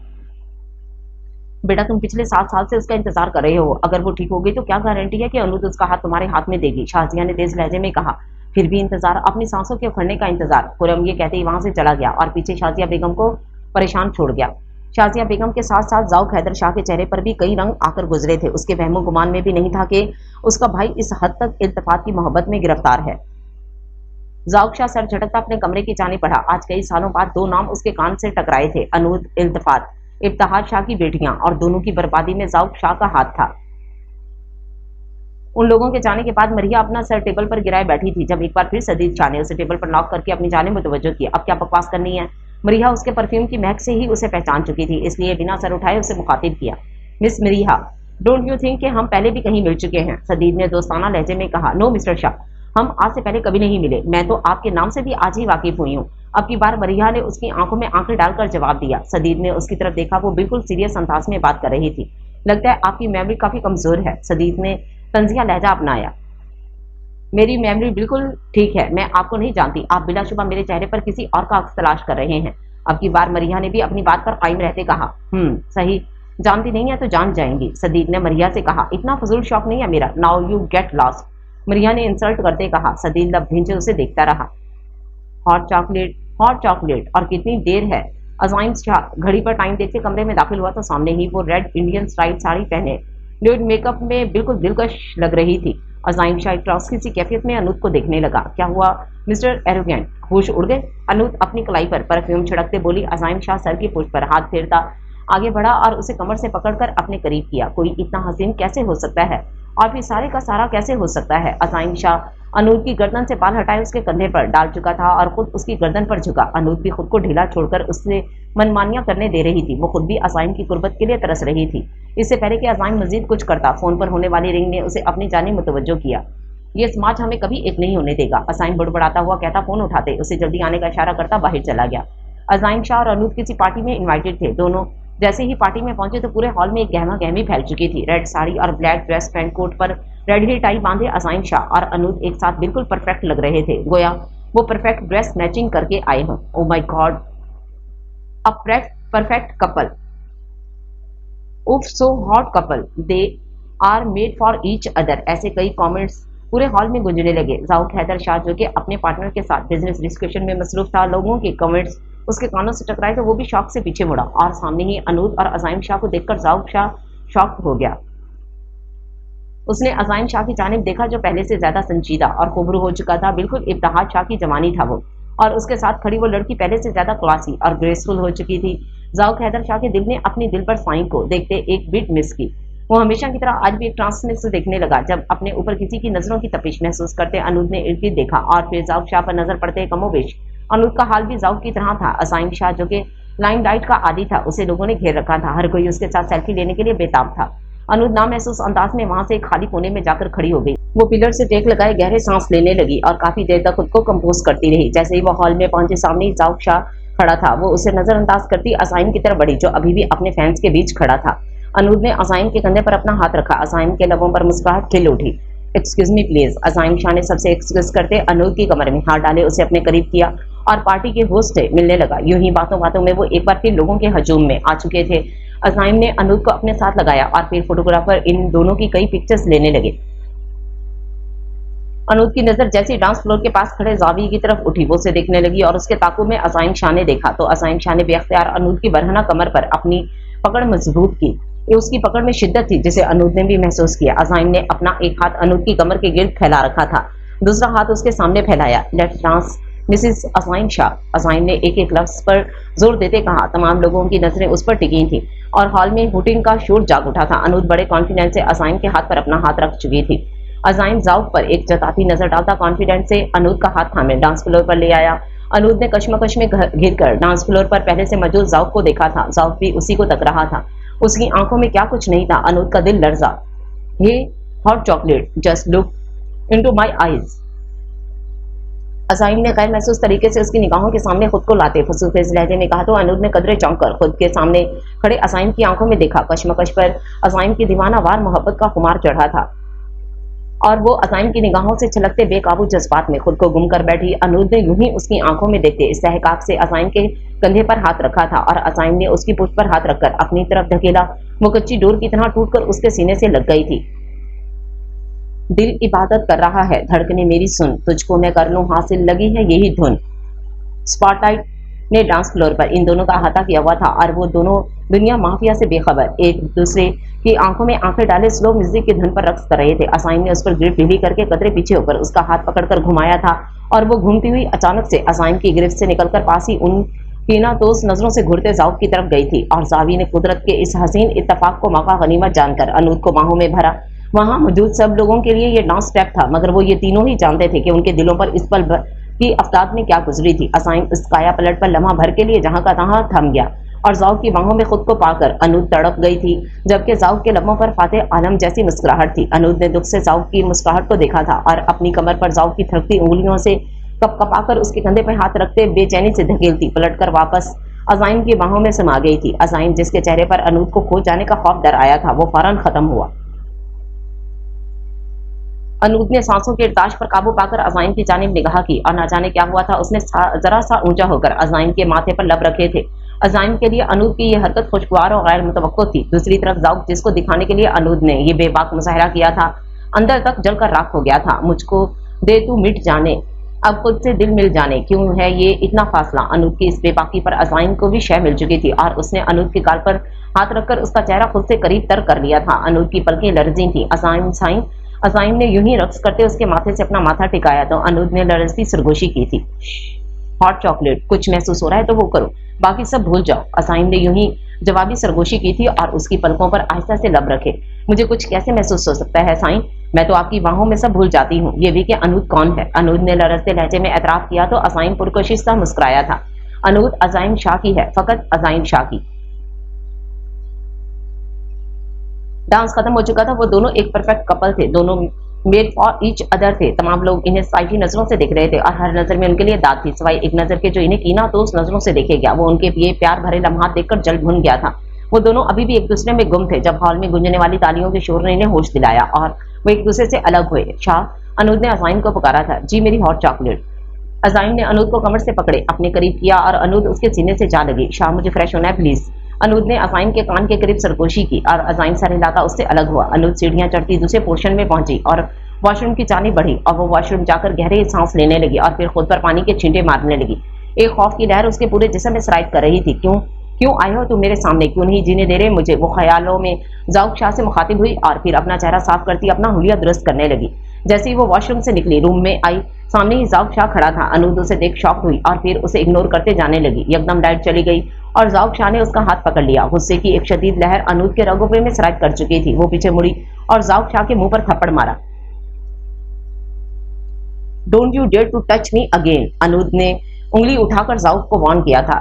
बेटा, तुम पिछले 7 साल से उसका इंतजार कर रहे हो। अगर वो ठीक हो गई तो क्या गारंटी है कि अनूद उसका हाथ तुम्हारे हाथ में देगी? शाजिया ने तेज लहजे में कहा। फिर भी इंतजार, अपनी सांसों के उखड़ने का इंतजार। खुरम ये कहते ही वहां से चला गया और पीछे शाजिया बेगम को परेशान छोड़ गया। शाजिया बेगम के साथ साथ ज़ौक हैदर शाह के चेहरे पर भी कई रंग आकर गुजरे थे। उसके वहमो गुमान में भी नहीं था कि उसका भाई इस हद तक इल्तिफात की मोहब्बत में गिरफ्तार है। ज़ौक शाह सर झटकता अपने कमरे की जानिब बढ़ा। आज कई सालों बाद 2 नाम उसके कान से टकराए थे, अनूद, इल्तिफात। इफ्तिखार शाह की बेटियां और दोनों की बर्बादी में ज़ौक शाह का हाथ था। उन लोगों के जाने के बाद मरिया अपना सर टेबल पर गिराए बैठी थी जब एक बार फिर सदीद शाह ने उसे टेबल पर नॉक करके अपनी जानिब मुतवज्जो किया। अब क्या बकवास करनी है? मरिया उसके परफ्यूम की महक से ही उसे पहचान चुकी थी, इसलिए बिना सर उठाए उसे मुखातिब किया। Miss Maria, don't you think कि हम पहले भी कहीं मिल चुके हैं? सदीद ने दोस्ताना लहजे में कहा। नो मिस्टर शाह, हम आज से पहले कभी नहीं मिले। मैं तो आपके नाम से भी आज ही वाकिफ हुई हूँ। अब की बार मरिया ने उसकी आंखों में आंखें डालकर जवाब दिया। सदीद ने उसकी तरफ देखा। वो बिल्कुल सीरियस अंदाज में बात कर रही थी। लगता है आपकी मेमोरी काफी कमजोर है। सदीद ने तंजिया लहजा अपनाया। मेरी मेमोरी बिल्कुल ठीक है, मैं आपको नहीं जानती। आप बिलाशुबा मेरे चेहरे पर किसी और का अक्स तलाश कर रहे हैं। अब की बार मरिया ने भी अपनी बात पर कायम रहते कहा, सही, जानती नहीं है तो जान जाएंगी। सदीक ने मरिया से कहा, इतना फजूल शौक नहीं है मेरा। Now you get lost. Maria ने इंसल्ट करते कहा। सदीक लब भींचे उसे देखता रहा। हॉट चॉकलेट, और कितनी देर है? अजाइम शाह घड़ी पर टाइम देखते कमरे में दाखिल हुआ तो सामने ही वो रेड इंडियन स्टाइल साड़ी पहने न्यूड मेकअप में बिल्कुल दिलकश लग रही थी। अजाइम शाह ट्रॉस्की सी कैफियत में अनूद को देखने लगा। क्या हुआ मिस्टर एरोगेंट, होश उड़ गए? अनूद अपनी कलाई पर परफ्यूम छिड़कते बोली। अजाइम शाह सर की पूछ पर हाथ फेरता आगे बढ़ा और उसे कमर से पकड़कर अपने करीब किया। कोई इतना हसीन कैसे हो सकता है, और फिर सारे का सारा कैसे हो सकता है? अजाइम शाह अनूद की गर्दन से बाल हटाए उसके कंधे पर डाल चुका था और खुद उसकी गर्दन पर झुका। अनूद भी खुद को ढीला छोड़कर उससे मनमानियां करने दे रही थी। वो खुद भी अजाइम की कुर्बत के लिए तरस रही थी। इससे पहले कि अजाइम मजीद कुछ करता, फोन पर होने वाली रिंग ने उसे अपनी जानिब मुतवज्जो किया। ये समाज हमें कभी एक नहीं होने देगा, अजाइम बुड़बड़ाता हुआ कहता फोन उठाते उसे जल्दी आने का इशारा करता बाहर चला गया। अजाइम शाह और अनूद किसी पार्टी में इन्वाइटेड थे। दोनों जैसे ही पार्टी में पहुंचे तो पूरे हॉल में एक गहमा गहमी फैल चुकी थी। रेड साड़ी और ब्लैक ड्रेस, पैंट कोट पर रेड ही टाई बांधे अजाइम शाह और अनूद एक साथ बिल्कुल परफेक्ट लग रहे थे, गोया वो परफेक्ट ड्रेस मैचिंग करके आए हों। Oh my god, a perfect couple, उफ so hot couple, they are made for each other. ऐसे कई कमेंट्स पूरे हॉल में गूंजने लगे। जाउक हैदर शाह जो कि अपने पार्टनर के साथ बिजनेस डिस्कशन में मसरूफ था, लोगों के कमेंट्स उसके कानों से टकराए तो वो भी शौक से पीछे मुड़ा और सामने ही अनूद और अजाइम शाह को देखकर जाउक शाह शॉक हो गया। उसने अजाइम शाह की जानिब देखा जो पहले से ज्यादा संजीदा और खुबरू हो चुका था। बिल्कुल इब्तिहाज शाह की जवानी था वो, और उसके साथ खड़ी वो लड़की पहले से ज्यादा क्लासी और ग्रेसफुल हो चुकी थी। जाउक हैदर शाह के दिल ने अपनी दिल पर साइन को देखते एक बीट मिस की। वो हमेशा की तरह आज भी एक ट्रांसनेस से देखने लगा। जब अपने ऊपर किसी की नजरों की तपिश महसूस करते अनूद ने इर्द गिर्द देखा और फिर जाउक शाह पर नजर पड़ते कमोबेश अनूद का हाल भी जाउक की तरह था। अजाइम शाह जो कि लाइमलाइट का आदी था, उसे लोगों ने घेर रखा था। हर कोई उसके साथ सेल्फी लेने के लिए बेताब था। अनूद नामहसूस अंदाज में वहां से एक खाली कोने में जाकर खड़ी हो गई। वो पिलर से टेक लगाए गहरे सांस लेने लगी और काफी देर तक खुद को कंपोज करती रही। जैसे ही वो हॉल में पहुंचे सामने ही जाउक शाह खड़ा था। वो उसे नजरअंदाज करती अजाइम की तरफ बढ़ी जो अभी भी अपने फैंस के बीच खड़ा था। अनूद ने अजाइम के कंधे पर अपना हाथ रखा। अजाइम के लबों पर मुस्कुराहट खिल उठी। Excuse me please. Azaim Shah ने सबसे एक्सक्यूज करते अनूद की कमर में हाथ डाले उसे अपने करीब किया और पार्टी के होस्ट से मिलने लगा। यूं ही बातों बातों में वो एक बार फिर लोगों के हजूम में आ चुके थे। अजाइम ने अनूद को अपने साथ लगाया और फिर फोटोग्राफर इन दोनों की कई पिक्चर्स लेने लगे। अनूद की नजर जैसे डांस फ्लोर के पास खड़े जावी की तरफ उठी, वो उसे देखने लगी और उसके ताकुब में अजाइम शाह ने देखा तो अजाइम शाह ने बेख्तियार अनूद की बरहना कमर पर अपनी पकड़ मजबूत की। ये उसकी पकड़ में शिद्दत थी जिसे अनूद ने भी महसूस किया। अजाइम ने अपना एक हाथ अनूद की कमर के गिर्द फैला रखा था, दूसरा हाथ उसके सामने फैलाया। Let's dance missus Azaim Shah. Azaim ने एक एक लफ्ज पर जोर देते कहा। तमाम लोगों की नजरें उस पर टिकी थी और हॉल में हुटिंग का शोर जाग उठा था। अनूद बड़े कॉन्फिडेंस से अजाइम के हाथ पर अपना हाथ रख चुकी थी। अजाइम जाउक पर एक जताती नजर डालता कॉन्फिडेंस से अनूद का हाथ थामे डांस फ्लोर पर ले आया। अनूद ने कश्मकश में घिर कर डांस फ्लोर पर पहले से मौजूद जाउक को देखा था। जाउक भी उसी को तक रहा था। उसकी आंखों में क्या कुछ नहीं था। अनूद का दिल लर्जा। Hey hot chocolate, just look into my eyes. Azaim ने गैर महसूस तरीके से उसकी निगाहों के सामने खुद को लाते फसूफेज लहजे में कहा तो अनूद ने कदरे चौंक कर खुद के सामने खड़े अजाइम की आंखों में देखा। कश्मकश पर अजाइम की दीवाना वार मोहब्बत का खुमार चढ़ा था और वो अजाइम की निगाहों से छलकते बेकाबू जज्बात में खुद को गुम कर बैठी। अनूद ने यूं ही उसकी आंखों में देखते इस्तेहकाक से अजाइम के कंधे पर हाथ रखा था और अजाइम ने उसकी पुष्ट पर हाथ रखकर अपनी तरफ धकेला। वो कच्ची डोर की तरह टूटकर उसके सीने से लग गई थी। दिल इबादत कर रहा है, धड़कने मेरी सुन, तुझको मैं कर लूं हासिल, लगी है यही धुन। स्पॉटलाइट ने डांस फ्लोर पर इन दोनों का अहाता किया हुआ था और वो दोनों दुनिया माफिया से बेखबर एक दूसरे की आंखों में आंखें डाले स्लो म्यूजिक की धुन पर रक्स कर रहे थे। अजाइम ने उस पर ग्रिप ढीली करके कदरे पीछे होकर उसका हाथ पकड़कर घुमाया था और वो घूमती हुई अचानक से अजाइम की गिरफ्त से निकलकर पास ही उन पीना दोस्त नजरों से घुरते जाउक की तरफ गई थी और जावी ने कुदरत के इस हसीन इत्तफाक को मौका गनीमत जानकर अनूद को बाहों में भरा। वहां मौजूद सब लोगों के लिए ये डांस स्टेप था, मगर वो ये तीनों ही जानते थे कि उनके दिलों पर इस पल की अफताब में क्या गुजरी थी। अजाइम इस काया पलट पर लम्हा भर के लिए जहां का तहां थम गया और जाउक की बाहों में खुद को पाकर अनूद तड़प गई थी, जबकि जाउक के लबों पर फाते आलम जैसी मुस्कुराहट थी। अनूद ने दुख से जाउक की मुस्कुराहट को देखा था और अपनी कमर पर जाउक की थरकती उंगलियों से कपकपाकर उसके कंधे पर हाथ रखते बेचैनी से धकेलती पलटकर वापस अजाइम की बाहों में समा गई थी। अजाइम जिसके चेहरे पर अनूद को खो जाने का खौफ डर आया था, वो फौरन खत्म हुआ। अनूद ने सांसों के इरताश पर काबू पाकर अज़ाइम की जानिब निगाह की और ना जाने क्या हुआ था, उसने जरा सा ऊंचा होकर अज़ाइम के माथे पर लब रखे थे। अज़ाइम के लिए अनूद की यह हरकत खुशगवार और गैर मुतवक्को थी। दूसरी तरफ ज़ौक़ जिसको दिखाने के लिए अनूद ने यह बेबाक मुजाहरा किया था, अंदर तक जलकर राख हो गया था। मुझको दे तू मिट जाने, अब खुद से दिल मिल जाने, क्यों है ये इतना फासला। अनूद की इस बेबाकी पर अज़ाइम को भी शय मिल चुकी थी और उसने अनूद के गाल पर हाथ रखकर उसका चेहरा खुद से करीब तर कर लिया था। अनूद की पलकें लरजी थी। अज़ाइम ने यूं ही रक्स करते उसके माथे से अपना माथा टिकाया तो अनूद ने लरजती सरगोशी की थी। हॉट चॉकलेट, कुछ महसूस हो रहा है तो वो करो, बाकी सब भूल जाओ। अज़ाइम ने यूं ही जवाबी सरगोशी की थी और उसकी पलकों पर आहिस्ता से लब रखे। मुझे कुछ कैसे महसूस हो सकता है साईं, मैं तो आपकी बाहों में सब भूल जाती हूँ। ये भी कि अनूद कौन है। अनूद ने लरजते लहजे में एतराफ़ किया तो अज़ाइम पुरकशिश सा मुस्कुराया था। अनूद अज़ाइम शाह की है, फकत अज़ाइम शाह की। डांस खत्म हो चुका था। वो दोनों एक परफेक्ट कपल थे, दोनों मेड फॉर ईच अदर थे। तमाम लोग इन्हें साइठी नजरों से देख रहे थे और हर नजर में उनके लिए दाद थी, सिवाय एक नजर के जो इन्हें कीना तो उस नजरों से देखे गया। वो उनके ये प्यार भरे लम्हात देखकर जल भुन गया था। वो दोनों अभी भी एक दूसरे में गुम थे जब हॉल में गूंजने वाली तालियों के शोर ने इन्हें होश दिलाया और वो एक दूसरे से अलग हुए। शाह, अनूद ने अज़ाइम को पुकारा था। जी मेरी हॉट चॉकलेट। अज़ाइम ने अनूद को कमर से पकड़े अपने करीब किया और अनूद उसके सीने से जा लगी। शाह, मुझे फ्रेश होना है प्लीज। अनूद ने अज़ाइम के कान के करीब सरगोशी की और अज़ाइम सर हिलाता उससे अलग हुआ। अनूद सीढ़ियां चढ़ती दूसरे पोर्शन में पहुंची और वॉशरूम की जानिब बढ़ी और वो वॉशरूम जाकर गहरे सांस लेने लगी और फिर खुद पर पानी के छींटे मारने लगी। एक खौफ की लहर उसके पूरे जिस्म में सराइट कर रही थी। क्यों आए हो तुम मेरे सामने, क्यों नहीं जीने दे रहे मुझे। वो ख्यालों में ज़ौक़ शाह से मुखातिब हुई और फिर अपना चेहरा साफ करती अपना हुलिया दुरुस्त करने लगी। जैसे ही वो वॉशरूम से निकली, रूम में आई, सामने ही ज़ौक़ शाह खड़ा था। अनूद उसे देख शॉक्ड हुई और फिर उसे इग्नोर करते जाने लगी। एकदम लाइट चली गई और ज़ौक़ शाह ने उसका हाथ पकड़ लिया। गुस्से की एक शदीद लहर अनूद के रगों में सराइट कर चुकी थी। वो पीछे मुड़ी और ज़ौक़ शाह के मुंह पर थप्पड़ मारा। Don't you dare to touch me again. Anood ने उंगली उठाकर ज़ौक़ को वार्न किया था।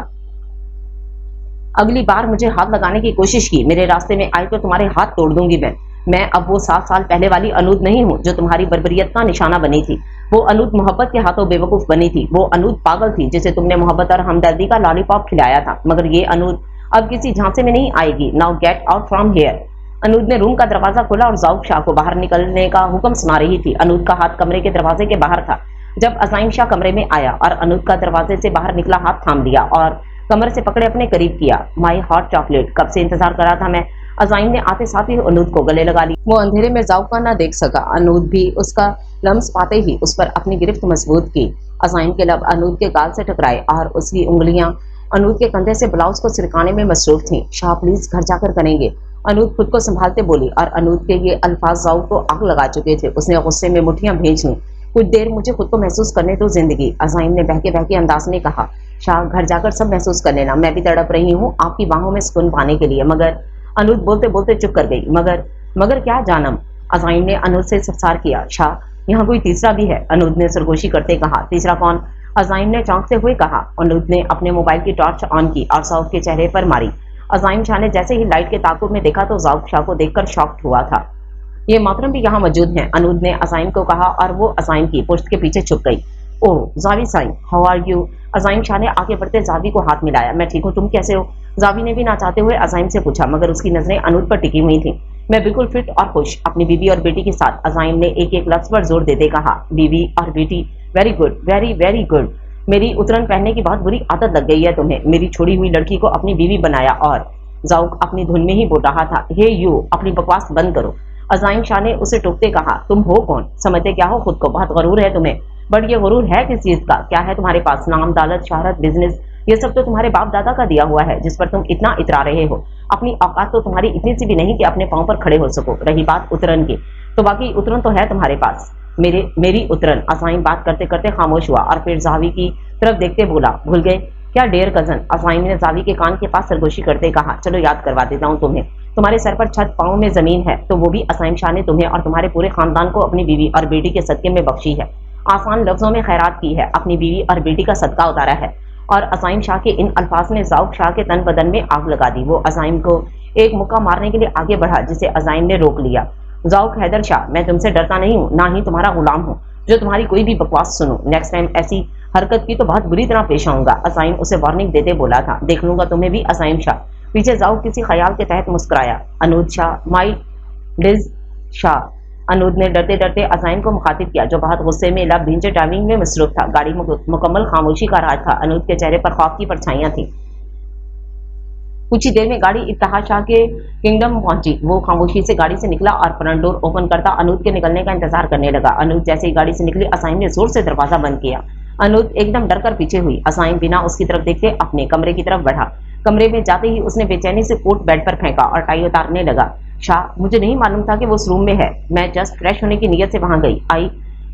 अगली बार मुझे हाथ लगाने की कोशिश की, मेरे रास्ते में आई तो तुम्हारे हाथ तोड़ दूंगी मैं अब वो 7 साल पहले वाली अनूद नहीं हूँ जो तुम्हारी बर्बरियत का निशाना बनी थी। वो अनूद मोहब्बत के हाथों बेवकूफ बनी थी। वो अनूद पागल थी जिसे तुमने मोहब्बत और हमदर्दी का लॉलीपॉप खिलाया था। मगर ये अनूद अब किसी झांसे में नहीं आएगी। Now get out from here. Anood ने रूम का दरवाजा खोला और ज़ौक़ शाह को बाहर निकलने का हुक्म सुना रही थी। अनूद का हाथ कमरे के दरवाजे के बाहर था। जब अज़ाइम शाह कमरे में आया और अनूद का दरवाजे से बाहर निकला हाथ थाम लिया और कमर से पकड़े अपने करीब किया। माई हॉट चॉकलेट, कब से इंतजार कर रहा था मैं। अज़ाइम ने आते साथ ही अनूद को गले लगा ली। वो अंधेरे में ज़ौक़ का ना देख सका। अनूद भी उसका लम्स पाते ही उस पर अपनी गिरफ्त मजबूत की। अज़ाइम के लब अनूद के गाल से टकराए और उसकी उंगलियां अनूद के कंधे से ब्लाउज को सिरकाने में मसरूफ थीं। शाह प्लीज घर जाकर करेंगे, अनूद खुद को संभालते बोली और अनूद के ये अल्फाज ज़ौक़ को आग लगा चुके थे। उसने गुस्से में मुठ्ठियां भेज लीं। कुछ देर मुझे खुद को महसूस करने दो जिंदगी। अज़ाइम ने बहके बहके अंदाज में कहा। शाह, घर जाकर सब महसूस कर लेना, मैं भी तड़प रही हूँ आपकी बाहों में सुकून पाने के लिए। मगर अनूद बोलते बोलते चुप कर गई। मगर क्या जानम। अज़ाइम ने अनूद से इस्तफसार किया। शाह, यहाँ कोई तीसरा भी है, अनूद ने सरगोशी करते कहा। तीसरा कौन? अज़ाइम ने चौंकते हुए कहा। अनूद ने अपने मोबाइल की टॉर्च ऑन की और ज़ौक़ के चेहरे पर मारी। अज़ाइम शाह ने जैसे ही लाइट के ताक़ुब में देखा तो ज़ौक़ शाह को देखकर शॉक्ड हुआ था। ये मोहतरम भी यहाँ मौजूद हैं, अनूद ने अज़ाइम को कहा और वो अज़ाइम की पुश्त के पीछे छुप गई। Oh Javi Sain, how are you. Azaim Shah ने आगे बढ़ते जावी को हाथ मिलाया। मैं ठीक हूँ, तुम कैसे हो? जावी ने भी ना चाहते हुए अज़ाइम से पूछा, मगर उसकी नजरें अनूद पर टिकी हुई थी। मैं बिल्कुल फिट और खुश, अपनी बीवी और बेटी के साथ। अज़ाइम ने एक एक लफ्ज़ पर जोर देते कहा। बीवी और बेटी, very good, very very good. मेरी उतरन पहनने की बहुत बुरी आदत लग गई है तुम्हें। मेरी छोड़ी हुई लड़की को अपनी बीवी बनाया। और ज़ौक़ अपनी धुन में ही बोल रहा था। हे यू, अपनी बकवास बंद करो। अज़ाइम शाह ने उसे टोकते कहा। तुम हो कौन? समझते क्या हो खुद को? बहुत गरूर है तुम्हें। बट ये गरूर है किस चीज का? क्या है तुम्हारे पास? नाम, दौलत, शोहरत, बिजनेस, ये सब तो तुम्हारे बाप दादा का दिया हुआ है जिस पर तुम इतना इतरा रहे हो। अपनी औकात तो तुम्हारी इतनी सी भी नहीं कि अपने पांव पर खड़े हो सको। रही बात उतरन की, तो बाकी उतरन तो है तुम्हारे पास। मेरी उतरन। अज़ाइम बात करते करते खामोश हुआ और फिर जावी की तरफ देखते बोला, भूल गए क्या डेयर कजन? अज़ाइम ने जावी के कान के पास सरगोशी करते कहा। चलो याद करवा देता हूँ तुम्हें। तुम्हारे सर पर छत, पाँव में जमीन है, तो वो भी अज़ाइम शाह ने तुम्हें और तुम्हारे पूरे खानदान को अपनी बीवी और बेटी के सदके में बख्शी है। आसान लफ्जों में खैरात की है, अपनी बीवी और बेटी का सदका उतारा है। और अज़ाइम शाह के इन अल्फाज ने ज़ौक़ शाह के तन बदन में आग लगा दी। वो अज़ाइम को एक मुक्का मारने के लिए आगे बढ़ा जिसे अज़ाइम ने रोक लिया। ज़ौक़ हैदर शाह, मैं तुमसे डरता नहीं हूँ, ना ही तुम्हारा गुलाम हूँ जो तुम्हारी कोई भी बकवास सुनूं। नेक्स्ट टाइम ऐसी हरकत की तो बहुत बुरी तरह पेश आऊंगा। अज़ाइम उसे वार्निंग देते बोला था। देख लूंगा तुम्हें भी। अज़ाइम शाह पीछे ज़ौक़ किसी ख्याल के तहत मुस्कुराया। अनूद शाह, माई लिज शाह। अनूद ने डरते डरते अजाइन को मुखातिब किया, जो बहुत गुस्से में लब भींचे ड्राइविंग में मसरूफ था। गाड़ी मुकम्मल खामोशी का राज था। अनूद के चेहरे पर खौफ की परछाइयां थी। कुछ ही देर में गाड़ी इफ्तिखार शाह के किंगडम पहुंची। वो खामोशी से गाड़ी से निकला और फ्रंट डोर ओपन करता अनूद के निकलने का इंतजार करने लगा। अनूद जैसे ही गाड़ी से निकली, असाइन ने जोर से दरवाजा बंद किया। अनूद एकदम डरकर पीछे हुई। असाइन बिना उसकी तरफ देखते अपने कमरे की तरफ बढ़ा। कमरे में जाते ही उसने बेचैनी से कोट बेड पर फेंका और टाई उतारने लगा। शाह, मुझे नहीं मालूम था कि वो उस रूम में है। मैं जस्ट फ्रेश होने की नीयत से वहां गई। आई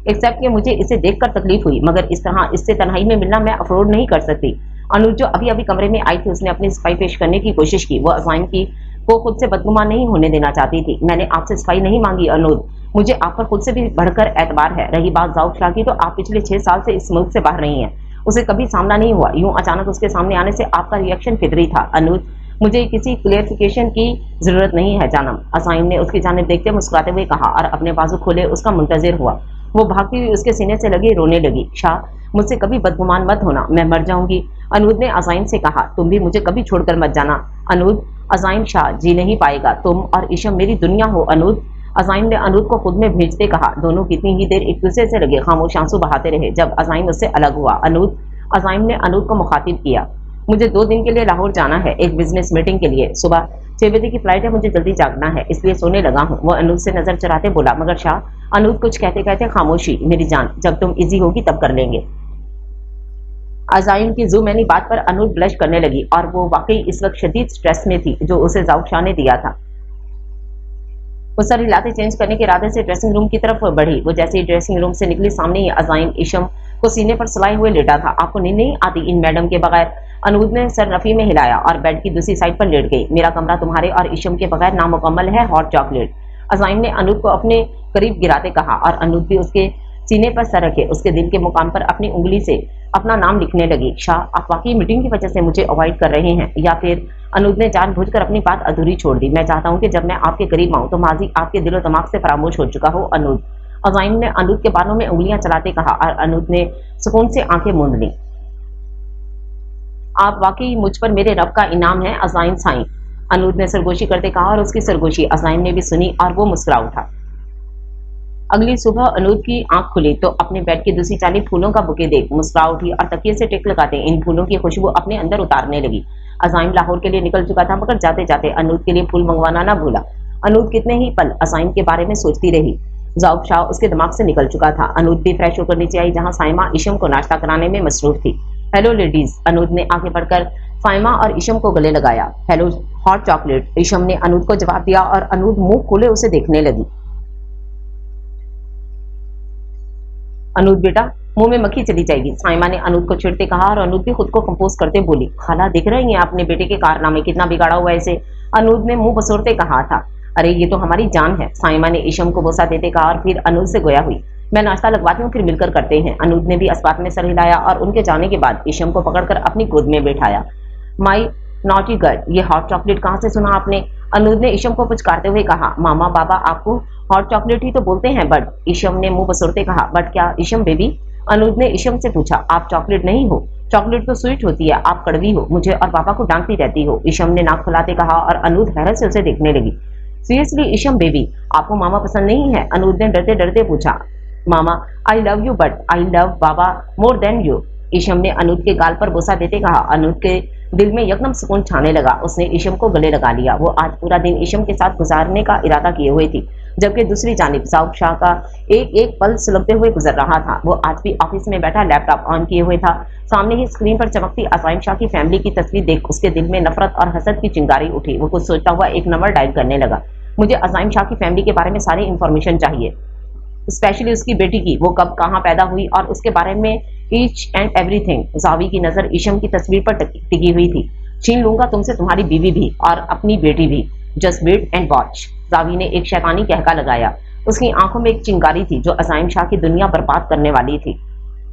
एक्सेप्ट कि मुझे इसे देखकर तकलीफ हुई, मगर इस तरह इससे तन्हाई में मिलना मैं अफोर्ड नहीं कर सकती। अनुज जो अभी अभी कमरे में आई थी, उसने अपनी सफाई पेश करने की कोशिश की। वो असाइन की को खुद से बदगुमान नहीं होने देना चाहती थी। मैंने आपसे सफाई नहीं मांगी अनुज, मुझे आप पर खुद से भी बढ़कर एतबार है। रही बात ज़ाउक शाह की, तो आप पिछले 6 साल से इस मुल्क से बाहर रही हैं। उसे कभी सामना नहीं हुआ। यूं अचानक उसके सामने आने से आपका रिएक्शन फितरी था। अनुज, मुझे किसी क्लियरिफिकेशन की जरूरत नहीं है जानम, असाइन ने उसकी जानिब देखते मुस्कुराते हुए कहा और अपने बाजू खोले उसका मुंतजिर हुआ। वो भागती हुई उसके सीने से लगी रोने लगी। शाह, मुझसे कभी बदगुमान मत होना, मैं मर जाऊंगी। अनूद ने अजाइन से कहा, तुम भी मुझे कभी छोड़कर मत जाना। अनूद, अजाइन, शाह जी नहीं पाएगा। तुम और ईशम मेरी दुनिया हो अनूद। अजाइन ने अनूद को खुद में भेजते कहा। दोनों कितनी ही देर एक दूसरे से लगे खामोश आंसू बहाते रहे। जब अजाइन उससे अलग हुआ, अजाइन ने अनूद को मुखातिब किया। मुझे 2 दिन के लिए लाहौर जाना है, एक बिजनेस मीटिंग के लिए। सुबह 6 बजे की फ्लाइट है, मुझे जल्दी जागना है, इसलिए सोने लगा हूँ। वो अनूद से नजर चुराते बोला। मगर शाह, अनूद कुछ कहते कहते खामोशी। मेरी जान, जब तुम इजी होगी तब कर लेंगे। अजाइन की जुमैनी बात पर अनूद ब्लश करने लगी और वो वाकई इस वक्त शदीद स्ट्रेस में थी जो उसे ज़ाउक शाह ने दिया था। वो सर हिलाते चेंज करने के इरादे से ड्रेसिंग रूम की तरफ बढ़ी। वो जैसे ही ड्रेसिंग रूम से निकली, सामने ही अजाइन ईशम को सीने पर सुलाए हुए लेटा था। आपको नींद नहीं आती इन मैडम के बगैर? अनूद ने सर नफी में हिलाया और बेड की दूसरी साइड पर लेट गई। मेरा कमरा तुम्हारे और ईशम के बगैर नामुकम्मल है। हॉट चॉकलेट, अजाइन ने अनूद को अपने करीब गिराते कहा और अनूद भी उसके सीने पर सर रखे उसके दिल के मुकाम पर अपनी उंगली से अपना नाम लिखने लगी। शाह, आप वाकई मीटिंग की वजह से मुझे अवॉइड कर रहे हैं या फिर? अनूद ने जानबूझकर अपनी बात अधूरी छोड़ दी। मैं चाहता हूं कि जब मैं आपके करीब आऊं तो माजी आपके दिलो दिमाग से फरामोश हो चुका हो अनूद। अजाइन ने अनूद के बालों में उंगलियां चलाते कहा और अनूद ने सुकून से आंखें मूंद ली। आप वाकई मुझ पर मेरे रब का इनाम है अजाइन साईं, अनूद ने सरगोशी करते कहा और उसकी सरगोशी अजाइन ने भी सुनी और वो मुस्कुरा उठा। अगली सुबह अनूद की आंख खुली तो अपने बेड की दूसरी जानिब फूलों का बुके देख मुस्कुरा उठी और तकिए से टिक लगाते इन फूलों की खुशबू अपने अंदर उतारने लगी। अजाइन लाहौर के लिए निकल चुका था, मगर जाते जाते अनूद के लिए फूल मंगवाना ना भूला। अनूद कितने ही पल अजाइन के बारे में सोचती रही। ज़ाउक शाह उसके दिमाग से निकल चुका था। अनूद भी फ्रेश होकर नीचे आई, जहां साइमा ईशम को नाश्ता कराने में मसरूफ थी। हेलो लेडीज, अनूद ने आगे बढ़कर साइमा और ईशम को गले लगाया। हेलो हॉट चॉकलेट, ईशम ने अनूद को जवाब दिया और अनूद मुंह खोले उसे देखने लगी। अनूद बेटा, मुंह में मक्खी चली जाएगी, साइमा ने अनूद को चिढ़ते कहा और अनूद भी खुद को कंपोज करते बोली। खाला, दिख रही हैं अपने बेटे के कारनामे, कितना बिगाड़ा हुआ है इसे, अनूद ने मुंह बसोरते कहा था। अरे ये तो हमारी जान है, साइमा ने ईशम को बोसा देते कहा और फिर अनूद से गोया हुई। मैं नाश्ता लगवाती हूँ, फिर मिलकर करते हैं। अनूद ने भी अस्बात में सर हिलाया और उनके जाने के बाद ईशम को पकड़कर अपनी गोद में बैठाया। माई नॉटी गर्ल, ये हॉट चॉकलेट कहाँ से सुना आपने? अनूद ने ईशम को पुचकारते हुए कहा। मामा बाबा आपको हॉट चॉकलेट ही तो बोलते हैं बट, ईशम ने मुंह बसोरते कहा। बट क्या ईशम बेबी? अनूद ने ईशम से पूछा। आप चॉकलेट नहीं हो, चॉकलेट तो स्वीट होती है, आप कड़वी हो, मुझे और पापा को डांटती रहती हो, ईशम ने नाक फुलाते कहा और अनूद हैरत से उसे देखने लगी। सीरियसली ईशम बेबी, आपको मामा पसंद नहीं है? अनूद ने डरते डरते पूछा। Mama, I love you but I love बाबा मोर देन यू, ईशम ने अनूद के गाल पर बोसा देते कहा। अनूद के दिल में यकदम सुकून छाने लगा। उसने ईशम को गले लगा लिया। वो आज पूरा दिन ईशम के साथ गुजारने का इरादा किए हुए थी, जबकि दूसरी जानिब ज़ाउक शाह का एक एक पल सुलगते हुए गुजर रहा था। वो आज भी ऑफिस में बैठा लैपटॉप ऑन किए हुए था। सामने ही स्क्रीन पर चमकती अज़ाइन शाह की फैमिली की तस्वीर देख उसके दिल में नफरत और हसद की चिंगारी उठी। वो कुछ सोचता हुआ एक नंबर डायल करने लगा। मुझे अज़ाइन शाह की फैमिली के बारे में सारी इन्फॉर्मेशन चाहिए, स्पेशली उसकी बेटी की, वो कब कहाँ पैदा हुई और उसके बारे में ईच एंड एवरीथिंग। जावी की नजर ईशम की तस्वीर पर टिकी हुई थी। छीन लूंगा तुमसे तुम्हारी बीवी भी और अपनी बेटी भी, just wait and watch, Javi ने एक शैतानी कहका लगाया। उसकी आंखों में एक चिंगारी थी जो अज़ाइन शाह की दुनिया बर्बाद करने वाली थी।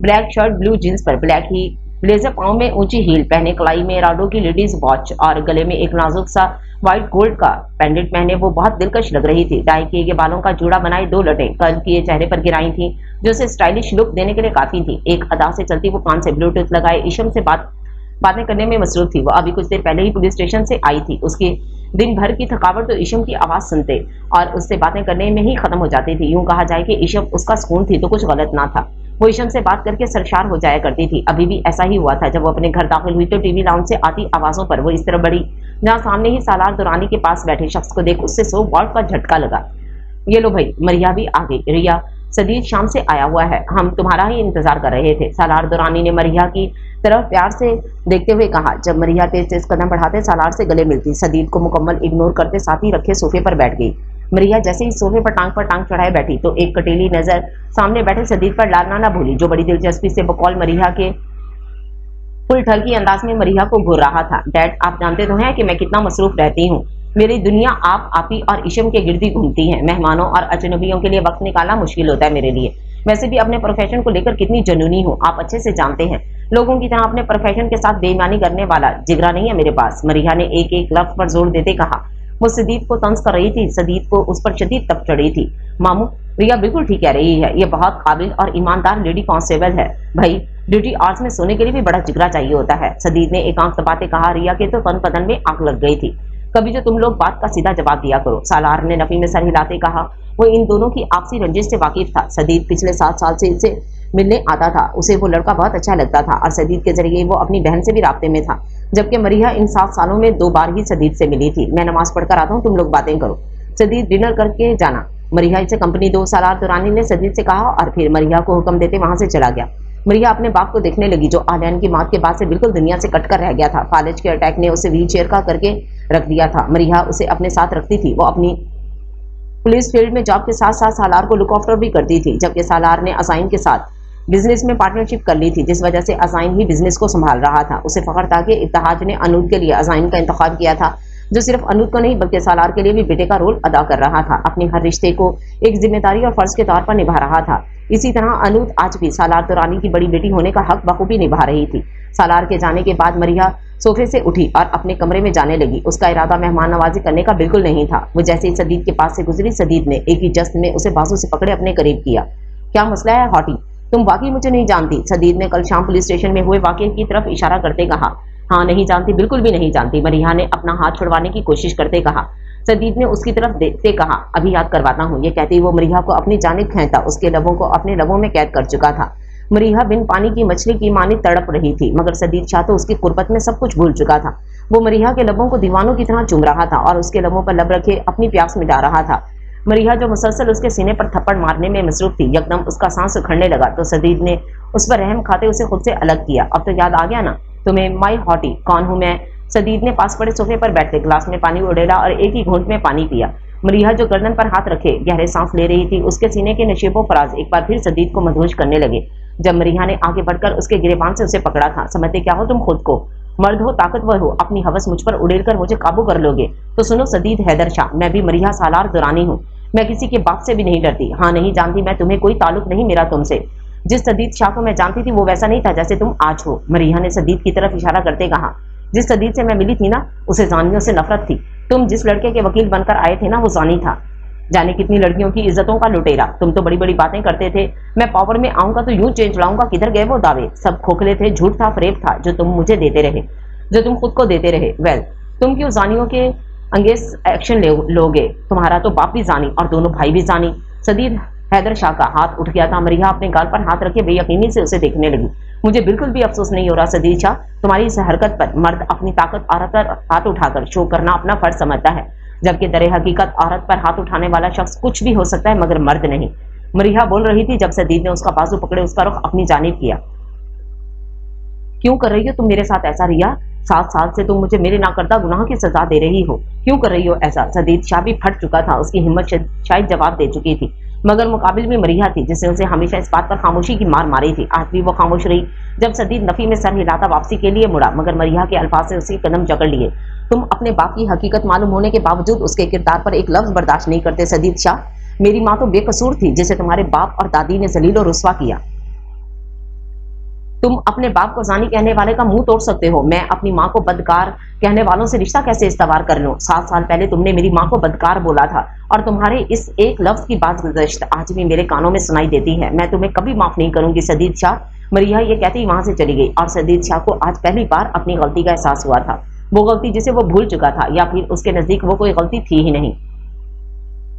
ब्लैक शर्ट, ब्लू जींस पर ब्लैक ही ब्लेजर, पाँव में ऊंची हील पहने, कलाई में राडो की लेडीज वॉच और गले में एक नाजुक सा व्हाइट गोल्ड का पेंडेंट पहने वो बहुत दिलकश लग रही थी। डाई किए गए बालों का जूड़ा बनाए 2 लटें कर्ल किए चेहरे पर गिराई थी जो उसे स्टाइलिश लुक देने के लिए काफी थी। एक अदा से चलती वो कान से ब्लूटूथ लगाए ईशम से बातें करने में मसरूफ थी। वो अभी कुछ देर पहले ही पुलिस स्टेशन से आई थी। उसकी दिन भर की थकावट तो ईशम की आवाज सुनते और उससे बातें करने में ही खत्म हो जाती थी। यूं कहा जाए कि ईशम उसका सुकून थी तो कुछ गलत ना था। वो ईशम से बात करके सरशार हो जाया करती थी। अभी भी ऐसा ही हुआ था। जब वो अपने घर दाखिल हुई तो टीवी लाउंज से आती आवाजों पर वो इस तरह बढ़ी जहां सामने ही सालार दुरानी के पास बैठे शख्स को देख उससे 100 वॉट का झटका लगा। ये लो भाई, मरिया भी आ गई। रिया, सदीद शाम से आया हुआ है, हम तुम्हारा ही इंतजार कर रहे थे, सालार दुरानी ने मरिया की तरफ प्यार से देखते हुए कहा। जब मरिया तेज तेज कदम बढ़ाते सालार से गले मिलती, सदीद को मुकम्मल इग्नोर करते साथ ही रखे सोफे पर बैठ गई। मरिया जैसे ही सोफे पर टांग चढ़ाए बैठी तो एक कटीली नजर सामने बैठे सदीद पर डालना ना भूली, जो बड़ी दिलचस्पी से बकौल मरिया के फुल ठल की अंदाज में मरिया को घूर रहा था। डैड, आप जानते तो हैं कि मैं कितना मसरूफ रहती हूँ। मेरी दुनिया आप ही और ईशम के गिर्द ही घूमती है। मेहमानों और अजनबियों के लिए वक्त निकालना मुश्किल होता है मेरे लिए। वैसे भी अपने प्रोफेशन को लेकर कितनी जुनूनी हूँ आप अच्छे से जानते हैं। लोगों की तरह अपने प्रोफेशन के साथ बेईमानी करने वाला जिगरा नहीं है मेरे पास, मरिया ने एक एक लफ्ज पर जोर देते कहा। वो सदीद को तंज कर रही थी। सदीद को उस पर शदीद तप चढ़ी थी। मामू, रिया बिल्कुल ठीक कह रही है, ये बहुत काबिल और ईमानदार लेडी कांस्टेबल है। भाई, ड्यूटी आवर्स में सोने के लिए भी बड़ा जिगरा चाहिए होता है, सदीद ने एक आंख दबाते कहा। रिया के तो तन बदन में आग लग गई थी। कभी जो तुम लोग बात का सीधा जवाब दिया करो, सालार ने नफी में सर हिलाते कहा। वो इन दोनों की आपसी रंजिश से वाकिफ था। सदीद पिछले 7 साल से इसे मिलने आता था। उसे वो लड़का बहुत अच्छा लगता था और सदीद के जरिए वो अपनी बहन से भी राब्ते में था, जबकि मरिया इन 7 सालों में 2 बार ही सदीद से मिली थी। मैं नमाज पढ़कर आता हूँ, तुम लोग बातें करो। सदीद डिनर करके जाना, मरिया इसे कंपनी दो, सालार दुरानी ने सदीद से कहा और फिर मरिया को हुक्म देते वहां से चला गया। मरिया अपने बाप को देखने लगी जो आलियान की मौत के बाद से बिल्कुल दुनिया से कटकर रह गया था। फालिज के अटैक ने उसे व्हील चेयर का करके रख दिया था। मरिया उसे अपने साथ रखती थी। वो अपनी पुलिस फील्ड में जॉब के साथ साथ सालार को लुक आफ्टर भी करती थी, जबकि सालार ने असाइन के साथ बिजनेस में पार्टनरशिप कर ली थी, जिस वजह से असाइन ही बिजनेस को संभाल रहा था। उसे फख्र था कि इत्तेहाद ने अनूद के लिए असाइन का इंतखाब किया था, जो सिर्फ अनूद को नहीं बल्कि सालार के लिए भी बेटे का रोल अदा कर रहा था। अपने हर रिश्ते को एक जिम्मेदारी और फर्ज के तौर पर निभा रहा था। इसी तरह अनूद आज भी सालार दुरानी की बड़ी बेटी होने का हक बखूबी निभा रही थी। सालार के जाने के बाद मरिया सोफे से उठी और अपने कमरे में जाने लगी। उसका इरादा मेहमान नवाजी करने का बिल्कुल नहीं था। वो जैसे ही सदीद के पास से गुजरी, सदीद ने एक ही जश्न में उसे बाजू से पकड़े अपने करीब किया। क्या मसला है हॉटी, तुम वाकई मुझे नहीं जानती? सदीद ने कल शाम पुलिस स्टेशन में हुए वाकये की तरफ इशारा करते कहा। हाँ, नहीं जानती, बिल्कुल भी नहीं जानती, मरिया ने अपना हाथ छुड़वाने की कोशिश करते कहा। सदीद ने उसकी तरफ देखते कहा। अभी याद करवाता हूँ, ये कहती वो मरिया को अपनी जानिब खींचता उसके लबों को अपने लबों में कैद कर चुका था। मरिया बिन पानी की मछली की मानी तड़प रही थी, मगर सदीद शाह तो उसकी कुर्बत में सब कुछ भूल चुका था। वो मरिया के लबों को दीवानों की तरह चूम रहा था और उसके लबों पर लब रखे अपनी प्यास मिटा रहा था। मरिया जो मुसलसल उसके सीने पर थप्पड़ मारने में मसरूफ थी, यकदम उसका सांस उखड़ने लगा तो सदीद ने उस पर रहम खाते उसे खुद से अलग किया। अब तो याद आ गया ना तुम्हें, माई हॉटी, कौन हूं मैं? सदीद ने पास पड़े सोफे पर बैठे गिलास में पानी उड़ेला और एक ही घूंट में पानी पिया। मरिया जो गर्दन पर हाथ रखे गहरे सांस ले रही थी, उसके सीने के नशीबो फराज एक बार फिर सदीद को मदहोश करने लगे। जब मरिया ने आगे बढ़कर उसके गिरेबान से उसे पकड़ा था, समझते क्या हो तुम खुद को? मर्द हो, ताकतवर हो, अपनी हवस मुझ पर उड़ेलकर मुझे काबू कर लोगे? तो सुनो सदीद हैदर शाह, मैं भी मरिया सालार दुरानी हूँ। मैं किसी के बाप से भी नहीं डरती। हाँ, नहीं जानती मैं तुम्हें, कोई ताल्लुक नहीं मेरा तुमसे। जिस सदीद शाह को मैं जानती थी वो वैसा नहीं था जैसे तुम आज हो, मरिया ने सदीद की तरफ इशारा करते कहा। जिस सदीद से मैं मिली थी ना, उसे जानियों से नफरत थी। तुम जिस लड़के के वकील बनकर आए थे ना, वो जानी था, जाने कितनी लड़कियों की इज्जतों का लुटेरा। तुम तो बड़ी बड़ी बातें करते थे, मैं पावर में आऊंगा तो यूं चेंज लाऊंगा। किधर गए वो दावे? सब खोखले थे, झूठ था, फरेब था, जो तुम मुझे देते रहे, जो तुम खुद को देते रहे। वेल, तुम क्यों जानियों के अंगेज एक्शन लोगे? तुम्हारा तो बाप भी जानी और दोनों भाई भी जानी। सदीद हैदर शाह का हाथ उठ गया था। मरिया अपने गाल पर हाथ रखे बेयकीनी से उसे देखने लगी। मुझे बिल्कुल भी अफसोस नहीं हो रहा सदीद शाह, तुम्हारी इस हरकत पर। मर्द अपनी ताकत औरत पर हाथ उठाकर शो करना अपना फर्ज समझता है, जबकि दरे हकीकत औरत पर हाथ उठाने वाला शख्स कुछ भी हो सकता है मगर मर्द नहीं। मरिया बोल रही थी जब सदीद ने उसका बाजू पकड़े उसका रुख अपनी जानिब किया। क्यों कर रही हो तुम मेरे साथ ऐसा रिया? 7 साल से तुम मुझे मेरे नाकर्दा गुनाह की सजा दे रही हो, क्यों कर रही हो ऐसा? सदीद शाह भी फट चुका था, उसकी हिम्मत शायद जवाब दे चुकी थी, मगर मुकाबिल में मरिया थी जिसने उसे हमेशा इस बात पर खामोशी की मार मारी थी। आज भी वो खामोश रही। जब सदीद नफी में सर हिलाता वापसी के लिए मुड़ा, मगर मरिया के अल्फाज से उसके कदम जकड़ लिए। तुम अपने बाप की हकीकत मालूम होने के बावजूद उसके किरदार पर एक लफ्ज बर्दाश्त नहीं करते सदीद शाह। मेरी माँ तो बेकसूर थी जिसे तुम्हारे बाप और दादी ने जलील और रुस्वा किया। तुम अपने बाप को जानी कहने वाले का मुंह तोड़ सकते हो, मैं अपनी माँ को बदकार कहने वालों से रिश्ता कैसे इस्तेवार कर लूं? 7 साल पहले तुमने मेरी माँ को बदकार बोला था और तुम्हारे इस एक लफ्ज की बाज़गुज़श्त आज भी मेरे कानों में सुनाई देती है। मैं तुम्हें कभी माफ नहीं करूंगी सदीद शाह। मरिया ये कहती वहां से चली गई और सदीद शाह को आज पहली बार अपनी गलती का एहसास हुआ था। वो गलती जिसे वो भूल चुका था, या फिर उसके नजदीक वो कोई गलती थी ही नहीं।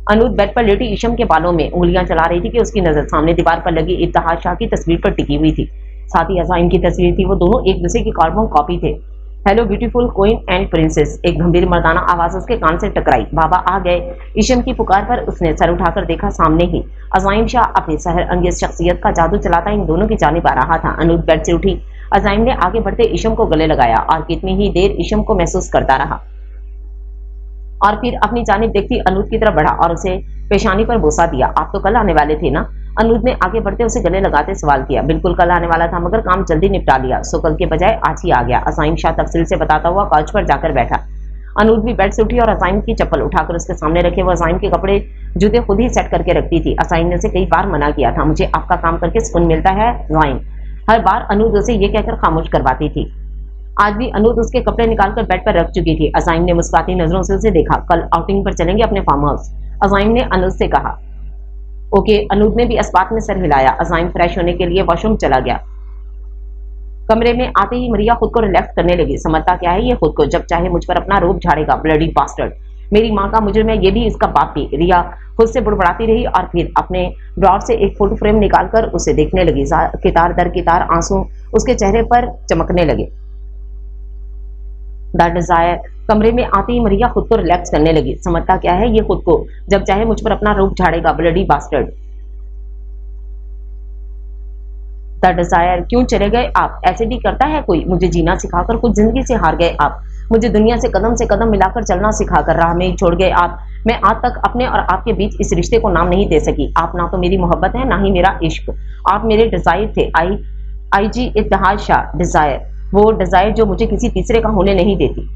अनूद बेड पर लेटी ईशम के बालों में उंगलियां चला रही थी कि उसकी नजर सामने दीवार पर लगी इब्तिहाज शाह की तस्वीर पर टिकी हुई थी। साथ ही अज़ाइम की तस्वीर थी। वो दोनों एक दूसरे की कार्बन कॉपी थे। Hello beautiful queen and princess, एक गंभीर मर्दाना आवाज उसके कान से टकराई। बाबा आ गए। ईशम की पुकार पर उसने सर उठाकर देखा, सामने ही अज़ाइम शाह अपनी सहर अंगेज शख्सियत का जादू चलाता इन दोनों की जानिब आ रहा था। अनूद बेड से उठी। अज़ाइम ने आगे बढ़ते ईशम को गले लगाया और कितनी ही देर ईशम को महसूस करता रहा, और फिर अपनी जानिब देखती अनूद की तरफ बढ़ा और उसे पेशानी पर बोसा दिया। आप तो कल आने वाले थे ना? अनूद ने आगे बढ़ते उसे गले लगाते सवाल किया। बिल्कुल कल आने वाला था, मगर काम जल्दी निपटा लिया, सो कल के बजाय आज ही आ गया। अज़ाइम शाह तफसील से बताता हुआ काउच पर जाकर बैठा। अनूद भी बेड से उठी और अज़ाइम की चप्पल उठाकर उसके सामने रखे। वो अज़ाइम के कपड़े जूते खुद ही सेट करके रखती थी। अज़ाइम ने उसे कई बार मना किया था, मुझे आपका काम करके सुकून मिलता है अज़ाइम। हर बार अनूद उसे ये कहकर खामोश करवाती थी। आज भी अनूद उसके कपड़े निकालकर बेड पर रख चुकी थी। अज़ाइम ने मुस्कुराती नजरों से उसे देखा। कल आउटिंग पर चलेंगे अपने फार्म हाउस, अज़ाइम ने अनूद से कहा। ओके। अनूद ने भी इस्बात में सर हिलाया। अज़ाइम फ्रेश होने के लिए वॉशरूम चला गया। कमरे में आते ही मरिया खुद को रिलैक्स करने लगी। समझता क्या है ये खुद को, जब चाहे मुझ पर अपना रूप झाड़ेगा, ब्लडी बास्टर्ड। मेरी माँ का मुझे में ये भी इसका बाप थी। रिया खुद से बुड़बड़ाती रही और फिर अपने ड्रॉर से एक फोटो फ्रेम निकालकर उसे देखने लगी। कितार दर कितार आंसू उसके चेहरे पर चमकने लगे। The desire. कमरे में आते ही मरिया खुद को रिलैक्स करने लगी। समझता क्या है ये खुद को, जब चाहे मुझ पर अपना रूप झाड़ेगा, ब्लडी बास्टर्ड। The desire. क्यों चले गए आप? ऐसे भी करता है कोई? मुझे जीना सिखाकर खुद जिंदगी से हार गए आप। मुझे दुनिया से कदम मिलाकर चलना सिखाकर राह में ही छोड़ गए आप। मैं आज तक अपने और आपके बीच इस रिश्ते को नाम नहीं दे सकी। आप ना तो मेरी मोहब्बत है, ना ही मेरा इश्क। आप मेरे डिजायर थे। आई जी इब्तिहाज शाह। डिजायर, वो डिजायर जो मुझे किसी तीसरे का होने नहीं देती।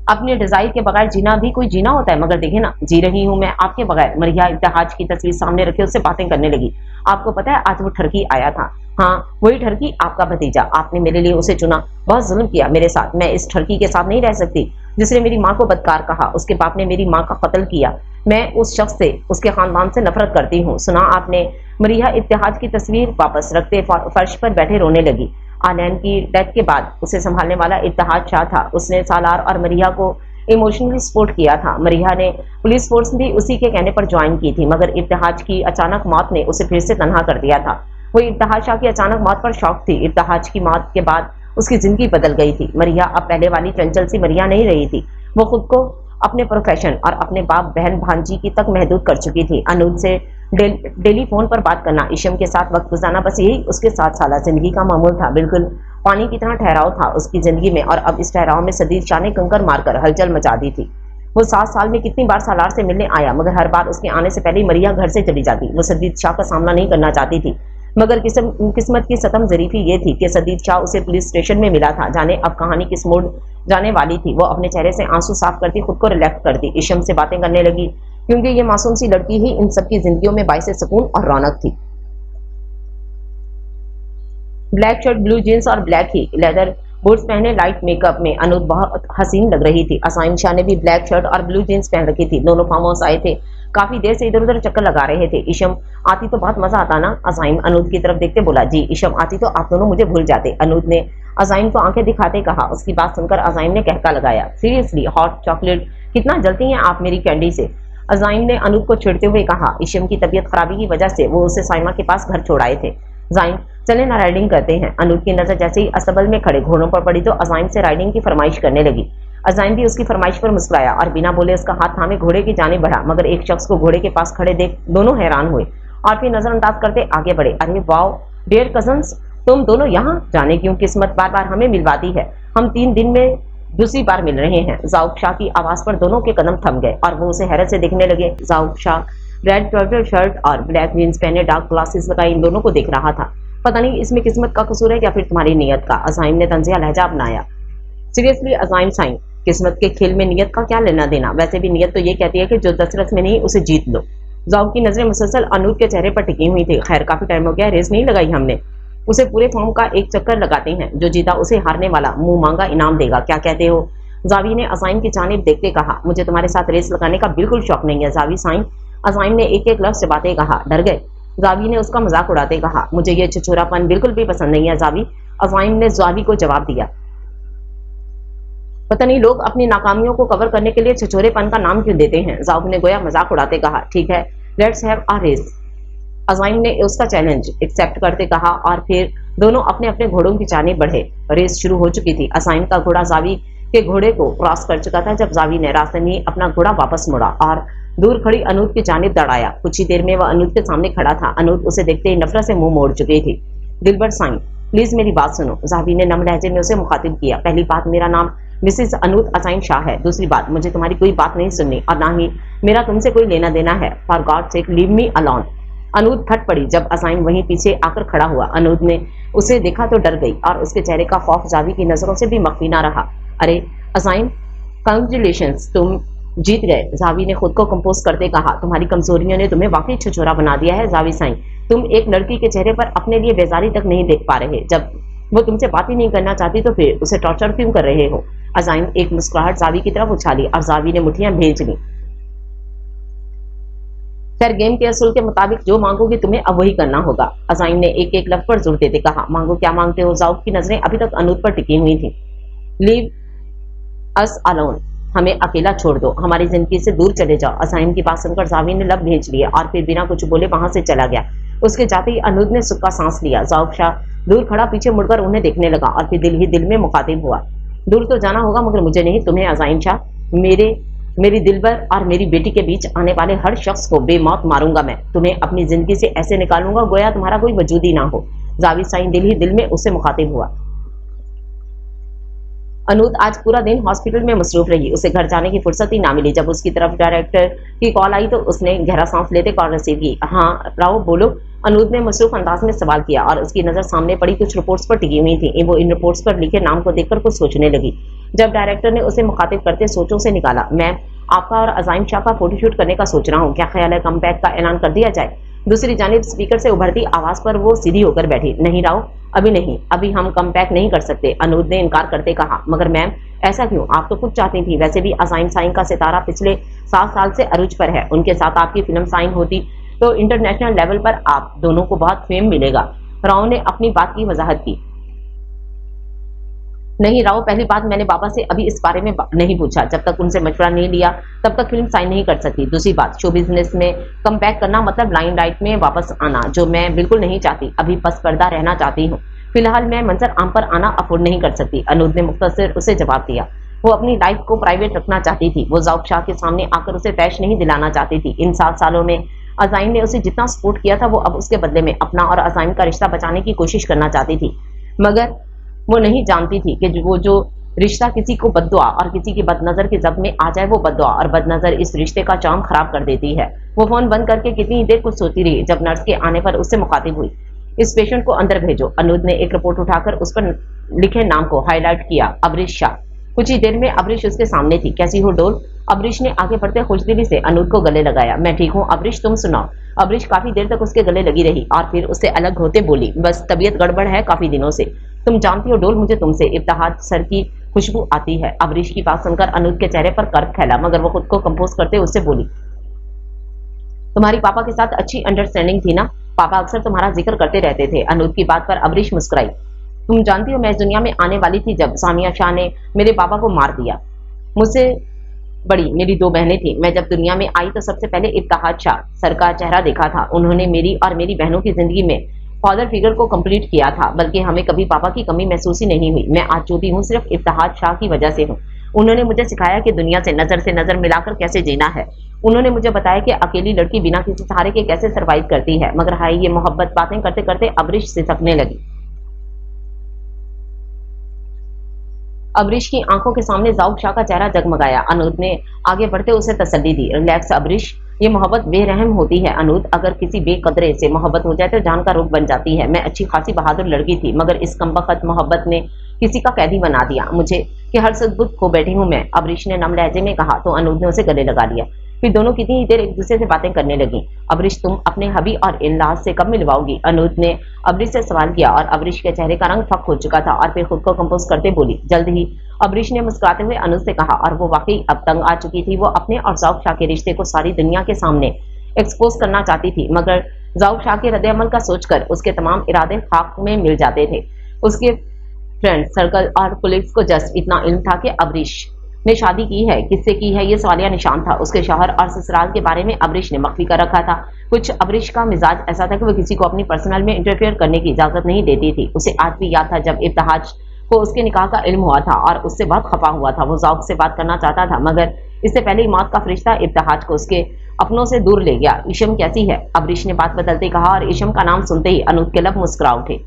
अपने डिजायर के बगैर जीना भी कोई जीना होता है, मगर देखे ना, जी रही हूं मैं आपके बगैर। मरिया इब्तिहाज की तस्वीर सामने रखे उससे बातें करने लगी। आपको पता है आज वो ठरकी आया था? हाँ, वही ठरकी, आपका भतीजा। आपने मेरे लिए उसे चुना। बहुत जुल्म किया मेरे साथ। मैं इस ठरकी के साथ नहीं रह सकती जिसने मेरी माँ को बदकार कहा। उसके बाप ने मेरी माँ का कत्ल किया। मैं उस शख्स से, उसके खानदान से नफरत करती हूँ। सुना आपने? मरिया इब्तिहाज की तस्वीर वापस रखते फर्श पर बैठे रोने लगी। आनैन की डेथ के बाद उसे संभालने वाला इब्तिहाज शाह था। उसने सालार और मरिया को इमोशनली सपोर्ट किया था। मरिया ने पुलिस फोर्स भी उसी के कहने पर ज्वाइन की थी, मगर इब्तिहाज की अचानक मौत ने उसे फिर से तन्हा कर दिया था। वो इब्तिहाज शाह की अचानक मौत पर शौक थी। इब्तिहाज की मौत के बाद उसकी जिंदगी बदल गई थी। मरिया अब पहले वाली चंचल सी मरिया नहीं रही थी। वो खुद को अपने प्रोफेशन और अपने बाप बहन भांजी की तक महदूद कर चुकी थी। अनूद से डेली फोन पर बात करना, ईशम के साथ वक्त गुजारना, बस यही उसके 7 साल जिंदगी का मामूल था। बिल्कुल पानी की तरह ठहराव था उसकी जिंदगी में, और अब इस ठहराव में सदीद शाह ने कंकर मारकर हलचल मचा दी थी। वो 7 साल में कितनी बार सालार से मिलने आया, मगर हर बार उसके आने से पहले मरिया घर से चली जाती। वो सदीद शाह का सामना नहीं करना चाहती थी, मगर किस्मत की सतम जरीफी ये थी कि सदीद शाह उसे पुलिस स्टेशन में मिला था। जाने अब कहानी किस मोड़ जाने वाली थी। वो अपने चेहरे से आंसू साफ करती, खुद को रिलैक्स करती, ईशम से बातें करने लगी, क्योंकि ये मासूम सी लड़की ही इन सबकी जिंदगियों में बाइसे सुकून और रौनक थी। ब्लैक शर्ट, ब्लू जींस और ब्लैक ही लेदर बूट्स पहने लाइट मेकअप में अनूद बहुत हसीन लग रही थी। अज़ाइम शाह ने भी ब्लैक शर्ट और ब्लू जींस पहन रखी थी। दोनों फार्म हाउस आए थे, काफी देर से इधर उधर चक्कर लगा रहे थे। ईशम आती तो बहुत मजा आता ना? अज़ाइम अनूद की तरफ देखते बोला। जी, ईशम आती तो आप दोनों मुझे भूल जाते, अनूद ने अज़ाइम को आंखें दिखाते कहा। उसकी बात सुनकर अज़ाइम ने कहका लगाया, सीरियसली हॉट चॉकलेट, कितना जलती हैं आप मेरी कैंडी से। अज़ाइम ने अनूद को छेड़ते हुए कहा। ईशम की तबीयत खराबी की वजह से वो उसे साइमा के पास घर छोड़ आए थे। ज़ाइम, चले ना राइडिंग करते हैं। अनूद की नजर जैसे ही अस्तबल में खड़े घोड़ों पर पड़ी तो अज़ाइम से राइडिंग की फरमाइश करने लगी। अज़ाइम भी उसकी फरमाइश पर मुस्कुराया और बिना बोले उसका हाथ थामे घोड़े की जाने बढ़ा, मगर एक शख्स को घोड़े के पास खड़े देख दोनों हैरान हुए और फिर नजरअंदाज करते आगे बढ़े। अरे वाओ डियर कजन्स, तुम दोनों यहाँ? जाने क्यों किस्मत बार बार हमें मिलवाती है। हम 3 दिन में दूसरी बार मिल रहे हैं। ज़ाउक शाह की आवाज पर दोनों के कदम थम गए और वो उसे हैरत से देखने लगे। ज़ाउक शाह रेड ट्राउजर शर्ट और ब्लैक जींस पहने, डार्क ग्लासेस लगाए, इन दोनों को देख रहा था। पता नहीं इसमें किस्मत का कसूर है या फिर तुम्हारी नीयत का, अज़ाइम ने तंजिया लहजा अपनाया। सीरियसली अज़ाइम साईं, किस्मत के खेल में नीयत का क्या लेना देना? वैसे भी नीयत तो ये कहती है कि जो दशरथ में नहीं उसे जीत लो। ज़ाउक की नजरें मुसलसल अनूद के चेहरे पर टिकी हुई थी। खैर काफी टाइम हो गया, रेस नहीं लगाई हमने। उसे पूरे फॉर्म का एक चक्कर लगाते हैं, जो जीता उसे हारने वाला मुंह मांगा इनाम देगा। क्या कहते हो? जावी ने अज़ाइम की जानिब देखते कहा। मुझे तुम्हारे साथ रेस लगाने का बिल्कुल शौक नहीं है जावी साईं, अज़ाइम ने एक एक लफ्ज़ से बातें कहा। डर गए? जावी ने उसका मजाक उड़ाते कहा। मुझे ये छिछोरापन बिल्कुल भी पसंद नहीं है जावी, अज़ाइम ने जावी को जवाब दिया। पता नहीं लोग अपनी नाकामियों को कवर करने के लिए छिछोरेपन का नाम क्यों देते हैं। जाउब ने गोया मजाक उड़ाते कहा, ठीक है, लेट्स हैव अ रेस। अज़ाइम ने उसका चैलेंज एक्सेप्ट करते कहा और फिर दोनों अपने अपने घोड़ों की जानिब बढ़े। रेस शुरू हो चुकी थी। अज़ाइम का घोड़ा जावी के घोड़े को क्रॉस कर चुका था जब जावी ने रास्ते में अपना घोड़ा वापस मोड़ा और दूर खड़ी अनूद की जानिब दौड़ाया। कुछ ही देर में वह अनूद के सामने खड़ा था। अनूद उसे देखते ही नफरत से मुंह मोड़ चुकी थी। दिलबर साईं, प्लीज मेरी बात सुनो, जावी ने नम लहजे में उसे मुखातिब किया। पहली बात, मेरा नाम मिसेस अनूद अज़ाइम शाह है। दूसरी बात, मुझे तुम्हारी कोई बात नहीं सुननी और ना ही मेरा तुमसे कोई लेना देना है। For God sake leave me alone. Anood फट पड़ी जब अज़ाइम वहीं पीछे आकर खड़ा हुआ। अनूद ने उसे देखा तो डर गई और उसके चेहरे का खौफ जावी की नजरों से भी मख्फी ना रहा। अरे अज़ाइम, कांग्रेचुलेशंस, तुम जीत गए। जावी ने खुद को कंपोज करते कहा, तुम्हारी कमजोरियों ने तुम्हें वाकई छिछोरा बना दिया है जावी साईं। तुम एक लड़की के चेहरे पर अपने लिए बेजारी तक नहीं देख पा रहे। जब वो तुमसे बात ही नहीं करना चाहती तो फिर उसे टॉर्चर क्यों कर रहे हो। अज़ाइम एक मुस्कुराहट जावी की तरफ उछाली और जावी ने मुठ्ठियां भेज ली। खैर, गेम के असूल के मुताबिक जो मांगोगी तुम्हें अब वही करना होगा। अज़ाइम ने एक एक लफ्ज पर जोर देते कहा, मांगो, क्या मांगते हो। जाउब की नजरें अभी तक अनूद पर टिकी हुई थी। लीव अस अलोन, हमें अकेला छोड़ दो, हमारी जिंदगी से दूर चले जाओ। अज़ाइम की बात सुनकर जावी ने लब भेज लिया और फिर बिना कुछ बोले वहां से चला गया। उसके जाते ही अनूद ने सुक्का सांस लिया। जाउब शाह दूर खड़ा पीछे मुड़कर उन्हें देखने लगा और फिर दिल ही दिल में मुखातिब हुआ, दूर तो जाना होगा मगर मुझे नहीं, तुम्हें अज़ाइम शाह। मेरी दिलबर और मेरी बेटी के बीच आने वाले हर शख्स को बेमौत मारूंगा मैं। तुम्हें अपनी जिंदगी से ऐसे निकालूंगा गोया तुम्हारा कोई वजूद ही ना हो। जावी साईं दिल ही दिल में उससे मुखातिब हुआ। अनूद आज पूरा दिन हॉस्पिटल में मसरूफ रही। उसे घर जाने की फुर्सत ही ना मिली। जब उसकी तरफ डायरेक्टर की कॉल आई तो उसने गहरा सांस लेते कॉल रिसीव की। हाँ राव, बोलो। अनूद ने मसरूफ अंदाज में सवाल किया और उसकी नजर सामने पड़ी कुछ रिपोर्ट्स पर टिकी हुई थी। वो इन रिपोर्ट्स पर लिखे नाम को देखकर कुछ सोचने लगी। जब डायरेक्टर ने उसे मुखातिब करते सोचों से निकाला, मैम, आपका और अज़ाइम शाह का फोटोशूट करने का सोच रहा हूँ, क्या ख्याल है कम बैक का ऐलान कर दिया जाए। दूसरी जानिब स्पीकर से उभरती आवाज पर वो सीधी होकर बैठी। नहीं राव, अभी नहीं, अभी हम कम बैक नहीं कर सकते। अनूद ने इनकार करते कहा, मगर मैम ऐसा क्यों, आप तो खुद चाहती थी। वैसे भी अज़ाइम साईं का सितारा पिछले 7 साल से अरूज पर है। उनके साथ आपकी फिल्म साइन होती तो इंटरनेशनल लेवल पर आप दोनों को बहुत फेम मिलेगा। राव ने अपनी बात की वजाहत की। नहीं राव, पहली बात, मैंने बाबा से अभी इस बारे में नहीं पूछा। जब तक उनसे मशवरा नहीं लिया तब तक फिल्म साइन नहीं कर सकती। दूसरी बात, शो बिजनेस में कम बैक करना मतलब लाइमलाइट में वापस आना, जो मैं बिल्कुल नहीं चाहती। अभी पस पर्दा रहना चाहती हूँ। फिलहाल मैं मंजर आम पर आना अफोर्ड नहीं कर सकती। अनूद ने मुख्तसर उसे जवाब दिया। वो अपनी लाइफ को प्राइवेट रखना चाहती थी। वो जाउब शाह के सामने आकर उसे तैश नहीं दिलाना चाहती थी। इन 7 सालों में अज़ाइम ने उसे जितना सपोर्ट किया था वो अब उसके बदले में अपना और अज़ाइम का रिश्ता बचाने की कोशिश करना चाहती थी। मगर वो नहीं जानती थी कि वो जो रिश्ता किसी को बद्दुआ और किसी की बदनजर की जद में आ जाए, वो बद्दुआ और बदनजर इस रिश्ते का चाम खराब कर देती है। वो फोन बंद करके कितनी देर कुछ सोती रही। जब नर्स के आने पर उससे मुखातिब हुई, इस पेशेंट को अंदर भेजो। अनूद ने एक रिपोर्ट उठाकर उस पर लिखे नाम को हाईलाइट किया, अबरीश शाह। कुछ ही देर में अबरीश उसके सामने थी। कैसी हो डोल? अबरीश ने आगे बढ़ते खुशदिली से अनूद को गले लगाया। मैं ठीक हूँ अबरीश, तुम सुनाओ। अबरीश काफी देर तक उसके गले लगी रही और फिर उससे अलग होते बोली, बस तबीयत गड़बड़ है काफी दिनों से। तुम जानती हो डोल, मुझे तुमसे इब्तिहाज सर की खुशबू आती है। अबरीश की बात सुनकर अनूद के चेहरे पर कर्क फैला, मगर वो खुद को कंपोज करते उससे बोली, तुम्हारी पापा के साथ अच्छी अंडरस्टैंडिंग थी ना? पापा अक्सर तुम्हारा जिक्र करते रहते थे। अनूद की बात पर अबरीश मुस्कुराई। तुम जानती हो मैं इस दुनिया में आने वाली थी जब सामिया शाह ने मेरे पापा को मार दिया। मुझसे बड़ी मेरी 2 बहनें थी। मैं जब दुनिया में आई तो सबसे पहले इब्तिहाज शाह सर का चेहरा देखा था। उन्होंने मेरी और मेरी बहनों की जिंदगी में फादर फिगर को कंप्लीट किया था, बल्कि हमें कभी पापा की कमी महसूस ही नहीं हुई। मैं आज जो भी हूँ सिर्फ इब्तिहाज शाह की वजह से हूँ। उन्होंने मुझे सिखाया कि दुनिया से नजर मिलाकर कैसे जीना है। उन्होंने मुझे बताया कि अकेली लड़की बिना किसी सहारे के कैसे सरवाइव करती है। मगर हाय ये मोहब्बत, बातें करते करते अबरीश सिसकने लगी। अबरीश की आंखों के सामने जाउब शाह का चेहरा जगमगाया। अनूद ने आगे बढ़ते उसे तसल्ली दी, रिलैक्स अबरीश, ये मोहब्बत बेरहम होती है अनूद। अगर किसी बेकदरे से मोहब्बत हो जाए तो जान का रुख बन जाती है। मैं अच्छी खासी बहादुर लड़की थी, मगर इस कमबख्त मोहब्बत ने किसी का कैदी बना दिया मुझे कि हर सदबुद खो बैठी हूँ मैं। अबरीश ने नम लहजे में कहा तो अनूद ने उसे गले लगा लिया। फिर दोनों कितनी ही देर एक दूसरे से बातें करने लगी। अबरीश, तुम अपने हबी और इनलाज से कब मिलवाओगी? अनूद ने अबरीश से सवाल किया और अबरीश के चेहरे का रंग फक हो चुका था और फिर खुद को कंपोज करते बोली, जल्द ही। अबरीश ने मुस्कुराते हुए अनूद से कहा और वो वाकई अब तंग आ चुकी थी। वो अपने और जाउब शाह के रिश्ते को सारी दुनिया के सामने एक्सपोज करना चाहती थी, मगर जाउब शाह के रद्द-ए-अमल का सोचकर उसके तमाम इरादे खाक में मिल जाते थे। उसके फ्रेंड सर्कल और पुलिस को जस्ट इतना इल्म था कि अबरीश ने शादी की है, किससे की है, ये सवालिया निशान था। उसके शौहर और ससुराल के बारे में अबरीश ने मख्फी कर रखा था। कुछ अबरीश का मिजाज ऐसा था कि वो किसी को अपनी पर्सनल में इंटरफेयर करने की इजाजत नहीं देती थी। उसे आज भी याद था जब इब्तिहाज को उसके निकाह का इल्म हुआ था और उससे बहुत खफा हुआ था। वो ज़ौक से बात करना चाहता था, मगर इससे पहले ही मौत का फरिश्ता इब्तिहाज को उसके अपनों से दूर ले गया। ईशम कैसी है? अबरीश ने बात बदलते कहा और ईशम का नाम सुनते ही अनूद के लब मुस्कुरा उठे।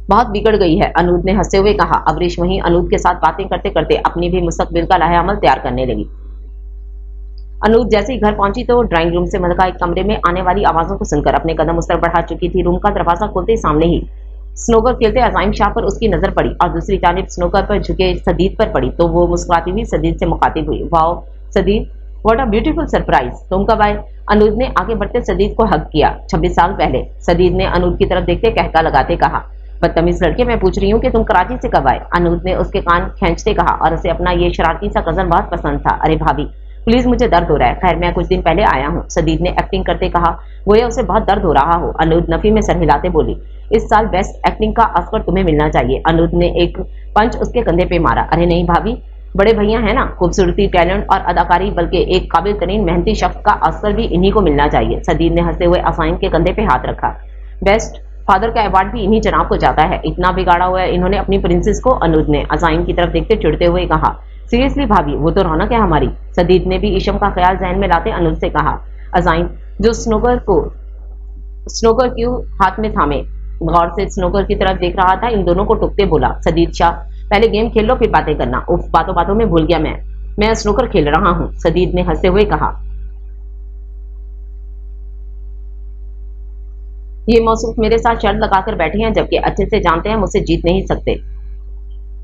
बहुत बिगड़ गई है, अनूद ने हंसते हुए कहा। अबरीश वहीं अनूद के साथ बातें करते करते अपनी भी मुस्तकबिल का लाहेअमल तैयार करने लगी। अनूद जैसे ही घर पहुंची तो ड्राइंग रूम से मलका एक कमरे में आने वाली आवाजों को सुनकर अपने कदम उस तरफ बढ़ा चुकी थी। रूम का दरवाजा खोलते ही सामने ही स्नोकर खेलते अज़ाइम शाह पर उसकी नजर पड़ी और दूसरी जानिब स्नोकर पर झुके सदीद पर पड़ी तो वो मुस्कुराती हुई सदीद से मुखातिब हुई। Wow Sadeed, what a beautiful surprise, तुम कब आए? अनूद ने आगे बढ़ते सदीद को हक किया। 26 साल पहले, सदीद ने अनूद की तरफ देखते कहका लगाते कहा। बदतमीज लड़के, मैं पूछ रही हूँ कि तुम कराची से कब आए? अनूद ने उसके कान खींचते कहा और उसे अपना ये शरारती सा कजन बहुत पसंद था। अरे भाभी प्लीज, मुझे दर्द हो रहा है। खैर मैं कुछ दिन पहले आया हूँ, सदीद ने एक्टिंग करते कहा, गोया उसे बहुत दर्द हो रहा हो। अनूद नफी में सर हिलाते बोली, इस साल बेस्ट एक्टिंग का ऑस्कर तुम्हें मिलना चाहिए। अनूद ने एक पंच उसके कंधे पे मारा। अरे नहीं भाभी, बड़े भैया है ना, खूबसूरती, टैलेंट और अदाकारी, बल्कि एक काबिल तरीन मेहनती शख्स का ऑस्कर भी इन्हीं को मिलना चाहिए। सदीद ने हंसते हुए असाइन के कंधे पे हाथ रखा। बेस्ट फादर का अवार्ड भी इन्हीं जनाब को जाता है, इतना बिगाड़ा हुआ है इन्होंने अपनी प्रिंसेस को। अनूद ने अजाइन की तरफ देखते चिढ़ते हुए कहा। सीरियसली भाभी, वो तो रौनक है हमारी। सदीद ने भी ईशम का ख्याल जहन में लाते अनूद से कहा। अजाइन जो स्नोकर क्यों हाथ में थामे गौर से स्नोकर की तरफ देख रहा था, इन दोनों को टुकते बोला। सदीद शाह, पहले गेम खेल लो फिर बातें करना। उफ, बातों बातों में भूल गया मैं स्नोकर खेल रहा हूँ, सदीद ने हंसते हुए कहा। ये मौसूफ मेरे साथ शर्त लगाकर बैठे हैं, जबकि अच्छे से जानते हैं मुझसे जीत नहीं सकते।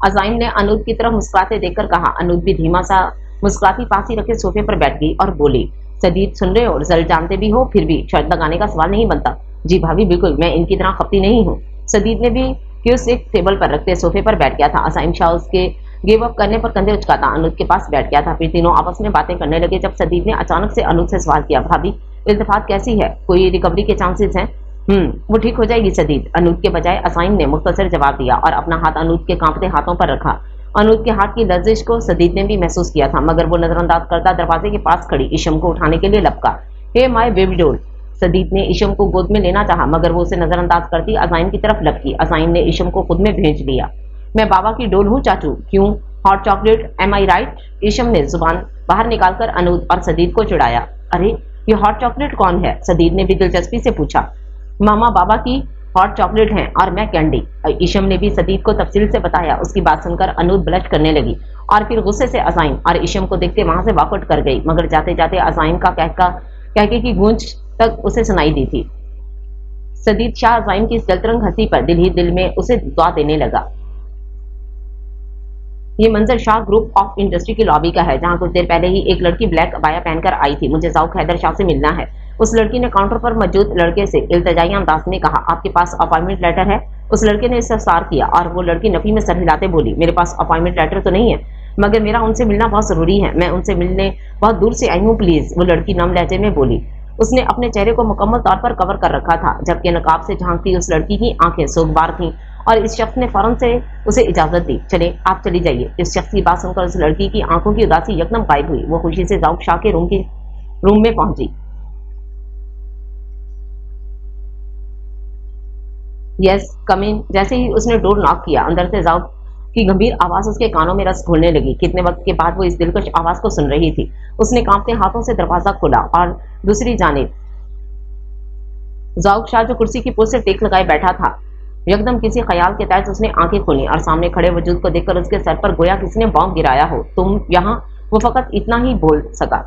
अजाइम ने अनूद की तरफ मुस्कुराते देखकर कहा। अनूद भी धीमा सा मुस्कुराती पास ही रखे सोफे पर बैठ गई और बोली, सदीद सुन रहे हो, रिजल्ट जानते भी हो, फिर भी शर्त लगाने का सवाल नहीं बनता। जी भाभी बिल्कुल, मैं इनकी तरह खपती नहीं हूँ। सदीद ने भी क्यूस एक टेबल पर रखते सोफे पर बैठ गया था। अजाइम शाह उसके गिव अप करने पर कंधे उचकाता अनूद के पास बैठ गया था। फिर तीनों आपस में बातें करने लगे जब सदीद ने अचानक से अनूद से सवाल किया, भाभी इल्तिफात कैसी है, कोई रिकवरी के चांसेस हैं? वो ठीक हो जाएगी सदीद, अनूद के बजाय असाइन ने मुख्तसर जवाब दिया और अपना हाथ अनूद के कांपते हाथों पर रखा। अनूद के हाथ की लर्जिश को सदीद ने भी महसूस किया था, मगर वो नजरअंदाज करता दरवाजे के पास खड़ी ईशम को उठाने के लिए लपका। हे माय बेबी डॉल, सदीद ने ईशम को गोद में लेना चाहा, मगर वो उसे नजरअंदाज करती अजाइन की तरफ लपकी। अजाइन ने ईशम को खुद में भेज लिया। मैं बाबा की डोल हूँ चाचू, क्यों? हॉट चॉकलेट, एम आई राइट? ईशम ने जुबान बाहर निकालकर अनूद और सदीद को चिढ़ाया। अरे ये हॉट चॉकलेट कौन है? सदीद ने भी दिलचस्पी से पूछा। मामा बाबा की हॉट चॉकलेट हैं और मैं कैंडी। ईशम ने भी सदीद को तफसील से बताया। उसकी बात सुनकर अनूद ब्लश करने लगी और फिर गुस्से से अजाइन और ईशम को देखते वहां से वॉकआउट कर गई, मगर जाते जाते अजाइन का कहके की गूंज तक उसे सुनाई दी थी। सदीद शाह अजाइन की इस जलतरंग हंसी पर दिल ही दिल में उसे दुआ देने लगा। ये मंजर शाह ग्रुप ऑफ इंडस्ट्री की लॉबी का है, जहां कुछ देर पहले ही एक लड़की ब्लैक अबाया पहनकर आई थी। मुझे ज़ौक हैदर शाह से मिलना है। उस लड़की ने काउंटर पर मौजूद लड़के से इल्तिजाई अंदाज में कहा, आपके पास अपॉइंटमेंट लेटर है? उस लड़के ने इस्तफसार किया और वो लड़की नफी में सर हिलाते बोली, मेरे पास अपॉइंटमेंट लेटर तो नहीं है, मगर मेरा उनसे मिलना बहुत जरूरी है, मैं उनसे मिलने बहुत दूर से आई हूँ प्लीज। वो लड़की नम लहजे में बोली। उसने अपने चेहरे को मुकम्मल तौर पर कवर कर रखा था, जबकि नकाब से झांकती उस लड़की की आंखें सोगवार थीं और इस शख्स ने फौरन से उसे इजाजत दी। चले आप चली जाइए। इस शख्स की बात सुनकर उस लड़की की आंखों की उदासी यकदम गायब हुई। वो खुशी से ज़ौक शाह के रूम में पहुंची। यस कम इन। जैसे ही उसने डोर नॉक किया, अंदर से ज़ौक की गंभीर आवाज उसके कानों में रस घोलने लगी। कितने वक्त के बाद वो इस दिलकश आवाज को सुन रही थी। उसने कांपते हाथों से दरवाजा खोला और दूसरी जानिब ज़ौक शाह जो कुर्सी की पोस्ट से टेक लगाए बैठा था, यकदम किसी ख्याल के तहत उसने आंखें खोली और सामने खड़े वजूद को देखकर उसके सर पर गोया किसी ने बॉम्ब गिराया हो। तुम यहाँ? वो फकत इतना ही बोल सका।